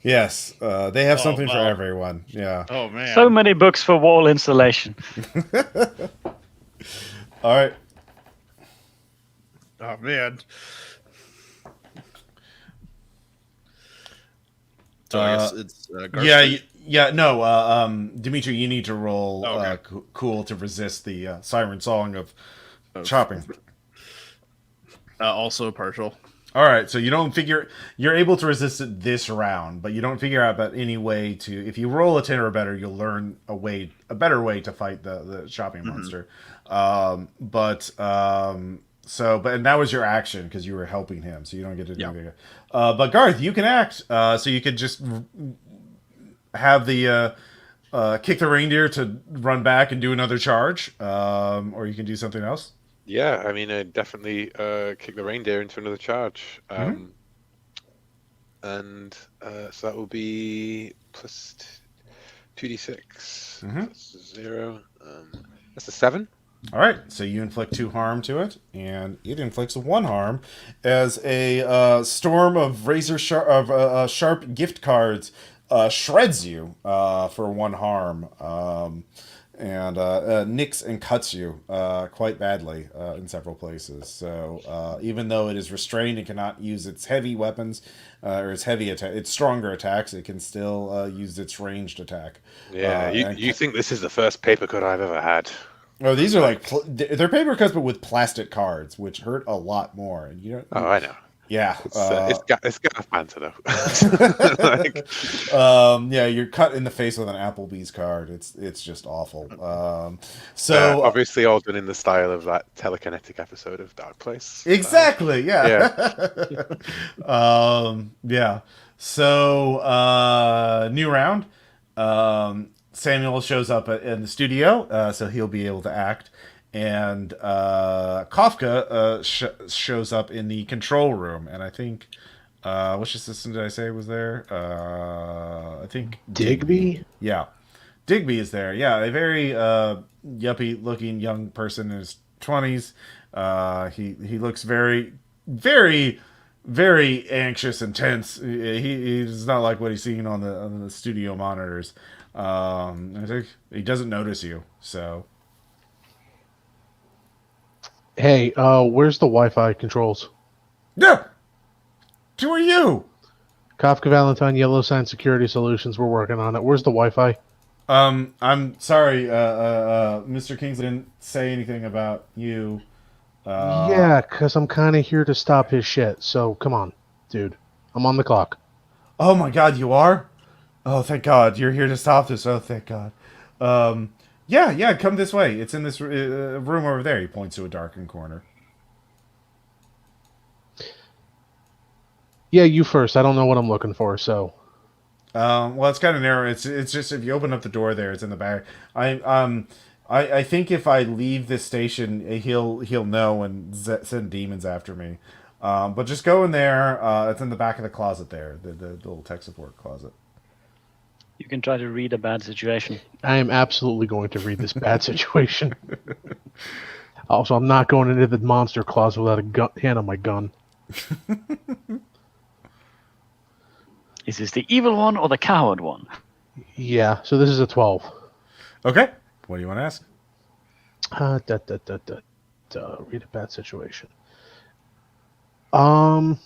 Yes, they have something for everyone. Yeah.
Oh man.
So many books for wall insulation.
All right.
Oh man. So I guess it's
Dimitri, you need to roll cool to resist the siren song of chopping.
Also partial.
All right, so you're able to resist it this round, but you don't figure out about any way to. If you roll a 10 or better, you'll learn a better way to fight the shopping monster. And that was your action because you were helping him, so you don't get to do anything. But Garth, you can act. So you could just have the kick the reindeer to run back and do another charge, or you can do something else.
Yeah, I mean, I definitely kick the reindeer into another charge. And so that will be plus 2d6 plus 0. That's a 7.
All right, so you inflict 2 harm to it, and it inflicts 1 harm as a storm of sharp gift cards shreds you for 1 harm. And nicks and cuts you quite badly in several places. So even though it is restrained and cannot use its heavy weapons or its stronger attacks, it can still use its ranged attack.
Yeah, you think this is the first paper cut I've ever had?
Oh, these are they're paper cuts, but with plastic cards, which hurt a lot more. And you don't.
Oh, I know.
Yeah,
it's got banter though.
Yeah, you're cut in the face with an Applebee's card. It's just awful. So
obviously, all done in the style of that telekinetic episode of Dark Place.
Exactly. Yeah.
Yeah.
Yeah. So, new round. Samuel shows up in the studio, so he'll be able to act. And Kafka shows up in the control room. And I think, which assistant did I say was there? I think
Digby?
Yeah. Digby is there. Yeah, a very yuppie-looking young person in his 20s. He looks very, very, very anxious and tense. He's not like what he's seeing on the studio monitors. I think he doesn't notice you. So,
Hey, where's the Wi-Fi controls?
yeah. Who are you?
Kafka Valentine, Yellow Sign Security Solutions. We're working on it. Where's the Wi-Fi?
I'm sorry, Mr. Kingsley didn't say anything about you.
Yeah, because I'm kind of here to stop his shit. So come on, dude. I'm on the clock.
Oh my God, you are? Oh, thank God, you're here to stop this. Oh, thank God. Yeah, come this way. It's in this room over there. He points to a darkened corner.
Yeah, you first. I don't know what I'm looking for, so.
Well, it's kind of narrow. It's just if you open up the door there, it's in the back. I think if I leave this station, he'll know and send demons after me. But just go in there. It's in the back of the closet there, the little tech support closet.
You can try to read a bad situation.
I am absolutely going to read this bad situation. Also, I'm not going into the monster closet without a hand on my gun.
Is this the evil one or the coward one?
Yeah, so this is a 12.
Okay. What do you want to ask?
Read a bad situation. Yeah,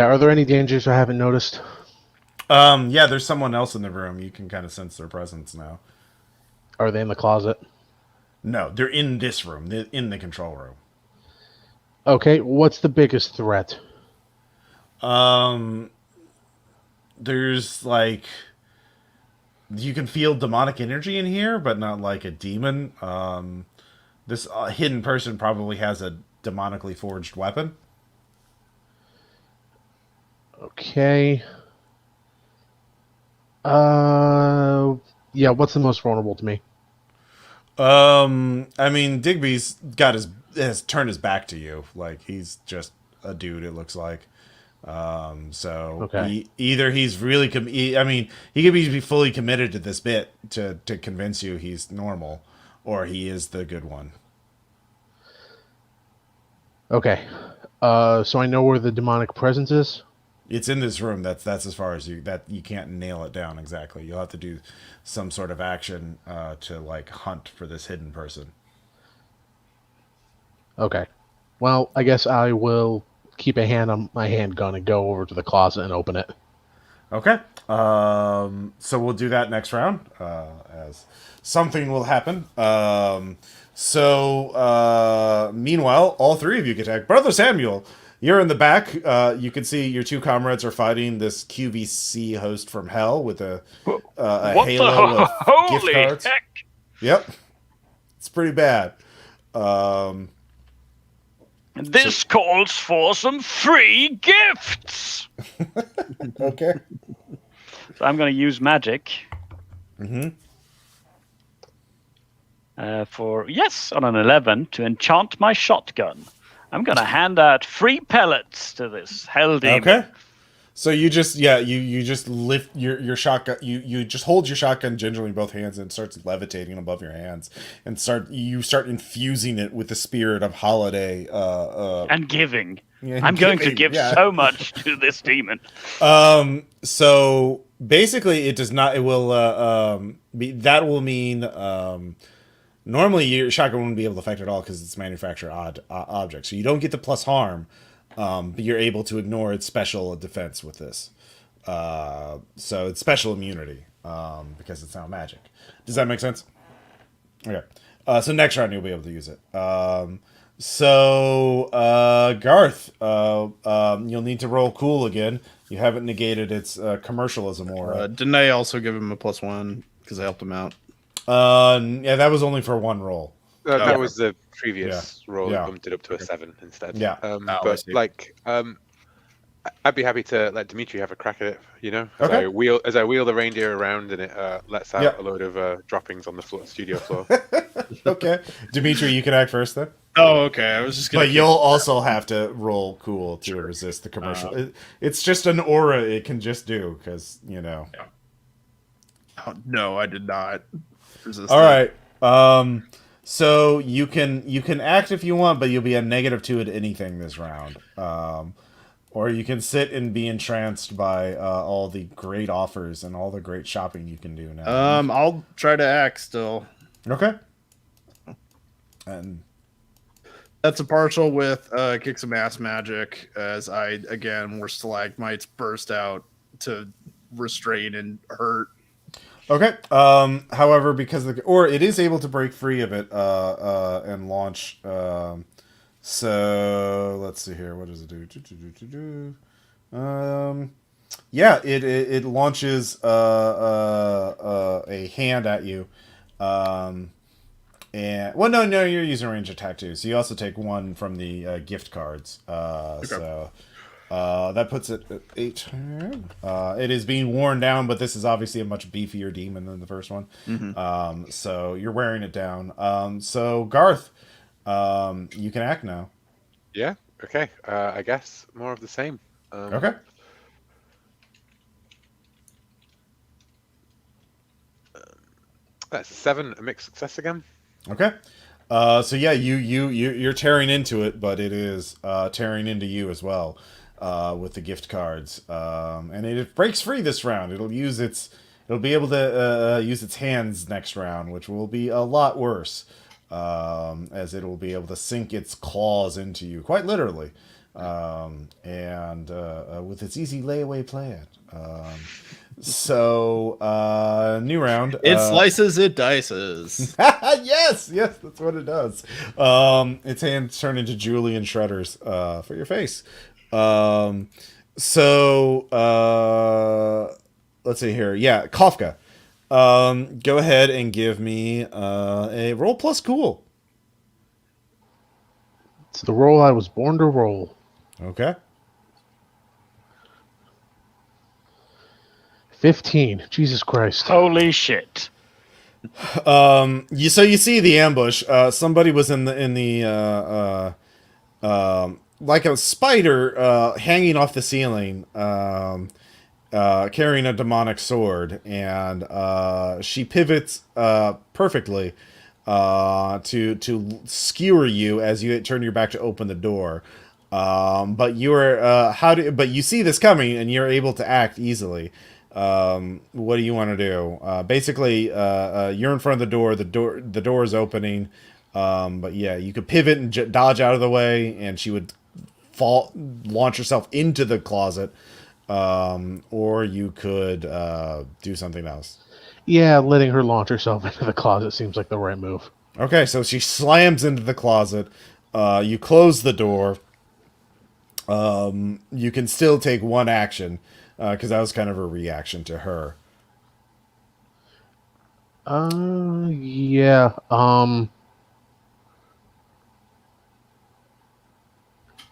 are there any dangers I haven't noticed?
Yeah, there's someone else in the room. You can kind of sense their presence now.
Are they in the closet?
No, they're in this room. They're in the control room.
Okay, what's the biggest threat?
There's like you can feel demonic energy in here, but not like a demon. This hidden person probably has a demonically forged weapon.
Okay. Yeah, what's the most vulnerable to me?
I mean, Digby's has turned his back to you. Like he's just a dude. It looks like. So
Okay.
Either he's really, he could be fully committed to this bit to convince you he's normal, or he is the good one.
Okay. So I know where the demonic presence is.
It's in this room. That's as far as you can't nail it down exactly. You'll have to do some sort of action to like hunt for this hidden person.
Okay. Well, I guess I will keep a hand on my handgun and go over to the closet and open it.
Okay. So we'll do that next round, as something will happen. Meanwhile, all three of you get attacked. Brother Samuel, you're in the back. You can see your two comrades are fighting this QVC host from hell with a
What
halo
the
of gift
holy
cards.
heck?
Yep. It's pretty bad.
This calls for some free gifts.
Okay.
So I'm going to use magic.
Mm-hmm.
On an 11 to enchant my shotgun. I'm going to hand out free pellets to this hell demon.
Okay. So you just you just lift your shotgun, you just hold your shotgun gingerly in both hands and it starts levitating above your hands and you start infusing it with the spirit of holiday
and giving.
Yeah,
I'm going to give
yeah.
so much to this demon.
So basically it does not, it will that will mean normally your shotgun wouldn't be able to affect at all because it's manufactured object. So you don't get the plus harm. But you're able to ignore its special defense with this. So it's special immunity because it's not magic. Does that make sense? Okay. So next round you'll be able to use it. Garth, you'll need to roll cool again. You haven't negated its commercialism or.
Didn't I also give him a +1 because I helped him out?
Yeah, that was only for one roll.
That was the previous roll.
Yeah.
Bumped it up to a 7 instead.
Yeah.
But
see.
like, I'd be happy to let Dimitri have a crack at it.
Okay.
As I wheel the reindeer around and it lets out
Yep.
a load of droppings on the studio floor.
Okay. Dimitri, you can act first then.
Oh, okay. I was just gonna.
But you'll also have to roll cool to resist the commercial. It's just an aura it can just do because.
Oh, no, I did not resist.
All right. So you can act if you want, but you'll be a -2 at anything this round. Or you can sit and be entranced by all the great offers and all the great shopping you can do now.
I'll try to act still.
Okay. And
That's a partial with kick some ass magic, as more stalagmites burst out to restrain and hurt.
okay. However, because it is able to break free of it and launch. So let's see here. What does it do? Yeah, it launches a hand at you. And no, you're using range attack too. So you also take one from the gift cards. So that puts it at 8. It is being worn down, but this is obviously a much beefier demon than the first one.
Mm-hmm.
So you're wearing it down. So Garth, you can act now.
Yeah. Okay. I guess more of the same.
Okay.
That's a 7, a mixed success again.
Okay. So yeah, you're tearing into it, but it is tearing into you as well with the gift cards, and it breaks free this round. It'll be able to use its hands next round, which will be a lot worse, as it will be able to sink its claws into you, quite literally, and with its easy layaway plan. So, new round.
It slices, it dices.
Yes, that's what it does. Its hands turn into Julian shredders for your face. Let's see here. Yeah, Kafka. Go ahead and give me a roll plus cool.
It's the roll I was born to roll.
Okay.
15. Jesus Christ.
Holy shit.
You see the ambush. Somebody was in the like a spider hanging off the ceiling, carrying a demonic sword, and she pivots perfectly to skewer you as you turn your back to open the door. But you see this coming and you're able to act easily. What do you want to do? Basically, you're in front of the door. The door is opening. But yeah, you could pivot and dodge out of the way, and she would launch herself into the closet. Or you could do something else.
Yeah, letting her launch herself into the closet seems like the right move.
Okay, so she slams into the closet. You close the door. You can still take one action. Because that was kind of a reaction to her.
Yeah.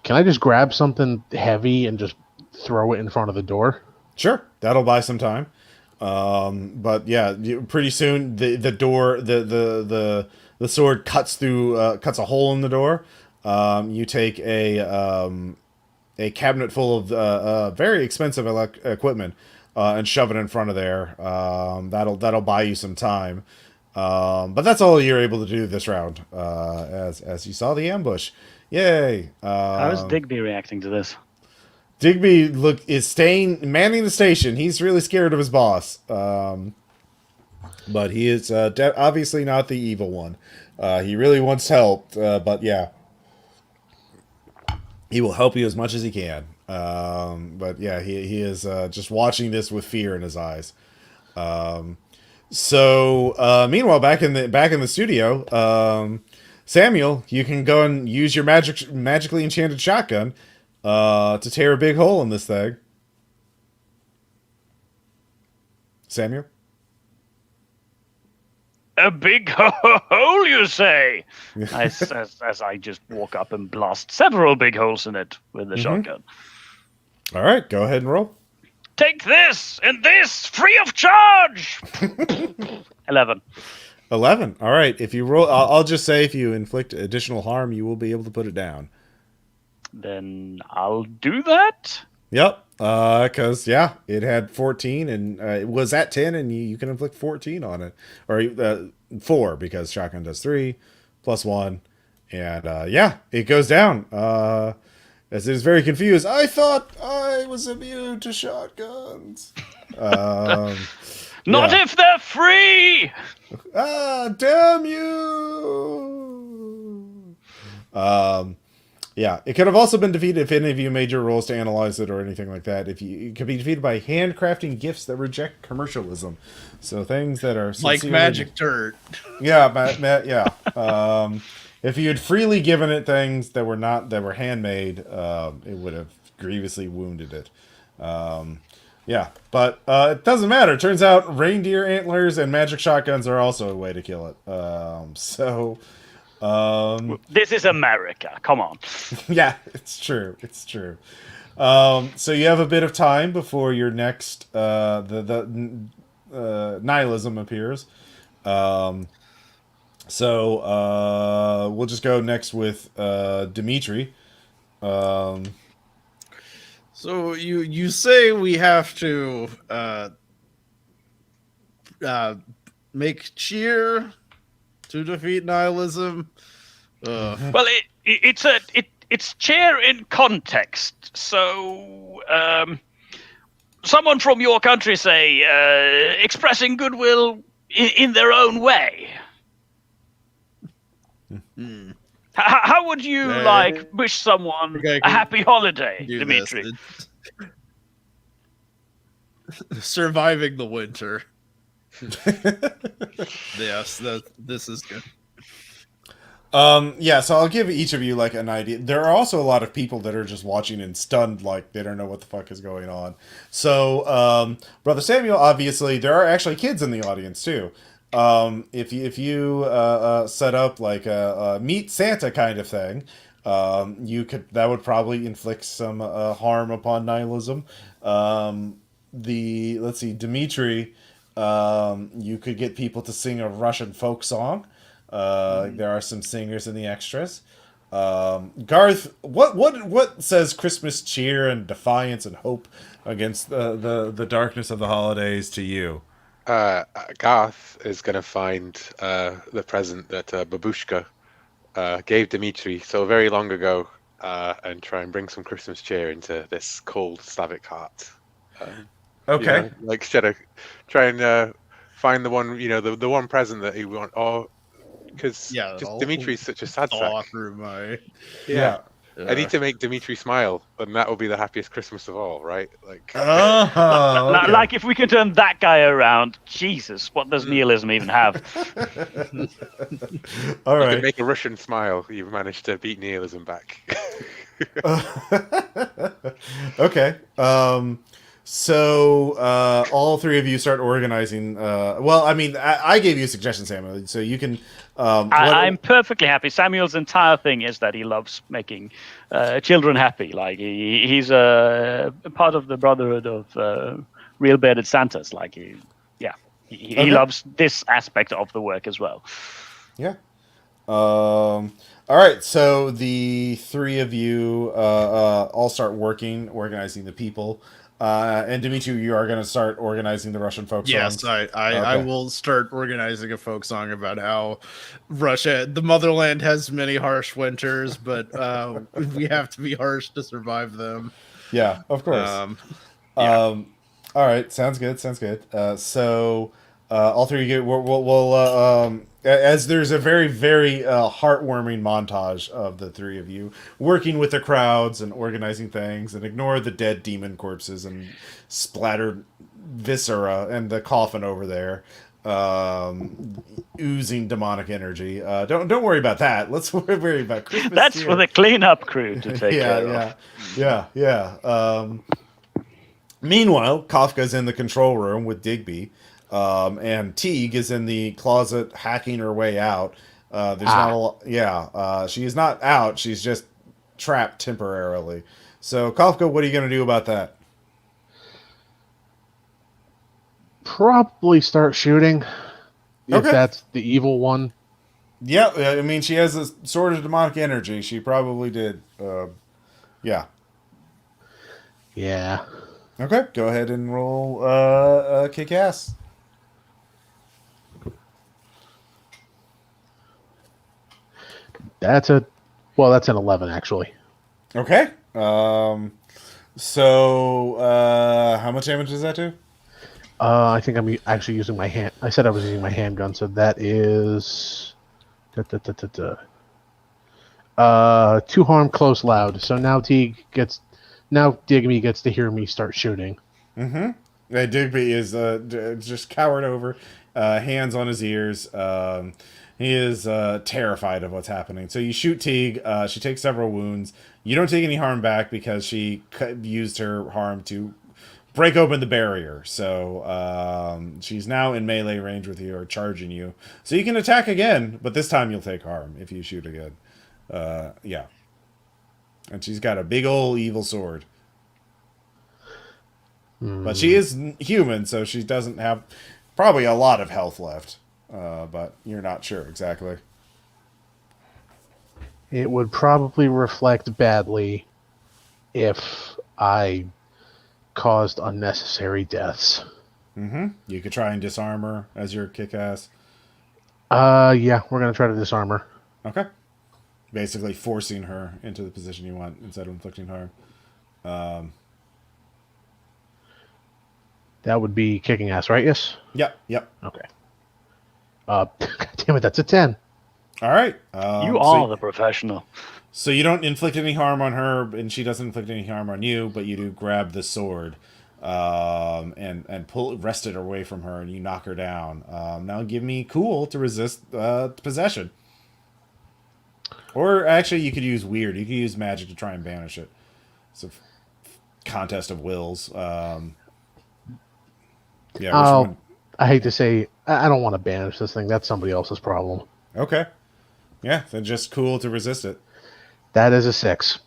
Can I just grab something heavy and just throw it in front of the door?
Sure, that'll buy some time. But yeah, pretty soon the door, the sword cuts through, cuts a hole in the door. You take a cabinet full of very expensive equipment and shove it in front of there. That'll buy you some time. But that's all you're able to do this round, as you saw the ambush. Yay!
How is Digby reacting to this?
Digby is manning the station. He's really scared of his boss. But he is obviously not the evil one. He really wants help, but yeah. He will help you as much as he can. But yeah, he is just watching this with fear in his eyes. Meanwhile, back in the studio, Samuel, you can go and use your magically enchanted shotgun to tear a big hole in this thing. Samuel?
A big hole, you say? As I just walk up and blast several big holes in it with the shotgun.
All right, go ahead and roll.
Take this and this free of charge.
11.
11. All right, if you roll, I'll just say if you inflict additional harm, you will be able to put it down.
Then I'll do that.
Yep. Because it had 14 and it was at 10, and you can inflict 14 on it, or 4 because shotgun does 3 plus 1, and it goes down. As it is very confused. I thought I was immune to shotguns.
Not if they're free.
Damn you! It could have also been defeated if any of you made your rolls to analyze it or anything like that. It could be defeated by handcrafting gifts that reject commercialism. So things that are
Like magic dirt.
Yeah. If you had freely given it things that were handmade, it would have grievously wounded it. But it doesn't matter. It turns out reindeer antlers and magic shotguns are also a way to kill it.
This is America. Come on.
Yeah, it's true. So you have a bit of time before your next nihilism appears. So we'll just go next with Dimitri.
So you say we have to make cheer to defeat nihilism?
Well, it's cheer in context. So, someone from your country, say, expressing goodwill in their own way. How would you wish someone a happy holiday, Dimitri?
Surviving the winter. Yes, this is good.
So I'll give each of you like an idea. There are also a lot of people that are just watching and stunned, like they don't know what the fuck is going on. So, Brother Samuel, obviously, there are actually kids in the audience too. If you set up like a meet Santa kind of thing, that would probably inflict some harm upon nihilism. Let's see, Dimitri, you could get people to sing a Russian folk song. There are some singers in the extras. Garth, what says Christmas cheer and defiance and hope against the darkness of the holidays to you?
Garth is going to find the present that Babushka gave Dimitri so very long ago, and try and bring some Christmas cheer into this cold Slavic heart.
Okay.
Try and find the one, the one present that he want, because Dimitri's such a sad sack.
Yeah.
I need to make Dimitri smile, and that will be the happiest Christmas of all, right?
Okay.
Like if we can turn that guy around, Jesus, what does nihilism even have?
All right.
You can make a Russian smile. You've managed to beat nihilism back.
Okay. So all three of you start organizing. I gave you a suggestion, Samuel, so you can.
I'm perfectly happy. Samuel's entire thing is that he loves making children happy. Like he's a part of the brotherhood of real bearded Santas. Like he loves this aspect of the work as well.
Yeah. All right. So the three of you all start organizing the people. And Dimitri, you are going to start organizing the Russian folk songs.
Yes, I will start organizing a folk song about how Russia, the motherland, has many harsh winters, but we have to be harsh to survive them.
Yeah, of course. All right, sounds good. So all three of you, we'll as there's a very, very heartwarming montage of the three of you working with the crowds and organizing things, and ignore the dead demon corpses and splattered viscera and the coffin over there, oozing demonic energy. Don't worry about that. Let's worry about Christmas.
That's for the cleanup crew to take care of.
Yeah. Meanwhile, Kafka's in the control room with Digby. And Teague is in the closet hacking her way out. There's not a lot. Yeah, she is not out. She's just trapped temporarily. So, Kafka, what are you going to do about that?
Probably start shooting if
Okay.
that's the evil one.
Yeah, I mean, she has a sort of demonic energy. She probably did. Yeah.
Yeah.
Okay, go ahead and roll kick ass.
That's an 11 actually.
Okay. So, how much damage does that do?
I think I'm actually using my hand. I said I was using my handgun, so that is 2 harm, close, loud. So now Digby gets to hear me start shooting.
Digby is just cowered over, hands on his ears. He is terrified of what's happening. So you shoot Teague. She takes several wounds. You don't take any harm back because she used her harm to break open the barrier. So she's now in melee range with you or charging you. So you can attack again, but this time you'll take harm if you shoot again. Yeah. And she's got a big old evil sword. But she is human, so she doesn't have probably a lot of health left. But you're not sure exactly.
It would probably reflect badly if I caused unnecessary deaths.
You could try and disarm her as your kick-ass.
Yeah, we're gonna try to disarm her.
Okay. Basically forcing her into the position you want instead of inflicting harm.
That would be kicking ass, right? Yes.
Yep.
Okay. God damn it, that's a 10.
All right.
You are the professional.
So you don't inflict any harm on her, and she doesn't inflict any harm on you, but you do grab the sword and wrest it away from her, and you knock her down. Now give me cool to resist possession. Or actually, you could use weird. You could use magic to try and banish it. It's a contest of wills. Yeah.
I hate to say, I don't want to banish this thing. That's somebody else's problem.
Okay. Yeah, then just cool to resist it.
That is a 6.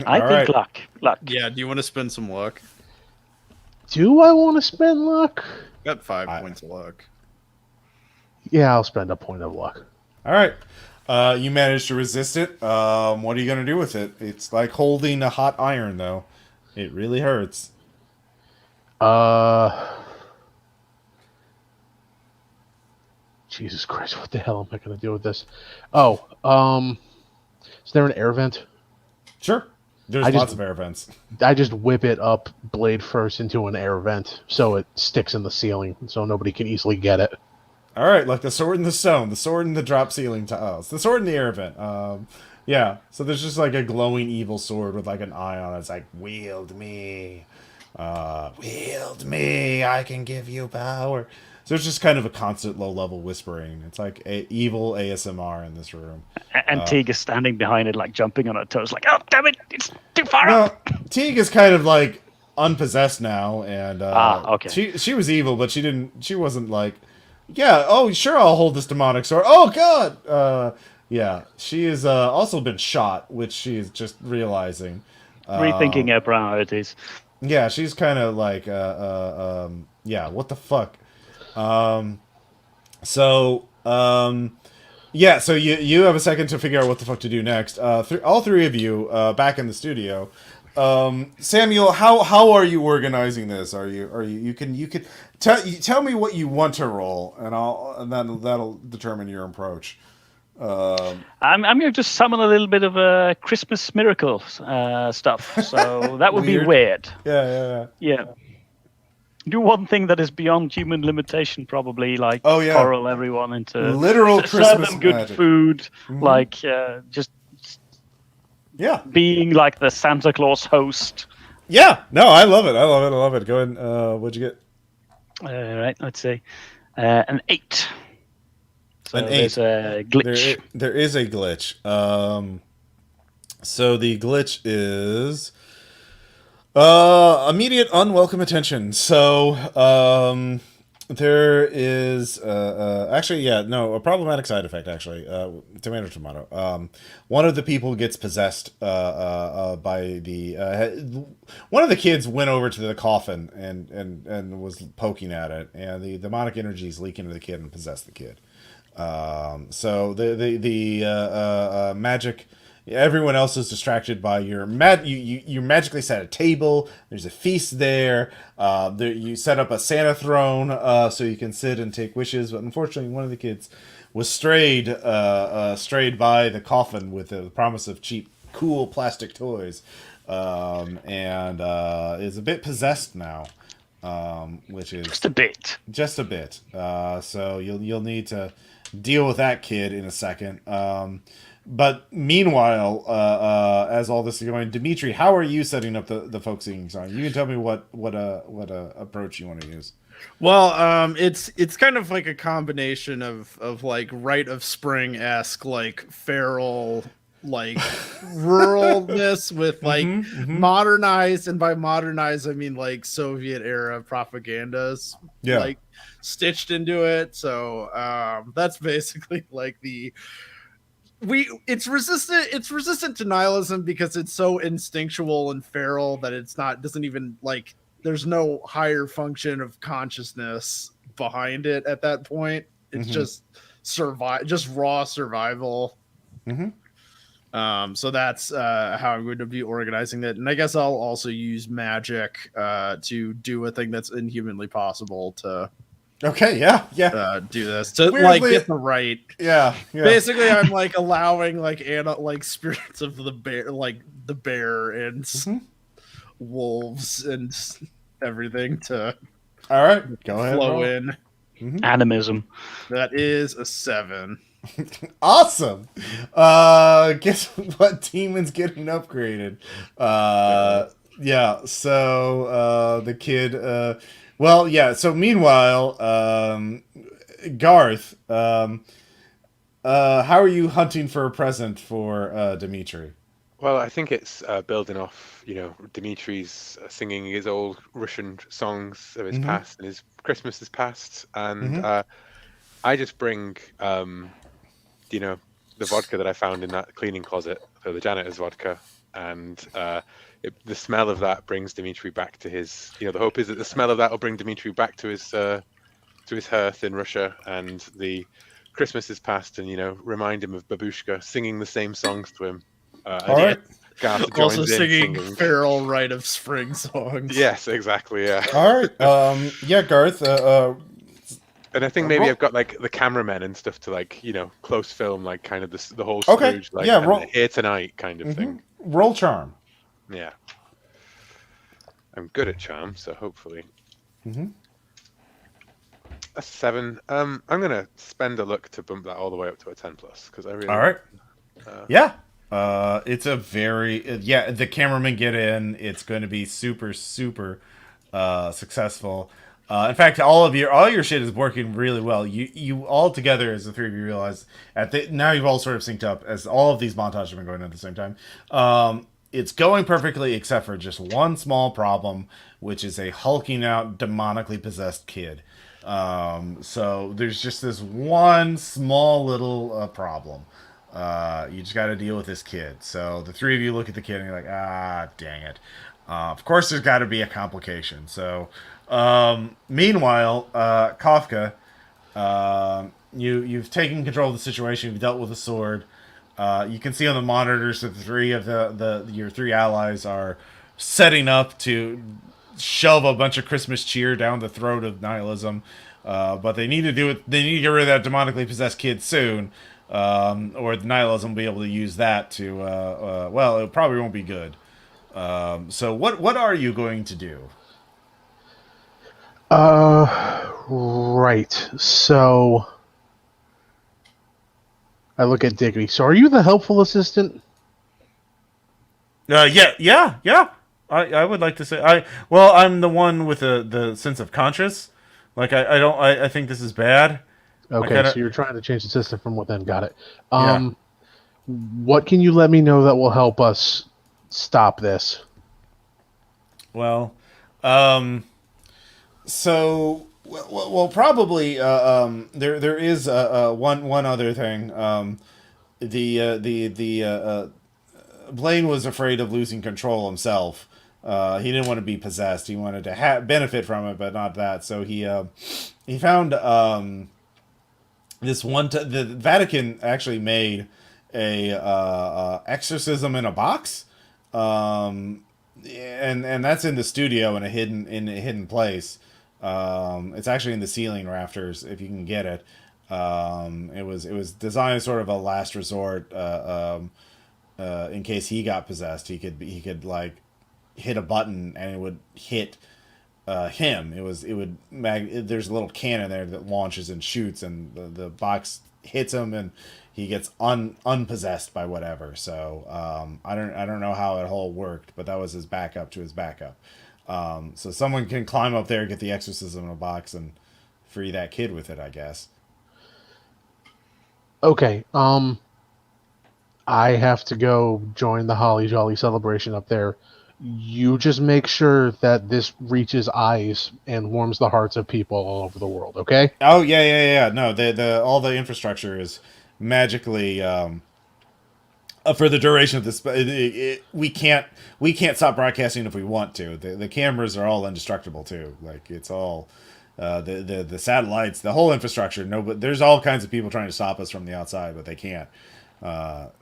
I think luck.
Yeah, do you want to spend some luck?
Do I want to spend luck?
Got 5 points of luck.
Yeah, I'll spend a point of luck.
All right. You managed to resist it. What are you going to do with it? It's like holding a hot iron, though. It really hurts.
Jesus Christ, what the hell am I going to do with this? Oh, is there an air vent?
Sure. There's lots of air vents.
I just whip it up blade first into an air vent so it sticks in the ceiling so nobody can easily get it.
All right, like the sword and the stone, the sword and the drop ceiling tiles, the sword and the air vent. Yeah, so there's just like a glowing evil sword with like an eye on it. It's like, wield me. Wield me. I can give you power. So it's just kind of a constant low-level whispering. It's like evil ASMR in this room.
And Teague is standing behind it, like jumping on her toes, like, oh, damn it, it's too far
No,
up.
Teague is kind of like unpossessed now, and
okay.
She was evil, but she wasn't like, yeah, oh sure, I'll hold this demonic sword. Oh god, yeah, she has also been shot, which she is just realizing.
Rethinking her priorities.
Yeah, she's kind of like, yeah, what the fuck. Yeah, so you have a second to figure out what the fuck to do next. All three of you back in the studio. Samuel, how are you organizing this? You can tell me what you want to roll, and that'll determine your approach.
I'm going to just summon a little bit of Christmas miracle stuff. So that would be weird.
Yeah.
Do one thing that is beyond human limitation, probably, like coral everyone into
literal Christmas
them good
magic.
Food, like just being like the Santa Claus host.
Yeah, no, I love it. Go ahead. What'd you get?
Right, let's see, an 8. So
an 8.
There's a glitch.
There is a glitch. So the glitch is immediate unwelcome attention. So There is actually, yeah, no, a problematic side effect. Actually, tomato. One of the people gets possessed by the one of the kids went over to the coffin and was poking at it, and the demonic energies leak into the kid and possess the kid. So the magic. Everyone else is distracted by your you magically set a table. There's a feast there. You set up a Santa throne so you can sit and take wishes. But unfortunately, one of the kids was strayed by the coffin with the promise of cheap, cool plastic toys, and is a bit possessed now, which is
Just a bit.
just a bit. So you'll need to deal with that kid in a second. But meanwhile, as all this is going, Dimitri, how are you setting up the folk singing song? You can tell me what approach you want to use.
Well, it's kind of like a combination of like Rite of Spring-esque, like feral, like ruralness with like modernized, and by modernized I mean like Soviet era propagandas, like stitched into it. So that's basically like it's resistant to nihilism because it's so instinctual and feral that doesn't even like there's no higher function of consciousness behind it at that point. It's just raw survival. So that's how I'm going to be organizing it, and I guess I'll also use magic to do a thing that's inhumanly possible to
Okay,
do this to
Weirdly,
like get the right.
Yeah.
Basically, I'm like allowing like spirits of the bear, like the bear and wolves and everything to
All right, go ahead.
flow
Roll.
in.
Animism.
That is a 7.
Awesome. Guess what demon's getting upgraded? Yeah. So the kid. Well, yeah. So meanwhile, Garth. How are you hunting for a present for Dimitri?
Well, I think it's building off, Dimitri's singing his old Russian songs of his past and his Christmas's past, and I just bring, the vodka that I found in that cleaning closet, so the janitor's vodka, and the smell of that brings Dimitri back to his. The hope is that the smell of that will bring Dimitri back to his hearth in Russia, and the Christmas is past, and remind him of Babushka singing the same songs to him.
All right.
Garth
Also
joins in
singing feral Rite of Spring songs.
Yes, exactly. Yeah.
All right. Yeah, Garth.
And I think maybe I've got like the cameramen and stuff to like close film like kind of the whole Scrooge like and the Here Tonight kind of thing.
Roll charm.
Yeah. I'm good at charm, so hopefully. A 7. I'm gonna spend a luck to bump that all the way up to a 10+ because I really.
All right. Yeah. It's a very the cameramen get in. It's going to be super successful. In fact, all your shit is working really well. You all together as the three of you realize now you've all sort of synced up as all of these montages have been going on at the same time. It's going perfectly except for just one small problem, which is a hulking out demonically possessed kid. So there's just this one small little problem. You just got to deal with this kid. So the three of you look at the kid and you're like, dang it. Of course, there's got to be a complication. So, meanwhile, Kafka, you've taken control of the situation. You've dealt with a sword. You can see on the monitors that the three of your three allies are setting up to shove a bunch of Christmas cheer down the throat of nihilism. But they need to do it. They need to get rid of that demonically possessed kid soon. Or the nihilism will be able to use that to, well, it probably won't be good. So what are you going to do?
Right. So I look at Digby. So are you the helpful assistant?
Yeah. I would like to say I'm the one with the sense of conscience. Like I think this is bad.
Okay, so you're trying to change the system from within. Got it. What can you let me know that will help us stop this?
Well, so Well, probably. There is one other thing. The Blaine was afraid of losing control himself. He didn't want to be possessed. He wanted to benefit from it, but not that. So he found this one. The Vatican actually made a exorcism in a box, and that's in the studio in a hidden place. It's actually in the ceiling rafters if you can get it. It was designed as sort of a last resort. In case he got possessed, he could like hit a button and it would hit him. There's a little cannon there that launches and shoots, and the box hits him and he gets unpossessed by whatever. So I don't know how it all worked, but that was his backup to his backup. So someone can climb up there, get the exorcism in a box, and free that kid with it, I guess.
Okay. I have to go join the Holly Jolly celebration up there. You just make sure that this reaches eyes and warms the hearts of people all over the world, okay?
Oh yeah. No, the all the infrastructure is magically for the duration of this. We can't stop broadcasting if we want to. The cameras are all indestructible too. Like it's all the satellites, the whole infrastructure. No, but there's all kinds of people trying to stop us from the outside, but they can't.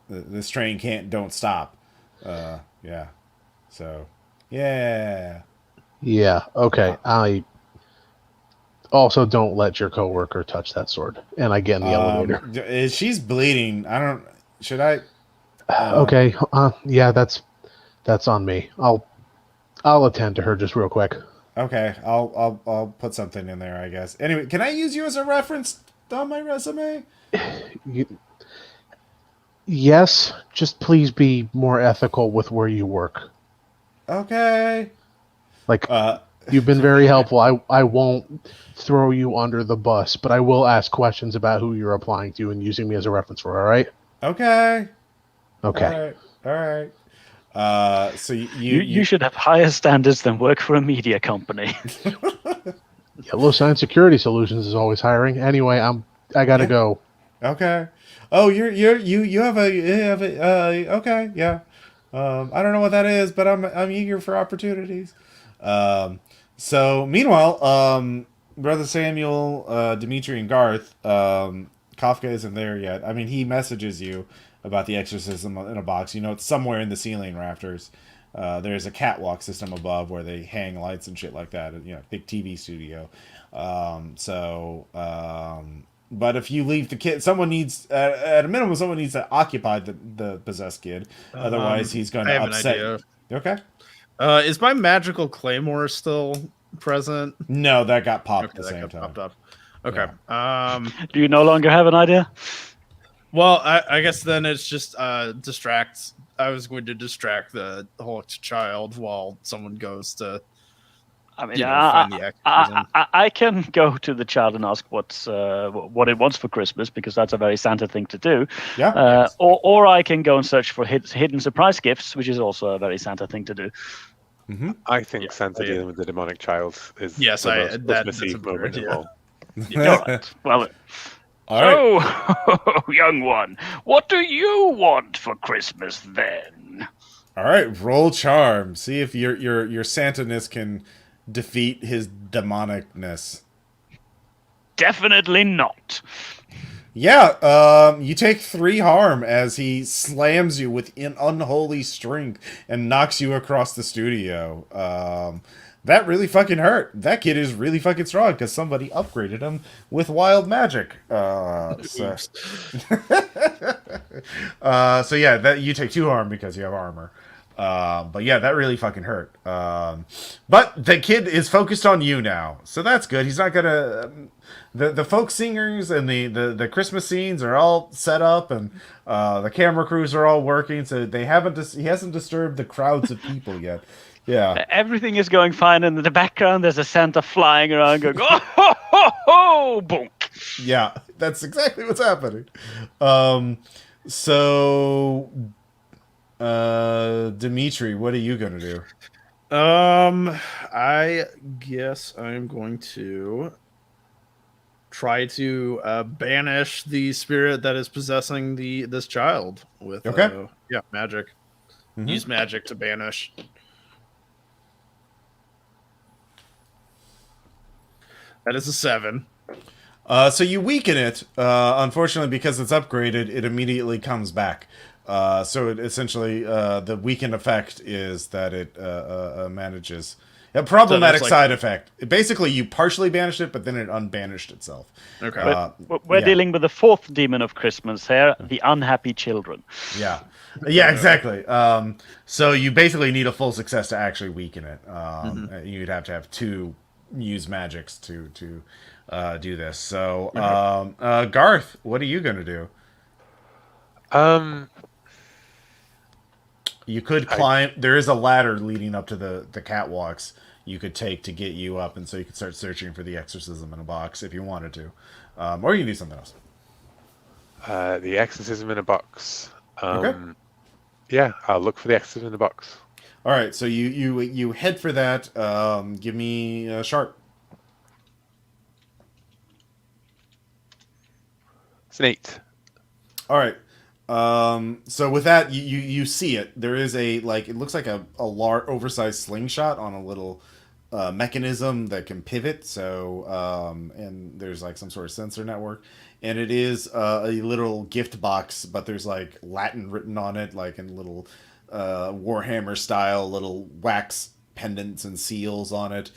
This train don't stop. Yeah. So, yeah.
Yeah, okay. I also don't let your coworker touch that sword. And I get in the elevator.
She's bleeding. Should I?
Okay. Yeah, that's on me. I'll attend to her just real quick.
Okay. I'll put something in there, I guess. Anyway, can I use you as a reference on my resume?
Yes, just please be more ethical with where you work.
Okay.
Like, you've been very helpful. I won't throw you under the bus, but I will ask questions about who you're applying to and using me as a reference for, all right?
Okay.
Okay.
All right. So
you should have higher standards than work for a media company.
Yellow Sign Security Solutions is always hiring. Anyway, I gotta go.
Okay. Oh, you have a okay, yeah. I don't know what that is, but I'm eager for opportunities. So meanwhile, Brother Samuel, Dimitri, and Garth, Kafka isn't there yet. I mean, he messages you about the exorcism in a box. You know, it's somewhere in the ceiling rafters. There's a catwalk system above where they hang lights and shit like that. You know, big TV studio. But if you leave the kid, someone needs, at a minimum, someone needs to occupy the possessed kid. Otherwise, he's going to upset you. Okay.
Is my magical claymore still present?
No, that got popped at the same time.
Popped up. Okay.
Yeah.
Do you no longer have an idea?
Well, I guess then it's just distracts. I was going to distract the whole child while someone goes to.
I mean,
find the exorcism.
I can go to the child and ask what it wants for Christmas, because that's a very Santa thing to do.
Yeah.
Or I can go and search for hidden surprise gifts, which is also a very Santa thing to do.
Mm-hmm.
I think Santa dealing with the demonic child is
yes,
the most
that's
Christmassy
a
moment of all.
All right. Well.
All right.
So, young one, what do you want for Christmas then?
All right. Roll charm. See if your Santa-ness can defeat his demonicness.
Definitely not.
Yeah, you take 3 harm as he slams you with unholy strength and knocks you across the studio. That really fucking hurt. That kid is really fucking strong because somebody upgraded him with wild magic. So yeah, that you take 2 harm because you have armor. But yeah, that really fucking hurt. But the kid is focused on you now, so that's good. He's not gonna. The folk singers and the Christmas scenes are all set up, and the camera crews are all working, so he hasn't disturbed the crowds of people yet. Yeah,
Everything is going fine, and in the background there's a Santa flying around going, oh, ho, ho, ho, boom.
yeah, that's exactly what's happening. So, Dimitri, what are you gonna do?
I guess I'm going to try to banish the spirit that is possessing this child with magic.
Mm-hmm.
Use magic to banish. That is a 7.
So you weaken it. Unfortunately, because it's upgraded, it immediately comes back. So it essentially, the weakened effect is that it manages a problematic side effect. Basically, you partially banished it, but then it unbanished itself.
Okay.
We're dealing with the fourth demon of Christmas here, the unhappy children.
Yeah. Yeah, exactly. So you basically need a full success to actually weaken it. You'd have to have 2 use magics to do this. So, Garth, what are you going to do? You could climb. There is a ladder leading up to the catwalks you could take to get you up, and so you could start searching for the exorcism in a box if you wanted to. Or you can do something else.
The exorcism in a box.
Okay.
Yeah, I'll look for the exorcism in the box.
All right, so you head for that. Give me a sharp.
It's an 8.
All right. So with that, you see it. There is it looks like a large, oversized slingshot on a little mechanism that can pivot. So and there's like some sort of sensor network, and it is a little gift box, but there's like Latin written on it, like in little Warhammer style, little wax pendants and seals on it.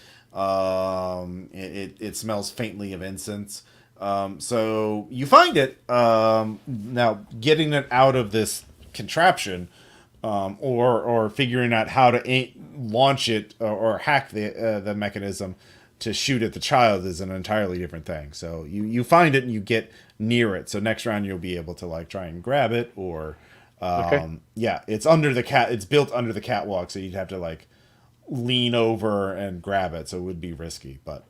It smells faintly of incense. So you find it. Now, getting it out of this contraption, or figuring out how to launch it or hack the mechanism to shoot at the child is an entirely different thing. So you find it and you get near it. So next round you'll be able to like try and grab it, or it's under the it's built under the catwalk, so you'd have to like lean over and grab it, so it would be risky, but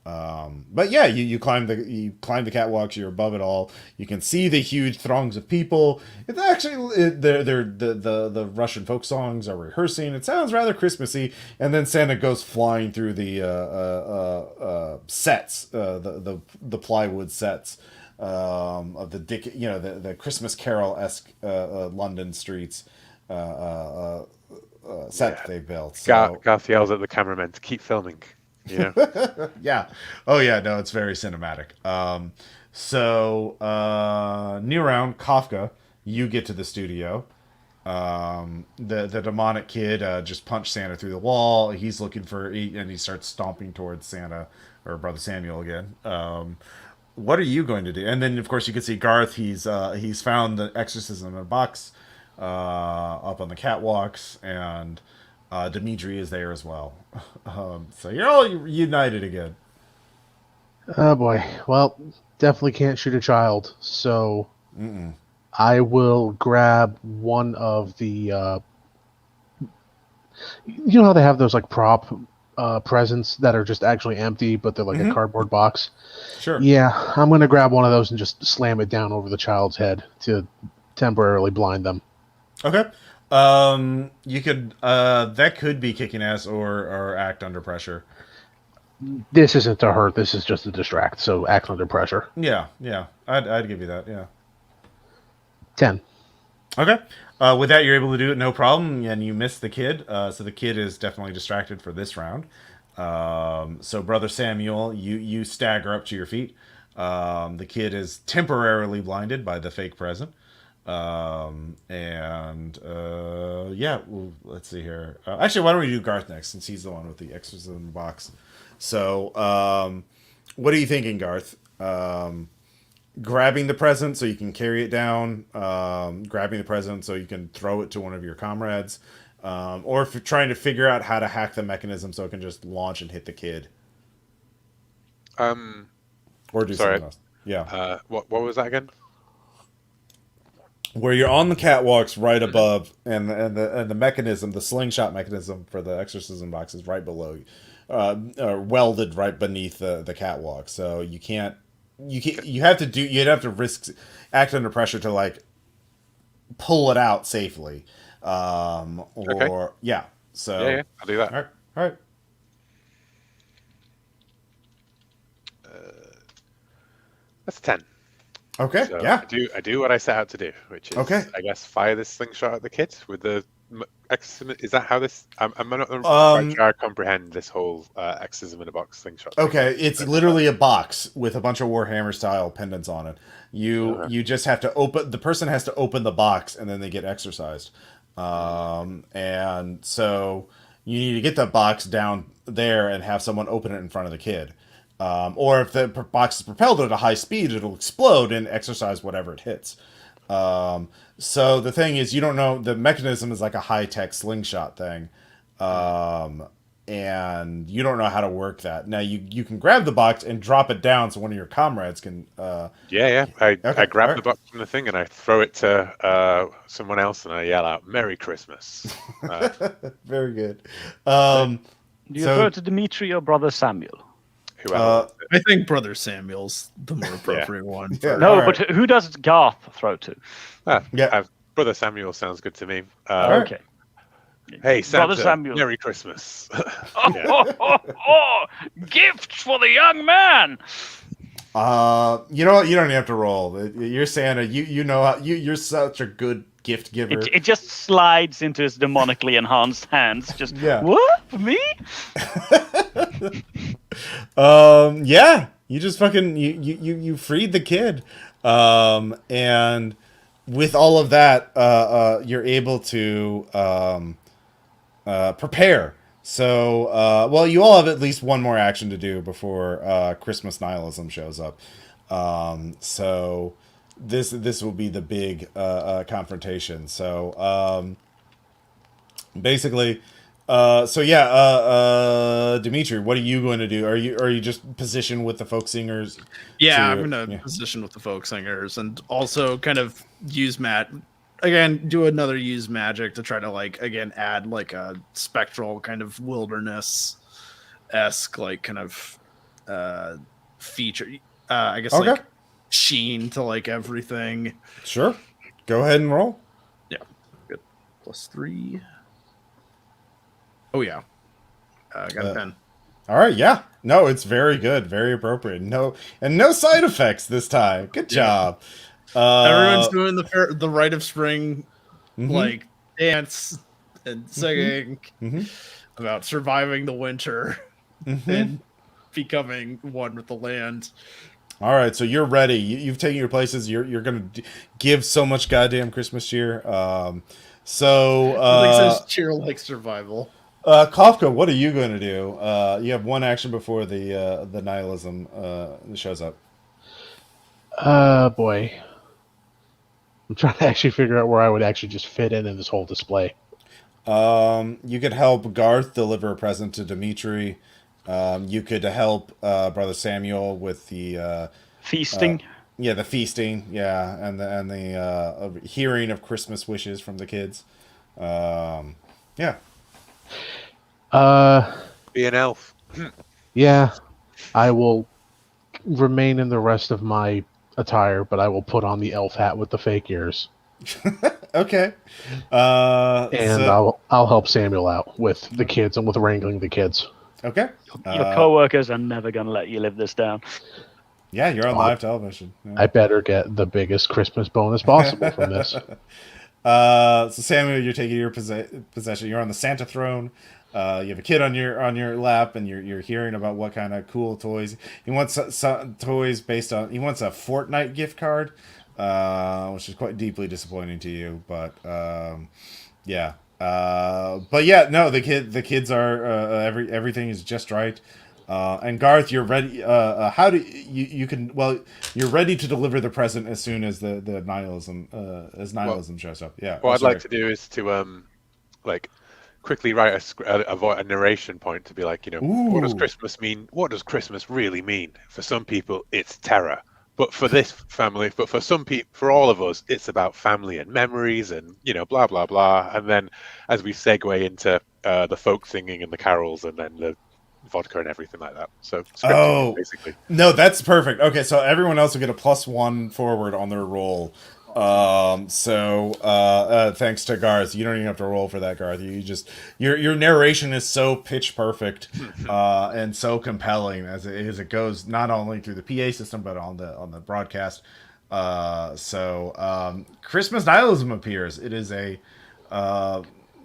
yeah, you climb the catwalks, you're above it all, you can see the huge throngs of people. It's actually the Russian folk songs are rehearsing. It sounds rather Christmassy, and then Santa goes flying through the sets, the plywood sets of the Christmas Carol-esque London streets set they built. So.
Garth yells at the cameraman to keep filming. You know?
Yeah. Oh yeah. No, it's very cinematic. New round, Kafka. You get to the studio. The demonic kid just punched Santa through the wall. He's looking and he starts stomping towards Santa or Brother Samuel again. What are you going to do? And then of course you can see Garth. He's found the exorcism in a box. Up on the catwalks, and Dimitri is there as well. So you're all united again.
Oh boy. Well, definitely can't shoot a child, so I will grab one of the you know how they have those like prop presents that are just actually empty, but they're like a cardboard box?
Sure.
Yeah, I'm going to grab one of those and just slam it down over the child's head to temporarily blind them.
Okay. You could that could be kicking ass or act under pressure.
This isn't to hurt. This is just to distract. So act under pressure.
Yeah. I'd give you that. Yeah.
10.
Okay. With that, you're able to do it no problem, and you miss the kid. So the kid is definitely distracted for this round. So Brother Samuel, you stagger up to your feet. The kid is temporarily blinded by the fake present. Let's see here. Actually, why don't we do Garth next, since he's the one with the exorcism box. So, what are you thinking, Garth? Grabbing the present so you can carry it down, grabbing the present so you can throw it to one of your comrades, or if you're trying to figure out how to hack the mechanism so it can just launch and hit the kid. Or do something else. Yeah.
What was that again?
Where you're on the catwalks right above, and the mechanism, the slingshot mechanism for the exorcism box is right below you, welded right beneath the catwalk. So you'd have to act under pressure to like pull it out safely, So
yeah, I'll do that.
All right.
That's 10.
Okay,
So
yeah.
I do what I set out to do, which is,
Okay.
I guess, fire this slingshot at the kid with the exorcism. Is that how this? I'm not quite sure I comprehend this whole exorcism in a box slingshot thing.
Okay, it's literally a box with a bunch of Warhammer style pendants on it. You just have to the person has to open the box and then they get exercised. And so you need to get the box down there and have someone open it in front of the kid. Or if the box is propelled at a high speed, it'll explode and exercise whatever it hits. So the thing is, you don't know, the mechanism is like a high-tech slingshot thing. And you don't know how to work that. Now, you can grab the box and drop it down so one of your comrades can...
I grab the box from the thing and I throw it to someone else and I yell out, "Merry Christmas."
Very good.
Do you throw it to Dimitri or Brother Samuel?
Whoever.
I think Brother Samuel's the more appropriate one.
Yeah.
No,
All right.
but who does Garth throw to?
Brother Samuel sounds good to me.
Okay.
Hey, Santa,
Brother Samuel.
Merry Christmas.
Gifts for the young man.
You know what? You don't even have to roll. You're Santa. You know how you're such a good gift giver.
It just slides into his demonically enhanced hands. Just what? Me?
Yeah. You just fucking you freed the kid. And with all of that, you're able to prepare. So, well, you all have at least one more action to do before Christmas nihilism shows up. So this will be the big confrontation. So basically, Dimitri, what are you going to do? Are you just positioned with the folk singers?
Yeah, I'm gonna position with the folk singers and also kind of use do another use magic to try to add like a spectral kind of wilderness-esque kind of feature. I guess like sheen to like everything.
Sure. Go ahead and roll.
Yeah. Good. +3. Oh yeah. Got a 10.
All right, yeah. No, it's very good, very appropriate. No side effects this time. Good job.
Everyone's doing the rite of spring, like dance and singing about surviving the winter and becoming one with the land.
All right, so you're ready. You've taken your places. You're gonna give so much goddamn Christmas cheer.
It says cheer like survival.
Kafka, what are you going to do? You have one action before the nihilism shows up.
Boy. I'm trying to actually figure out where I would actually just fit in this whole display.
You could help Garth deliver a present to Dimitri. You could help Brother Samuel with the
feasting.
The feasting. Yeah, and the hearing of Christmas wishes from the kids. Yeah.
Be an elf.
Yeah, I will remain in the rest of my attire, but I will put on the elf hat with the fake ears.
Okay.
I'll help Samuel out with the kids and with wrangling the kids.
Okay.
Your co-workers are never going to let you live this down.
Yeah, you're on live television. Yeah.
I better get the biggest Christmas bonus possible from this.
So Samuel, you're taking your possession. You're on the Santa throne. You have a kid on your lap, and you're hearing about what kind of cool toys he wants. Some toys based on. He wants a Fortnite gift card, which is quite deeply disappointing to you. But yeah. But yeah, no, the kids are everything is just right. And Garth, you're ready. How do you can? Well, you're ready to deliver the present as soon as the nihilism shows up. Yeah.
What I'd like to do is to quickly write a narration point to be like, what does Christmas mean? What does Christmas really mean? For some people, it's terror. But for this family, but for some people, for all of us, it's about family and memories and, blah, blah, blah. And then as we segue into the folk singing and the carols and then the vodka and everything like that. So basically.
No, that's perfect. Okay, so everyone else will get a +1 forward on their roll Thanks to Garth, you don't even have to roll for that, Garth. You just your narration is so pitch perfect and so compelling as it goes not only through the PA system but on the broadcast. Christmas nihilism appears. It is a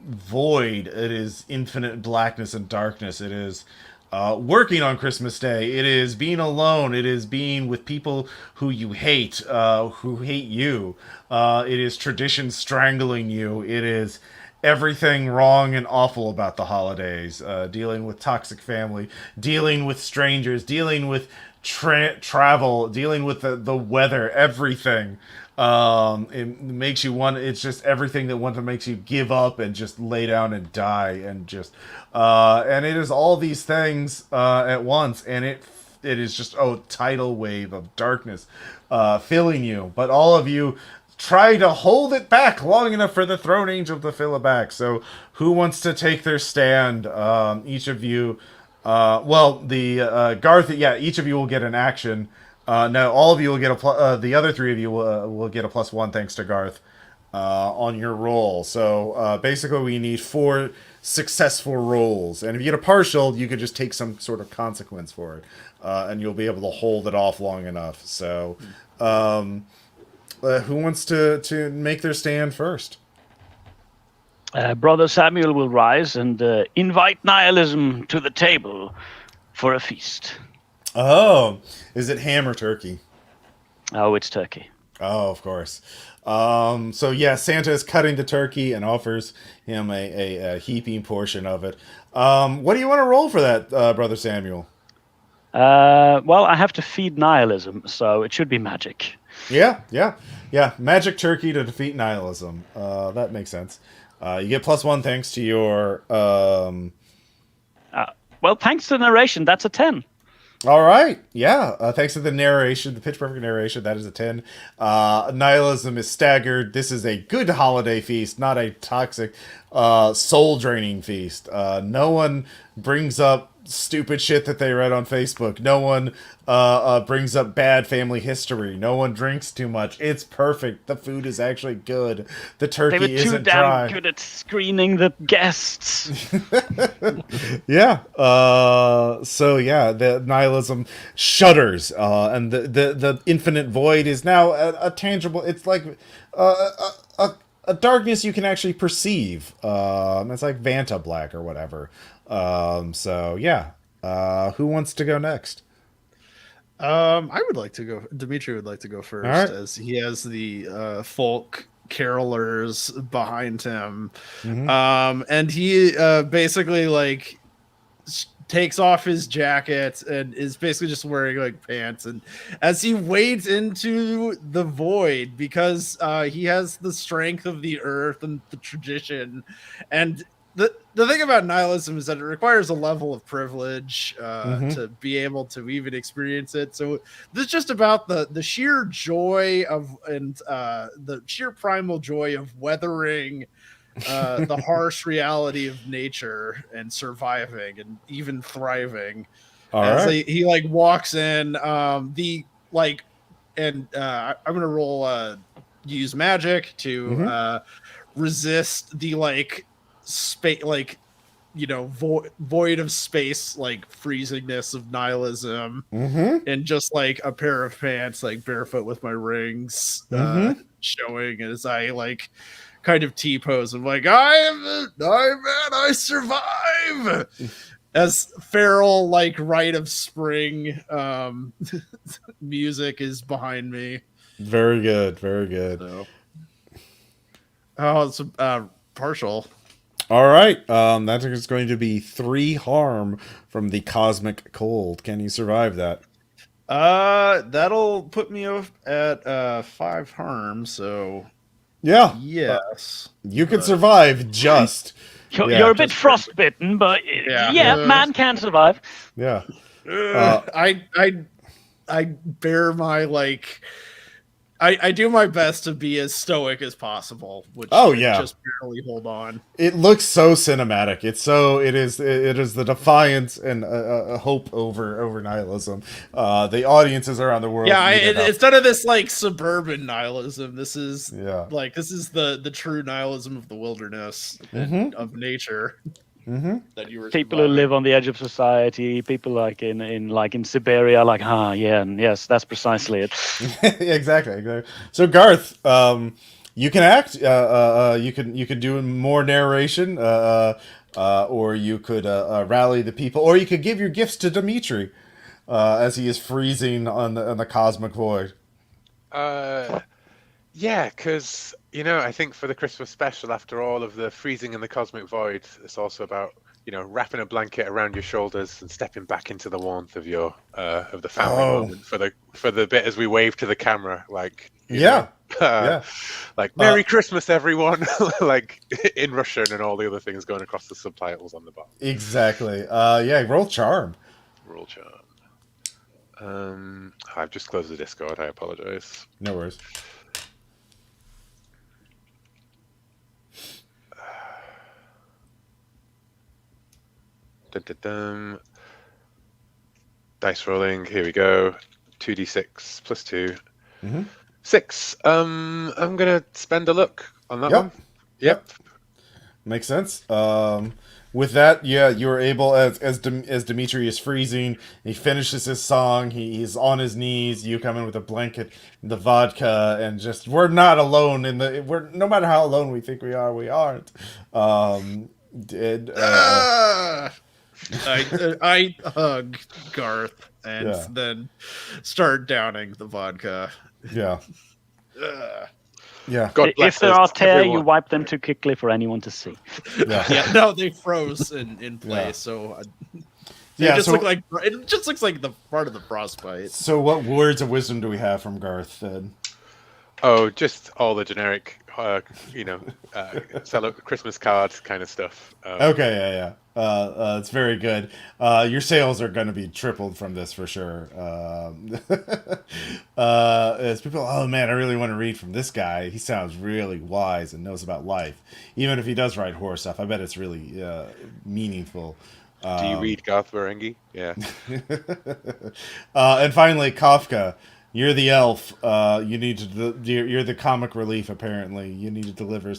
void. It is infinite blackness and darkness. It is working on Christmas Day. It is being alone. It is being with people who you hate, who hate you. It is tradition strangling you. It is everything wrong and awful about the holidays. Dealing with toxic family, dealing with strangers, dealing with travel, dealing with the weather, everything. It makes you want. It's just everything that makes you give up and just lay down and die and just. And it is all these things at once, and it is just tidal wave of darkness filling you. But all of you try to hold it back long enough for the throne angel to fill it back. So who wants to take their stand? Each of you. Garth. Yeah, each of you will get an action. No, all of you will get the other three of you will get a +1 thanks to Garth on your roll. So basically, we need 4 successful rolls, and if you get a partial, you could just take some sort of consequence for it, and you'll be able to hold it off long enough. So, who wants to make their stand first?
Brother Samuel will rise and invite nihilism to the table for a feast.
Oh, is it ham or turkey?
Oh, it's turkey.
Oh, of course. Santa is cutting the turkey and offers him a heaping portion of it. What do you want to roll for that, Brother Samuel?
I have to feed nihilism, so it should be magic.
Yeah. Magic turkey to defeat nihilism. That makes sense. You get +1 thanks to your...
thanks to the narration, that's a 10.
All right, yeah. Thanks to the narration, the pitch perfect narration, that is a 10. Nihilism is staggered. This is a good holiday feast, not a toxic, soul draining feast. No one brings up stupid shit that they read on Facebook. No one brings up bad family history. No one drinks too much. It's perfect. The food is actually good. The turkey isn't dry. They were too damn
good at screening the guests.
Yeah. The nihilism shudders, and the infinite void is now a tangible. It's like a darkness you can actually perceive. It's like Vanta Black or whatever. Who wants to go next?
I would like to go. Dimitri would like to go first, right, as he has the folk carolers behind him. Mm-hmm. And he basically takes off his jacket and is basically just wearing pants, and as he wades into the void, because he has the strength of the earth and the tradition, and the thing about nihilism is that it requires a level of privilege to be able to even experience it. So this is just about the sheer joy the sheer primal joy of weathering the harsh reality of nature and surviving and even thriving.
All right.
He walks in, I'm gonna roll use magic to resist the space, void of space, freezingness of nihilism, and just a pair of pants, barefoot with my rings showing as I kind of T-pose. I'm like, I survive, as feral rite of spring music is behind me.
Very good.
So. It's partial.
All right. That is going to be 3 harm from the cosmic cold. Can you survive that?
That'll put me at 5 harm. So
yeah,
yes,
you can survive. Just
you're a bit frostbitten, but man can survive.
Yeah.
I bear my I do my best to be as stoic as possible, which
Oh,
can
yeah.
just barely hold on.
It looks so cinematic. It is the defiance and a hope over nihilism. The audiences around the world.
Yeah,
eat it up.
instead of this like suburban nihilism, this is
Yeah.
this is the true nihilism of the wilderness and of nature. That you were
People who
surviving.
live on the edge of society, people like in Siberia, like yeah, and yes, that's precisely it.
Exactly. So Garth, you can act. You could do more narration, or you could rally the people, or you could give your gifts to Dimitri, as he is freezing on the cosmic void.
Yeah, because I think for the Christmas special, after all of the freezing in the cosmic void, it's also about wrapping a blanket around your shoulders and stepping back into the warmth of your of the family moment for the bit as we wave to the camera, like
Yeah.
like Merry Christmas, everyone, like in Russian and all the other things going across the subtitles on the bottom.
Exactly. Roll charm.
Roll charm. I've just closed the Discord. I apologize.
No worries. Dice rolling. Here we go. 2d6 plus 2. 6. I'm gonna spend a look on that one. Yep. Makes sense. With that, you're able, as Dimitri is freezing, he finishes his song. He's on his knees. You come in with a blanket, the vodka, and just we're not alone no matter how alone we think we are, we aren't.
I hug Garth and then start downing the vodka.
Yeah. Yeah.
God bless
If there are
us,
tear,
everyone.
you wipe them too quickly for anyone to see.
Yeah, no, they froze in place, so it just looks like the part of the frostbite.
So what words of wisdom do we have from Garth then?
Oh, just all the generic, Christmas cards kind of stuff.
Okay, it's very good. Your sales are going to be tripled from this for sure. As people, oh man, I really want to read from this guy. He sounds really wise and knows about life. Even if he does write horror stuff, I bet it's really meaningful.
Do you read Garth Marenghi? Yeah.
And finally, Kafka. You're the elf. You need to. You're the comic relief. Apparently, you need to deliver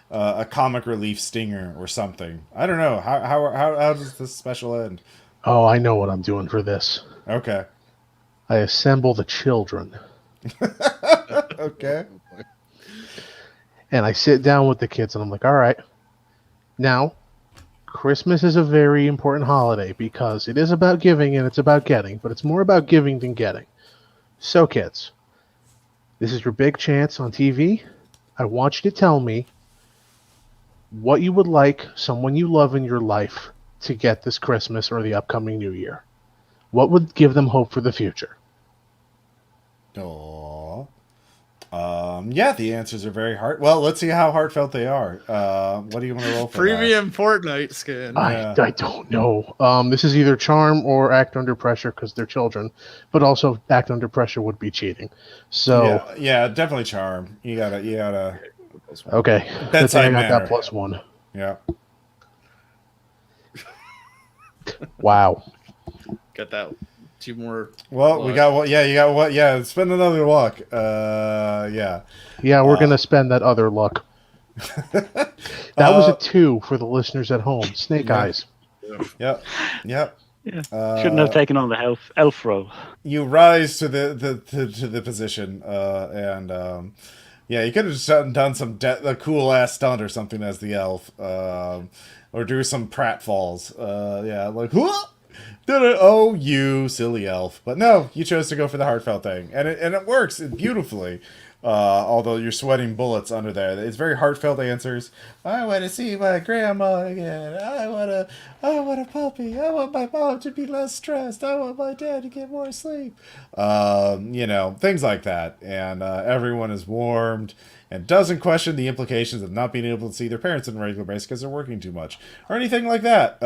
a comic relief stinger or something. I don't know. How does this special end?
Oh, I know what I'm doing for this.
Okay.
I assemble the children.
Okay.
And I sit down with the kids and I'm like, all right, now, Christmas is a very important holiday because it is about giving and it's about getting, but it's more about giving than getting. So, kids, this is your big chance on TV. I want you to tell me what you would like someone you love in your life to get this Christmas or the upcoming New Year. What would give them hope for the future?
Aww. The answers are very heart. Well, let's see how heartfelt they are. What do you want to roll for?
Premium Fortnite skin.
I don't know. This is either charm or act under pressure because they're children, but also act under pressure would be cheating. So
yeah, definitely charm. You gotta.
Okay.
Bedside
I got
manner.
that +1.
Yeah.
Wow.
Got that. 2 more.
Well,
luck.
we got what? Yeah, you got what? Yeah, spend another luck. Yeah.
Yeah, we're gonna spend that other luck. That was a 2 for the listeners at home. Snake eyes.
Yep.
Yeah. Shouldn't have taken on the elf role.
You rise to the position, and you could have just done some a cool ass stunt or something as the elf, or do some pratfalls. Like whoa. Oh, you silly elf! But no, you chose to go for the heartfelt thing, and it works beautifully. Although you're sweating bullets under there, it's very heartfelt answers. I want to see my grandma again. I want a puppy. I want my mom to be less stressed. I want my dad to get more sleep. Things like that, and everyone is warmed and doesn't question the implications of not being able to see their parents on a regular basis because they're working too much or anything like that.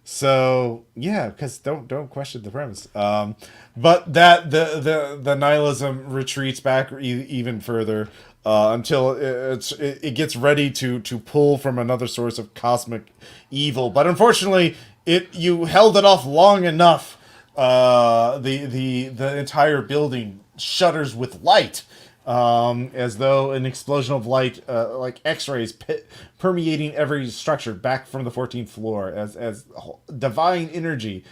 So yeah, because don't question the premise. But that the nihilism retreats back even further until it gets ready to pull from another source of cosmic evil. But unfortunately, you held it off long enough. The entire building shudders with light, as though an explosion of light, like X-rays, permeating every structure back from the 14th floor, as divine energy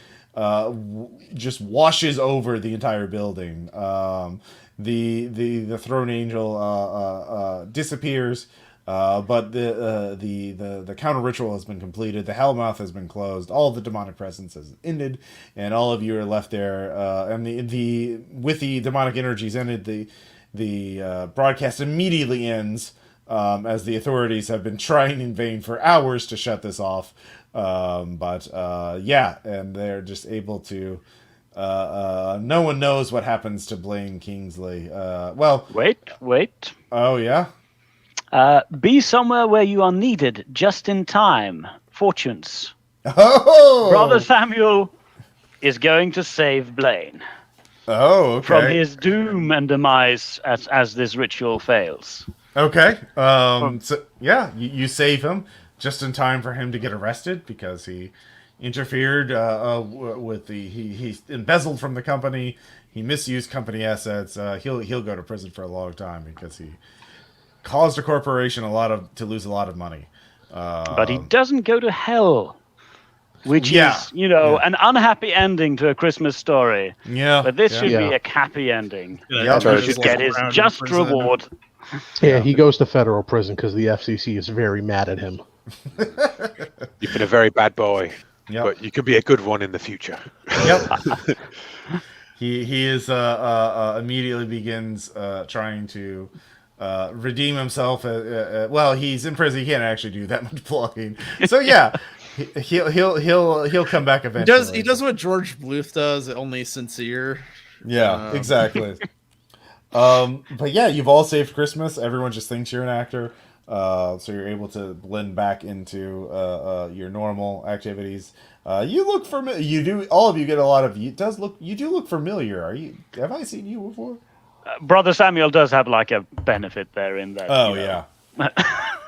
just washes over the entire building. The throne angel disappears. But the counter ritual has been completed. The hellmouth has been closed. All the demonic presence has ended, and all of you are left there. And with the demonic energies ended, the broadcast immediately ends, as the authorities have been trying in vain for hours to shut this off. But yeah, and they're just able to. No one knows what happens to Blaine Kingsley. Well,
Wait.
oh yeah.
Be somewhere where you are needed just in time. Fortunes.
Oh,
Brother Samuel is going to save Blaine
Oh, okay.
from his doom and demise as this ritual fails.
Okay. So yeah, you save him just in time for him to get arrested because he interfered with he embezzled from the company. He misused company assets. He'll go to prison for a long time because he caused a corporation to lose a lot of money.
But he doesn't go to hell, which
Yeah.
is, an unhappy ending to a Christmas story.
Yeah.
But this should be
Yeah.
a happy ending.
Yeah,
Yep.
He should get his just reward.
Yeah, he goes to federal prison because the FCC is very mad at him.
You've been a very bad boy,
Yep.
but you could be a good one in the future.
Yep. He is immediately begins trying to redeem himself. Well, he's in prison. He can't actually do that much plugging. So yeah, he'll come back eventually.
He does what George Bluth does, only sincere.
Yeah, exactly. But yeah, you've all saved Christmas. Everyone just thinks you're an actor, so you're able to blend back into your normal activities. You look familiar. You do. All of you get a lot of. You do look familiar. Are you? Have I seen you before?
Brother Samuel does have like a benefit there in that.
Oh yeah.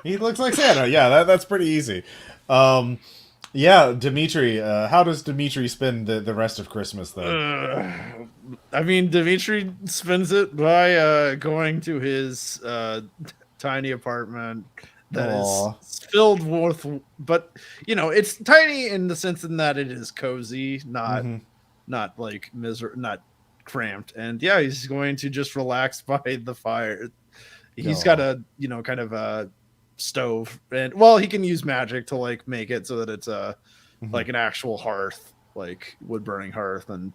He looks like Santa. Yeah, that's pretty easy. Yeah, Dimitri. How does Dimitri spend the rest of Christmas though?
I mean, Dimitri spends it by going to his tiny apartment that
Aw.
is filled with, but it's tiny in the sense in that it is cozy, not like not cramped. And yeah, he's going to just relax by the fire. He's got a kind of a stove, and well, he can use magic to like make it so that it's like an actual hearth, like wood burning hearth, and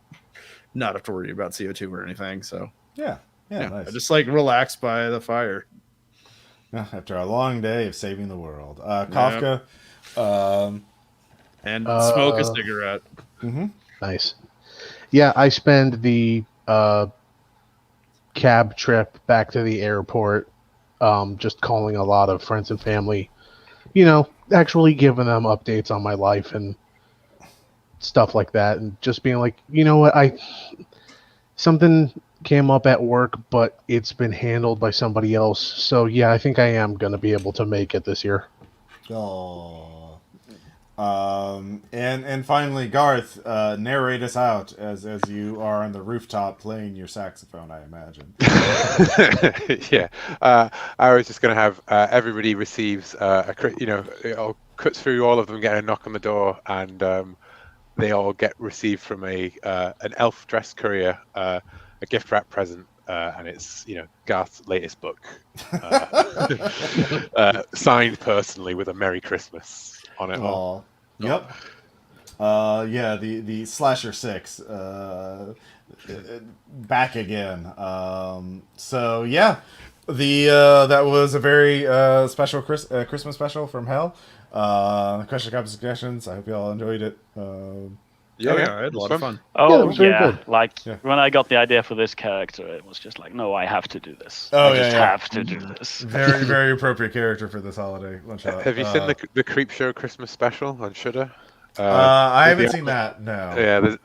not have to worry about CO2 or anything. So
Yeah, nice.
I just like relax by the fire.
After a long day of saving the world, Kafka.
And smoke a cigarette.
Nice. Yeah, I spend the cab trip back to the airport just calling a lot of friends and family, actually giving them updates on my life and stuff like that, and just being like, you know what, something came up at work, but it's been handled by somebody else. So yeah, I think I am going to be able to make it this year.
Oh. And finally, Garth, narrate us out as you are on the rooftop playing your saxophone, I imagine.
Yeah, I was just going to have everybody receives it all cuts through all of them getting a knock on the door, and they all get received from an elf dress courier a gift wrap present, and it's Garth's latest book, signed personally with a Merry Christmas on it.
Oh, yep. Yeah, the Slasher 6 back again. So yeah, that was a very special Christmas special from Hell. Question, comments, suggestions. I hope you all enjoyed it.
Yeah, I had a lot of fun.
Yeah, it was very good.
When I got the idea for this character, it was just like, no, I have to do this.
Oh,
I just have to do this.
Very, very appropriate character for this holiday one shot.
Have you seen the Creep Show Christmas special on Shudder?
I haven't seen that. No.
Yeah,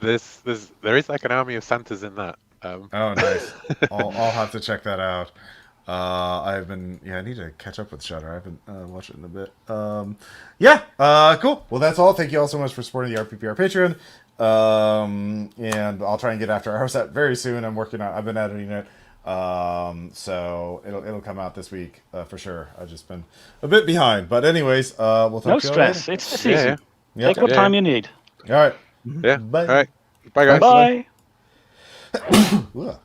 there is like an army of Santas in that.
Oh, nice. I'll have to check that out. I need to catch up with Shudder. I haven't watched it in a bit. Cool. Well, that's all. Thank you all so much for supporting the RPPR Patreon. And I'll try and get after our set very soon. I've been editing it. So it'll come out this week for sure. I've just been a bit behind, but anyways, we'll talk
No
to you
stress.
later.
It's the season.
Yeah.
Take what time you need.
All right.
Yeah.
Bye.
All right. Bye, guys.
Bye.
Ugh.